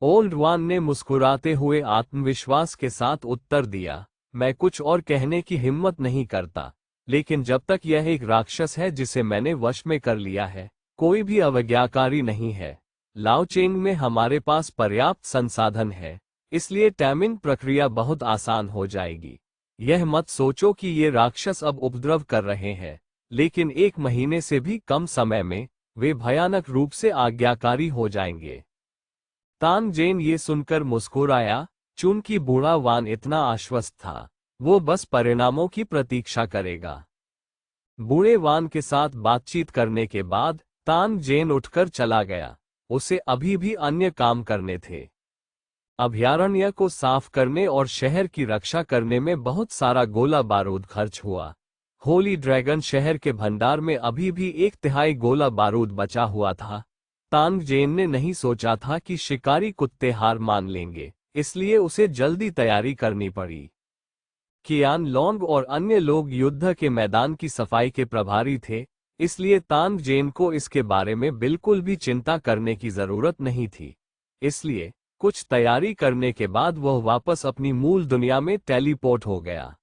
ओल्ड वान ने मुस्कुराते हुए आत्मविश्वास के साथ उत्तर दिया, मैं कुछ और कहने की हिम्मत नहीं करता, लेकिन जब तक यह एक राक्षस है जिसे मैंने वश में कर लिया है, कोई भी अवज्ञाकारी नहीं है। लाओचेंग में हमारे पास पर्याप्त संसाधन है, इसलिए टैमिंग प्रक्रिया बहुत आसान हो जाएगी। यह मत सोचो कि ये राक्षस अब उपद्रव कर रहे हैं, लेकिन 1 महीने से भी कम समय में वे भयानक रूप से आज्ञाकारी हो जाएंगे। तांग जेन ये सुनकर मुस्कुराया, चूंकि बूढ़ा वान इतना आश्वस्त था, वो बस परिणामों की प्रतीक्षा करेगा। बूढ़े वान के साथ बातचीत करने के बाद तांग जेन उठकर चला गया। उसे अभी भी अन्य काम करने थे। अभयारण्य को साफ करने और शहर की रक्षा करने में बहुत सारा गोला बारूद खर्च हुआ। होली ड्रैगन शहर के भंडार में अभी भी 1/3 गोला बारूद बचा हुआ था। तांग जेन ने नहीं सोचा था कि शिकारी कुत्ते हार मान लेंगे, इसलिए उसे जल्दी तैयारी करनी पड़ी। कियान लोंग और अन्य लोग युद्ध के मैदान की सफाई के प्रभारी थे, इसलिए तांग जेन को इसके बारे में बिल्कुल भी चिंता करने की जरूरत नहीं थी। इसलिए कुछ तैयारी करने के बाद वह वापस अपनी मूल दुनिया में टेलीपोर्ट हो गया।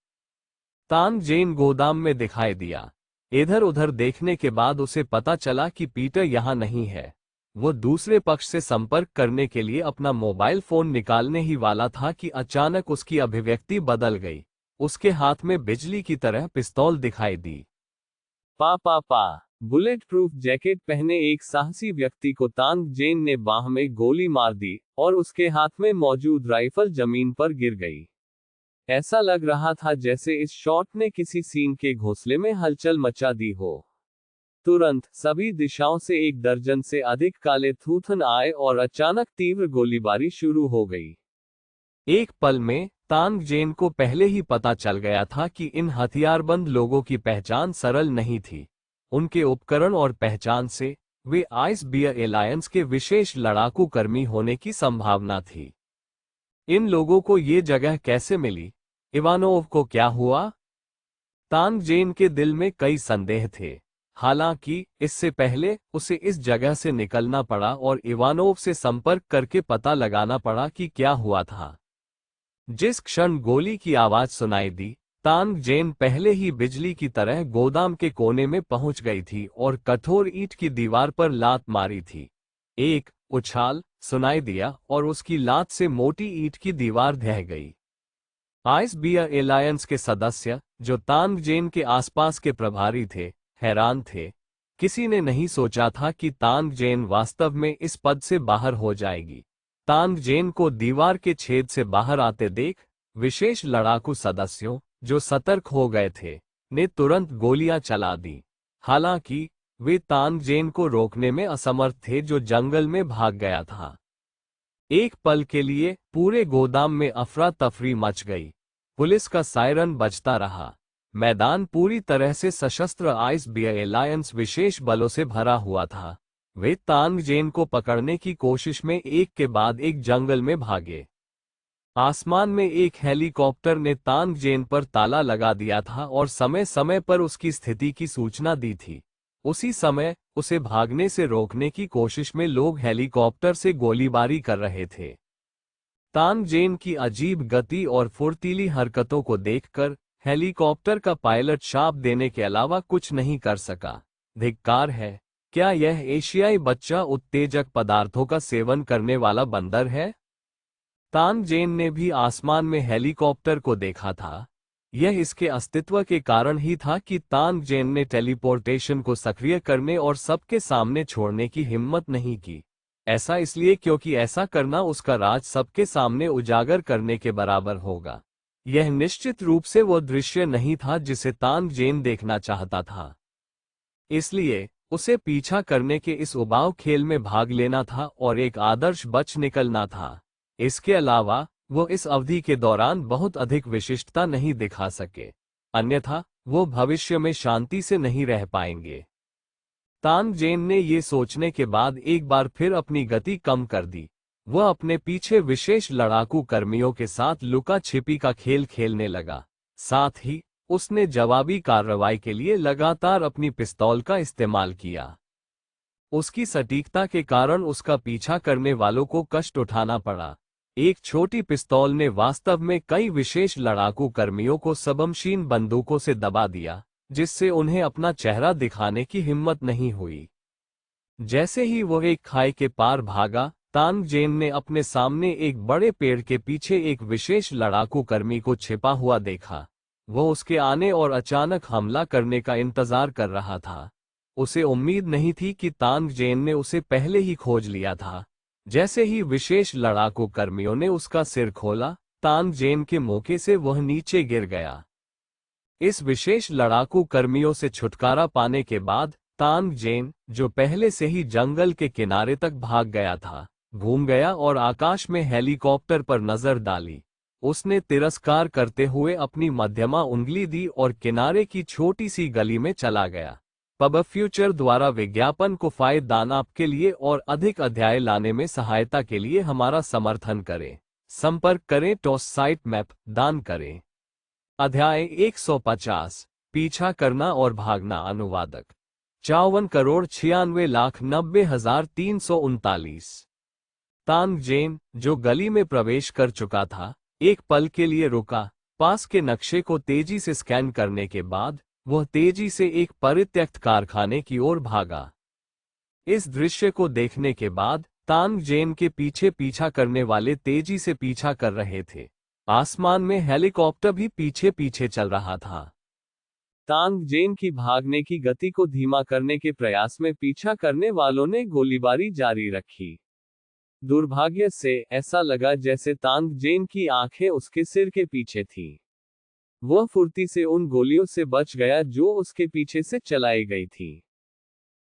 तांग जेन गोदाम में दिखाई दिया। इधर उधर देखने के बाद उसे पता चला कि पीटर यहाँ नहीं है। वो दूसरे पक्ष से संपर्क करने के लिए अपना मोबाइल फोन निकालने ही वाला था कि अचानक उसकी अभिव्यक्ति बदल गई। उसके हाथ में बिजली की तरह पिस्तौल दिखाई दी। पा बुलेट प्रूफ जैकेट पहने एक साहसी व्यक्ति को तांग जेन ने बाह में गोली मार दी और उसके हाथ में मौजूद राइफल जमीन पर गिर गई। ऐसा लग रहा था जैसे इस शॉट ने किसी सीन के घोंसले में हलचल मचा दी हो। तुरंत सभी दिशाओं से 1 दर्जन से अधिक काले थूथन आए और अचानक तीव्र गोलीबारी शुरू हो गई। एक पल में तांग जेन को पहले ही पता चल गया था कि इन हथियारबंद लोगों की पहचान सरल नहीं थी। उनके उपकरण और पहचान से वे आइस बियर एलायंस के विशेष लड़ाकू कर्मी होने की संभावना थी। इन लोगों को ये जगह कैसे मिली? इवानोव को क्या हुआ? तांग जेन के दिल में कई संदेह थे। हालांकि इससे पहले उसे इस जगह से निकलना पड़ा और इवानोव से संपर्क करके पता लगाना पड़ा कि क्या हुआ था। जिस क्षण गोली की आवाज सुनाई दी, तांग जेन पहले ही बिजली की तरह गोदाम के कोने में पहुंच गई थी और कठोर ईंट की दीवार पर लात मारी थी। एक उछाल सुनाई दिया और उसकी लात से मोटी ईंट की दीवार ढह गई। आइस बियर एलायंस के सदस्य, जो तांग जेन के आसपास के प्रभारी थे, हैरान थे। किसी ने नहीं सोचा था कि तांग जेन वास्तव में इस पद से बाहर हो जाएगी। तांग जेन को दीवार के छेद से बाहर आते देख विशेष लड़ाकू सदस्यों, जो सतर्क हो गए थे, ने तुरंत गोलियां चला दी। हालांकि वे तांग जेन को रोकने में असमर्थ थे, जो जंगल में भाग गया था। एक पल के लिए पूरे गोदाम में अफरा तफरी मच गई। पुलिस का सायरन बजता रहा। मैदान पूरी तरह से सशस्त्र आइस बियर एलायंस विशेष बलों से भरा हुआ था। वे तांग जेन को पकड़ने की कोशिश में एक के बाद एक जंगल में भागे। आसमान में एक हेलीकॉप्टर ने तांग जेन पर ताला लगा दिया था और समय समय पर उसकी स्थिति की सूचना दी थी। उसी समय उसे भागने से रोकने की कोशिश में लोग हेलीकॉप्टर से गोलीबारी कर रहे थे। तांग जेन की अजीब गति और फुर्तीली हरकतों को देखकर हेलीकॉप्टर का पायलट शाप देने के अलावा कुछ नहीं कर सका। धिक्कार है, क्या यह एशियाई बच्चा उत्तेजक पदार्थों का सेवन करने वाला बंदर है? तांग जेन ने भी आसमान में हेलीकॉप्टर को देखा था। यह इसके अस्तित्व के कारण ही था कि तांग जेन ने टेलीपोर्टेशन को सक्रिय करने और सबके सामने छोड़ने की हिम्मत नहीं की। ऐसा इसलिए क्योंकि ऐसा करना उसका राज सबके सामने उजागर करने के बराबर होगा। यह निश्चित रूप से वो दृश्य नहीं था जिसे तांग जेन देखना चाहता था। इसलिए उसे पीछा करने के इस उबाऊ खेल में भाग लेना था और एक आदर्श बच निकलना था। इसके अलावा वो इस अवधि के दौरान बहुत अधिक विशिष्टता नहीं दिखा सके, अन्यथा वो भविष्य में शांति से नहीं रह पाएंगे। तांग जेन ने ये सोचने के बाद एक बार फिर अपनी गति कम कर दी। वह अपने पीछे विशेष लड़ाकू कर्मियों के साथ लुका छिपी का खेल खेलने लगा। साथ ही उसने जवाबी कार्रवाई के लिए लगातार अपनी पिस्तौल का इस्तेमाल किया। उसकी सटीकता के कारण उसका पीछा करने वालों को कष्ट उठाना पड़ा। एक छोटी पिस्तौल ने वास्तव में कई विशेष लड़ाकू कर्मियों को सबमशीन बंदूकों से दबा दिया, जिससे उन्हें अपना चेहरा दिखाने की हिम्मत नहीं हुई। जैसे ही वो एक खाई के पार भागा, तांग जेन ने अपने सामने एक बड़े पेड़ के पीछे एक विशेष लड़ाकू कर्मी को छिपा हुआ देखा। वो उसके आने और अचानक हमला करने का इंतजार कर रहा था। उसे उम्मीद नहीं थी कि तांग जेन ने उसे पहले ही खोज लिया था। जैसे ही विशेष लड़ाकू कर्मियों ने उसका सिर खोला, तांग जेन के मौके से वह नीचे गिर गया। इस विशेष लड़ाकू कर्मियों से छुटकारा पाने के बाद तांग जेन, जो पहले से ही जंगल के किनारे तक भाग गया था, घूम गया और आकाश में हेलीकॉप्टर पर नजर डाली। उसने तिरस्कार करते हुए अपनी मध्यमा उंगली दी और किनारे की छोटी सी गली में चला गया। पब फ्यूचर द्वारा विज्ञापन को फायदेमंद आपके लिए और अधिक अध्याय लाने में सहायता के लिए हमारा समर्थन करें। संपर्क करें टॉस साइट मैप दान करें। अध्याय 150 पीछा करना और भागना। अनुवादक 54,96,90,339। तांग जेन, जो गली में प्रवेश कर चुका था, एक पल के लिए रुका। पास के नक्शे को तेजी से स्कैन करने के बाद वह तेजी से एक परित्यक्त कारखाने की ओर भागा। इस दृश्य को देखने के बाद तांग जेन के पीछे पीछा करने वाले तेजी से पीछा कर रहे थे। आसमान में हेलीकॉप्टर भी पीछे पीछे चल रहा था। तांग जेन की भागने की गति को धीमा करने के प्रयास में पीछा करने वालों ने गोलीबारी जारी रखी। दुर्भाग्य से ऐसा लगा जैसे तांग जेन की आंखें उसके सिर के पीछे थीं। वह फुर्ती से उन गोलियों से बच गया जो उसके पीछे से चलाई गई थी।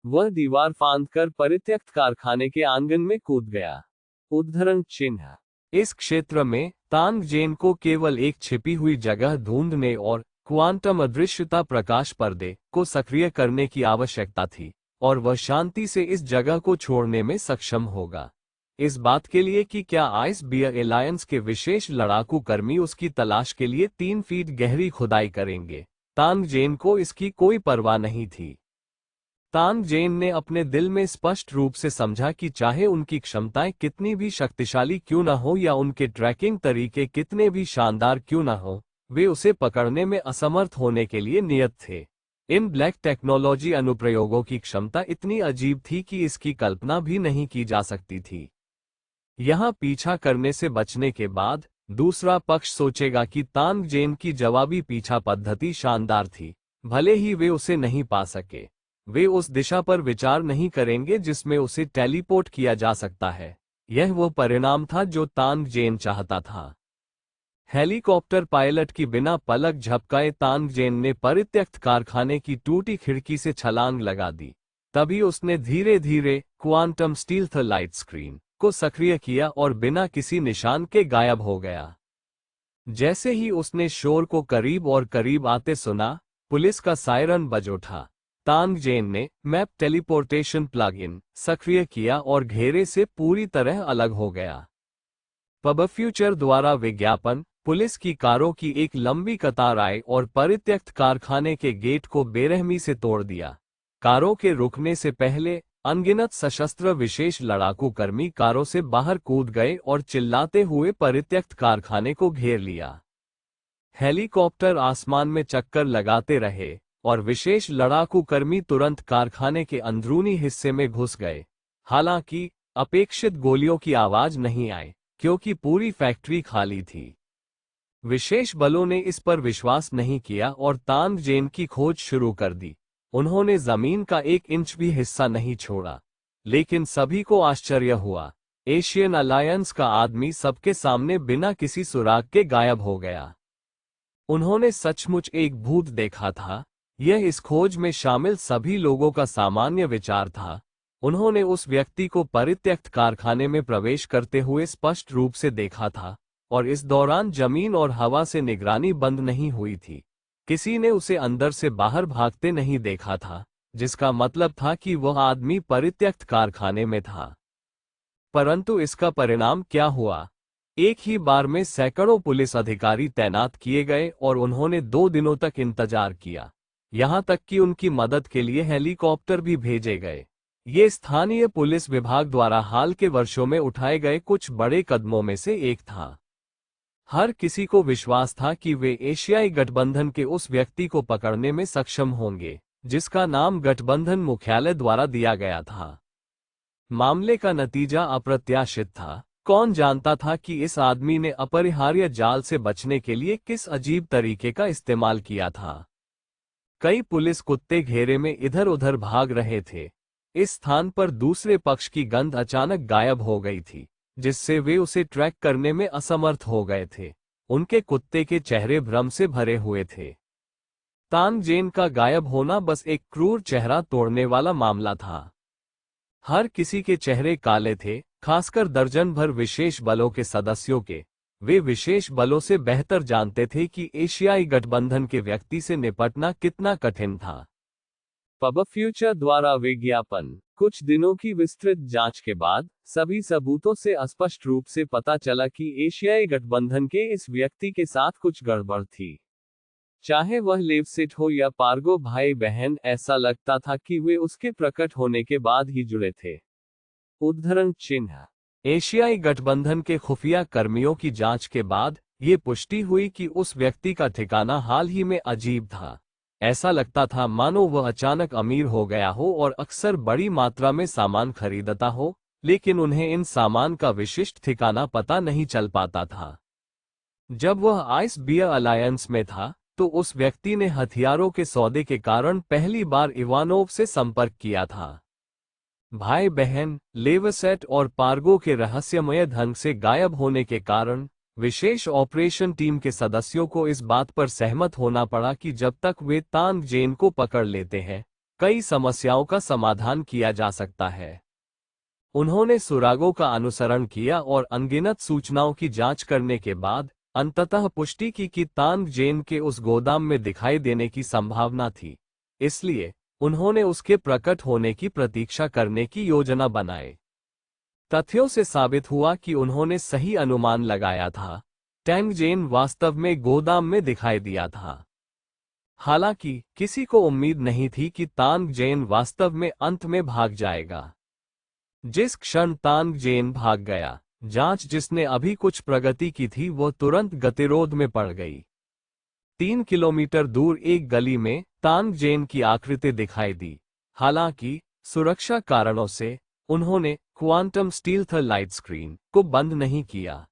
वह दीवार फांदकर परित्यक्त कारखाने के आंगन में कूद गया। उद्धरण चिन्ह। इस क्षेत्र में तांग जेन को केवल एक छिपी हुई जगह ढूंढने और क्वांटम अदृश्यता प्रकाश पर्दे को सक्रिय करने की आवश्यकता थी, और वह शांति से इस जगह को छोड़ने में सक्षम होगा। इस बात के लिए कि क्या आइस बियर एलायंस के विशेष लड़ाकू कर्मी उसकी तलाश के लिए 3 फीट गहरी खुदाई करेंगे, तांग जेन को इसकी कोई परवाह नहीं थी। तांग जेन ने अपने दिल में स्पष्ट रूप से समझा कि चाहे उनकी क्षमताएं कितनी भी शक्तिशाली क्यों न हो या उनके ट्रैकिंग तरीके कितने भी शानदार क्यों न हो, वे उसे पकड़ने में असमर्थ होने के लिए नियत थे। इन ब्लैक टेक्नोलॉजी अनुप्रयोगों की क्षमता इतनी अजीब थी कि इसकी कल्पना भी नहीं की जा सकती थी। यहां पीछा करने से बचने के बाद दूसरा पक्ष सोचेगा कि तांग जेन की जवाबी पीछा पद्धति शानदार थी। भले ही वे उसे नहीं पा सके, वे उस दिशा पर विचार नहीं करेंगे जिसमें उसे टेलीपोर्ट किया जा सकता है। यह वो परिणाम था जो तांग जेन चाहता था। हेलीकॉप्टर पायलट की बिना पलक झपकाए तांग जेन ने परित्यक्त कारखाने की टूटी खिड़की से छलांग लगा दी। तभी उसने धीरे धीरे क्वांटम स्टील्थ लाइट स्क्रीन को सक्रिय किया और बिना किसी निशान के गायब हो गया। जैसे ही उसने शोर को करीब और करीब आते सुना, पुलिस का सायरन बज उठा। तांग जेन ने मैप टेलीपोर्टेशन प्लगइन सक्रिय किया और घेरे से पूरी तरह अलग हो गया। पब फ्यूचर द्वारा विज्ञापन। पुलिस की कारों की एक लंबी कतार आई और परित्यक्त कारखाने के गेट को बेरहमी से तोड़ दिया। कारों के रुकने से पहले अनगिनत सशस्त्र विशेष लड़ाकू कर्मी कारों से बाहर कूद गए और चिल्लाते हुए परित्यक्त कारखाने को घेर लिया। हेलीकॉप्टर आसमान में चक्कर लगाते रहे और विशेष लड़ाकू कर्मी तुरंत कारखाने के अंदरूनी हिस्से में घुस गए। हालांकि अपेक्षित गोलियों की आवाज नहीं आई, क्योंकि पूरी फैक्ट्री खाली थी। विशेष बलों ने इस पर विश्वास नहीं किया और तांग जेन की खोज शुरू कर दी। उन्होंने जमीन का 1 इंच भी हिस्सा नहीं छोड़ा। लेकिन सभी को आश्चर्य हुआ। एशियन अलायंस का आदमी सबके सामने बिना किसी सुराग के गायब हो गया। उन्होंने सचमुच एक भूत देखा था। यह इस खोज में शामिल सभी लोगों का सामान्य विचार था। उन्होंने उस व्यक्ति को परित्यक्त कारखाने में प्रवेश करते हुए स्पष्ट रूप से देखा था, और इस दौरान जमीन और हवा से निगरानी बंद नहीं हुई थी। किसी ने उसे अंदर से बाहर भागते नहीं देखा था, जिसका मतलब था कि वह आदमी परित्यक्त कारखाने में था। परंतु इसका परिणाम क्या हुआ? एक ही बार में सैकड़ों पुलिस अधिकारी तैनात किए गए और उन्होंने 2 दिनों तक इंतजार किया। यहां तक कि उनकी मदद के लिए हेलीकॉप्टर भी भेजे गए। ये स्थानीय पुलिस विभाग द्वारा हाल के वर्षों में उठाए गए कुछ बड़े कदमों में से एक था। हर किसी को विश्वास था कि वे एशियाई गठबंधन के उस व्यक्ति को पकड़ने में सक्षम होंगे, जिसका नाम गठबंधन मुख्यालय द्वारा दिया गया था। मामले का नतीजा अप्रत्याशित था। कौन जानता था कि इस आदमी ने अपरिहार्य जाल से बचने के लिए किस अजीब तरीके का इस्तेमाल किया था। कई पुलिस कुत्ते घेरे में इधर उधर भाग रहे थे। इस स्थान पर दूसरे पक्ष की गंध अचानक गायब हो गई थी, जिससे वे उसे ट्रैक करने में असमर्थ हो गए थे। उनके कुत्ते के चेहरे भ्रम से भरे हुए थे। तांग जेन का गायब होना बस एक क्रूर चेहरा तोड़ने वाला मामला था। हर किसी के चेहरे काले थे, खासकर दर्जन भर विशेष बलों के सदस्यों के। वे विशेष बलों से बेहतर जानते थे कि एशियाई गठबंधन के व्यक्ति से निपटना कितना कठिन था। पब फ्यूचर द्वारा विज्ञापन। कुछ दिनों की विस्तृत जांच के बाद सभी सबूतों से स्पष्ट रूप से पता चला कि एशियाई गठबंधन के इस व्यक्ति के साथ कुछ गड़बड़ थी। चाहे वह लेवसेट हो या पार्गो भाई बहन, ऐसा लगता था कि वे उसके प्रकट होने के बाद ही जुड़े थे। उद्धरण चिन्ह। एशियाई गठबंधन के खुफिया कर्मियों की जांच के बाद ये पुष्टि हुई कि उस व्यक्ति का ठिकाना हाल ही में अजीब था। ऐसा लगता था मानो वह अचानक अमीर हो गया हो और अक्सर बड़ी मात्रा में सामान खरीदता हो, लेकिन उन्हें इन सामान का विशिष्ट ठिकाना पता नहीं चल पाता था। जब वह आइस बियर अलायंस में था तो उस व्यक्ति ने हथियारों के सौदे के कारण पहली बार इवानोव से संपर्क किया था। भाई बहन, लेवसेट और पार्गो के रहस्यमय ढंग से गायब होने के कारण विशेष ऑपरेशन टीम के सदस्यों को इस बात पर सहमत होना पड़ा कि जब तक वे तांग जेन को पकड़ लेते हैं, कई समस्याओं का समाधान किया जा सकता है। उन्होंने सुरागों का अनुसरण किया और अनगिनत सूचनाओं की जांच करने के बाद अंततः पुष्टि की कि तांग जेन के उस गोदाम में दिखाई देने की संभावना थी। इसलिए उन्होंने उसके प्रकट होने की प्रतीक्षा करने की योजना बनाई। तथ्यों से साबित हुआ कि उन्होंने सही अनुमान लगाया था। तांग जेन वास्तव में गोदाम में दिखाई दिया था। हालांकि किसी को उम्मीद नहीं थी कि तांग जेन वास्तव में अंत में भाग जाएगा। जिस क्षण तांग जेन भाग गया, जांच जिसने अभी कुछ प्रगति की थी वो तुरंत गतिरोध में पड़ गई। 3 किलोमीटर दूर एक गली में तांग जेन की आकृति दिखाई दी। हालांकि सुरक्षा कारणों से उन्होंने क्वांटम स्टील्थ लाइट स्क्रीन को बंद नहीं किया।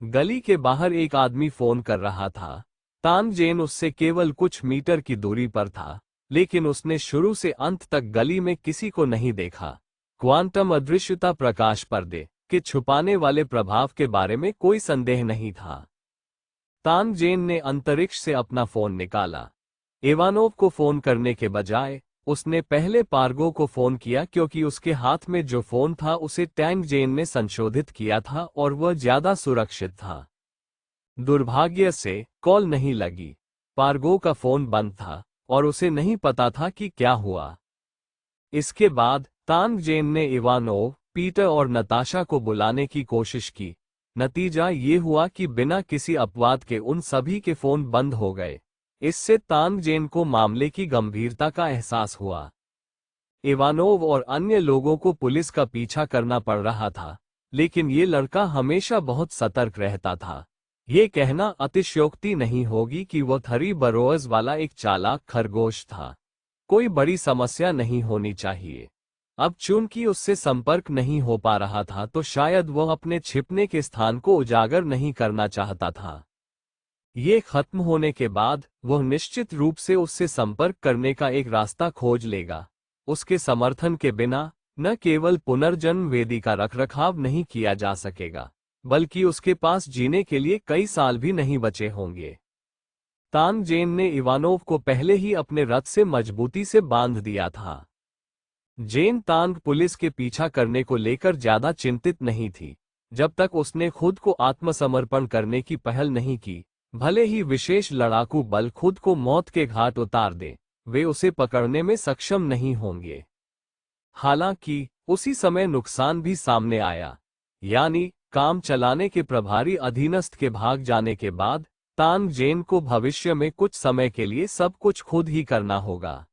गली के बाहर एक आदमी फोन कर रहा था। तांग जेन उससे केवल कुछ मीटर की दूरी पर था, लेकिन उसने शुरू से अंत तक गली में किसी को नहीं देखा। क्वांटम अदृश्यता प्रकाश पर्दे के छुपाने वाले प्रभाव के बारे में कोई संदेह नहीं था। तांग जेन ने अंतरिक्ष से अपना फोन निकाला। इवानोव को फोन करने के बजाय उसने पहले पार्गो को फोन किया, क्योंकि उसके हाथ में जो फोन था उसे तांग जेन ने संशोधित किया था और वह ज्यादा सुरक्षित था। दुर्भाग्य से कॉल नहीं लगी। पार्गो का फोन बंद था और उसे नहीं पता था कि क्या हुआ। इसके बाद तांग जेन ने इवानोव, पीटर और नताशा को बुलाने की कोशिश की। नतीजा ये हुआ कि बिना किसी अपवाद के उन सभी के फोन बंद हो गए। इससे तांग जेन को मामले की गंभीरता का एहसास हुआ। इवानोव और अन्य लोगों को पुलिस का पीछा करना पड़ रहा था, लेकिन ये लड़का हमेशा बहुत सतर्क रहता था। ये कहना अतिशयोक्ति नहीं होगी कि वह थरी बरोअर्स वाला एक चालाक खरगोश था। कोई बड़ी समस्या नहीं होनी चाहिए। अब चूंकि उससे संपर्क नहीं हो पा रहा था तो शायद वह अपने छिपने के स्थान को उजागर नहीं करना चाहता था। ये खत्म होने के बाद वह निश्चित रूप से उससे संपर्क करने का एक रास्ता खोज लेगा। उसके समर्थन के बिना न केवल पुनर्जन्म वेदी का रखरखाव नहीं किया जा सकेगा, बल्कि उसके पास जीने के लिए कई साल भी नहीं बचे होंगे। तांग जेन ने इवानोव को पहले ही अपने रथ से मजबूती से बांध दिया था। जेन तांग पुलिस के पीछा करने को लेकर ज्यादा चिंतित नहीं थी, जब तक उसने खुद को आत्मसमर्पण करने की पहल नहीं की। भले ही विशेष लड़ाकू बल खुद को मौत के घाट उतार दे, वे उसे पकड़ने में सक्षम नहीं होंगे। हालांकि उसी समय नुकसान भी सामने आया, यानी काम चलाने के प्रभारी अधीनस्थ के भाग जाने के बाद तांग जेन को भविष्य में कुछ समय के लिए सब कुछ खुद ही करना होगा।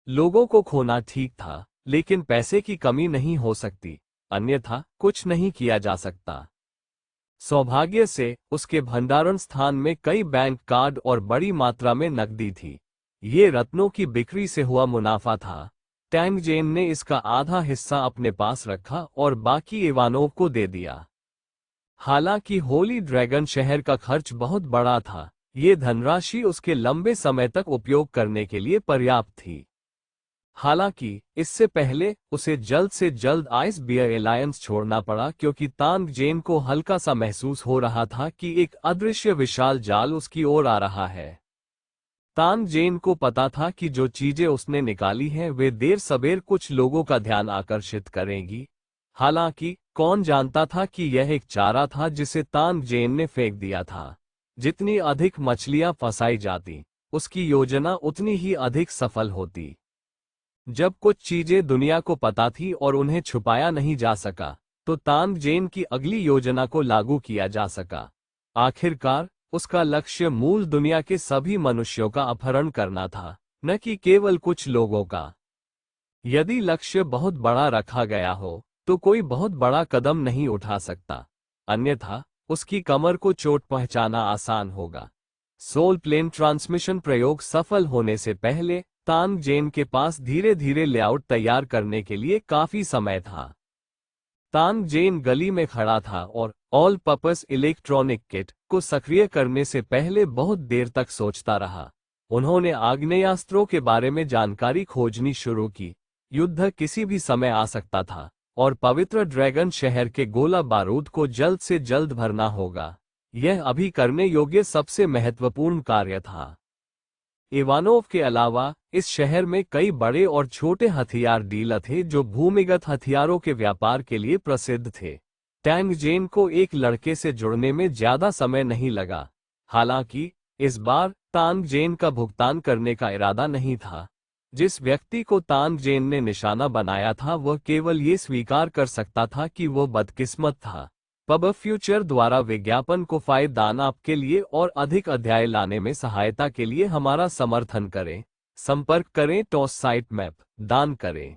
लोगों को खोना ठीक था, लेकिन पैसे की कमी नहीं हो सकती, अन्यथा कुछ नहीं किया जा सकता। सौभाग्य से उसके भंडारण स्थान में कई बैंक कार्ड और बड़ी मात्रा में नकदी थी। ये रत्नों की बिक्री से हुआ मुनाफा था। तांग जेन ने इसका आधा हिस्सा अपने पास रखा और बाकी इवानोव को दे दिया। हालांकि होली ड्रैगन शहर का खर्च बहुत बड़ा था, ये धनराशि उसके लंबे समय तक उपयोग करने के लिए पर्याप्त थी। हालांकि इससे पहले उसे जल्द से जल्द आइस बियर एलायंस छोड़ना पड़ा, क्योंकि तांग जेन को हल्का सा महसूस हो रहा था कि एक अदृश्य विशाल जाल उसकी ओर आ रहा है। तांग जेन को पता था कि जो चीजें उसने निकाली हैं वे देर सबेर कुछ लोगों का ध्यान आकर्षित करेंगी। हालांकि कौन जानता था कि यह एक चारा था जिसे तांग जेन ने फेंक दिया था। जितनी अधिक मछलियां फंसाई जाती, उसकी योजना उतनी ही अधिक सफल होती। जब कुछ चीजें दुनिया को पता थी और उन्हें छुपाया नहीं जा सका, तो तांग जेन की अगली योजना को लागू किया जा सका। आखिरकार उसका लक्ष्य मूल दुनिया के सभी मनुष्यों का अपहरण करना था, न कि केवल कुछ लोगों का। यदि लक्ष्य बहुत बड़ा रखा गया हो तो कोई बहुत बड़ा कदम नहीं उठा सकता, अन्यथा उसकी कमर को चोट पहुंचाना आसान होगा। सोल प्लेन ट्रांसमिशन प्रयोग सफल होने से पहले तांग जेन के पास धीरे धीरे लेआउट तैयार करने के लिए काफी समय था। तांग जेन गली में खड़ा था और ऑल पर्पस इलेक्ट्रॉनिक किट को सक्रिय करने से पहले बहुत देर तक सोचता रहा। उन्होंने आग्नेयास्त्रों के बारे में जानकारी खोजनी शुरू की। युद्ध किसी भी समय आ सकता था और पवित्र ड्रैगन शहर के गोला बारूद को जल्द से जल्द भरना होगा। यह अभी करने योग्य सबसे महत्वपूर्ण कार्य था। इवानोव के अलावा इस शहर में कई बड़े और छोटे हथियार डीलर थे जो भूमिगत हथियारों के व्यापार के लिए प्रसिद्ध थे। टैंग जेन को एक लड़के से जुड़ने में ज्यादा समय नहीं लगा। हालांकि इस बार तांग जेन का भुगतान करने का इरादा नहीं था। जिस व्यक्ति को तांग जेन ने निशाना बनाया था वह केवल ये स्वीकार कर सकता था कि वह बदकिस्मत था। पब फ्यूचर द्वारा विज्ञापन को फायदेमंद आपके लिए और अधिक अध्याय लाने में सहायता के लिए हमारा समर्थन करें। संपर्क करें। टॉस साइट मैप दान करें।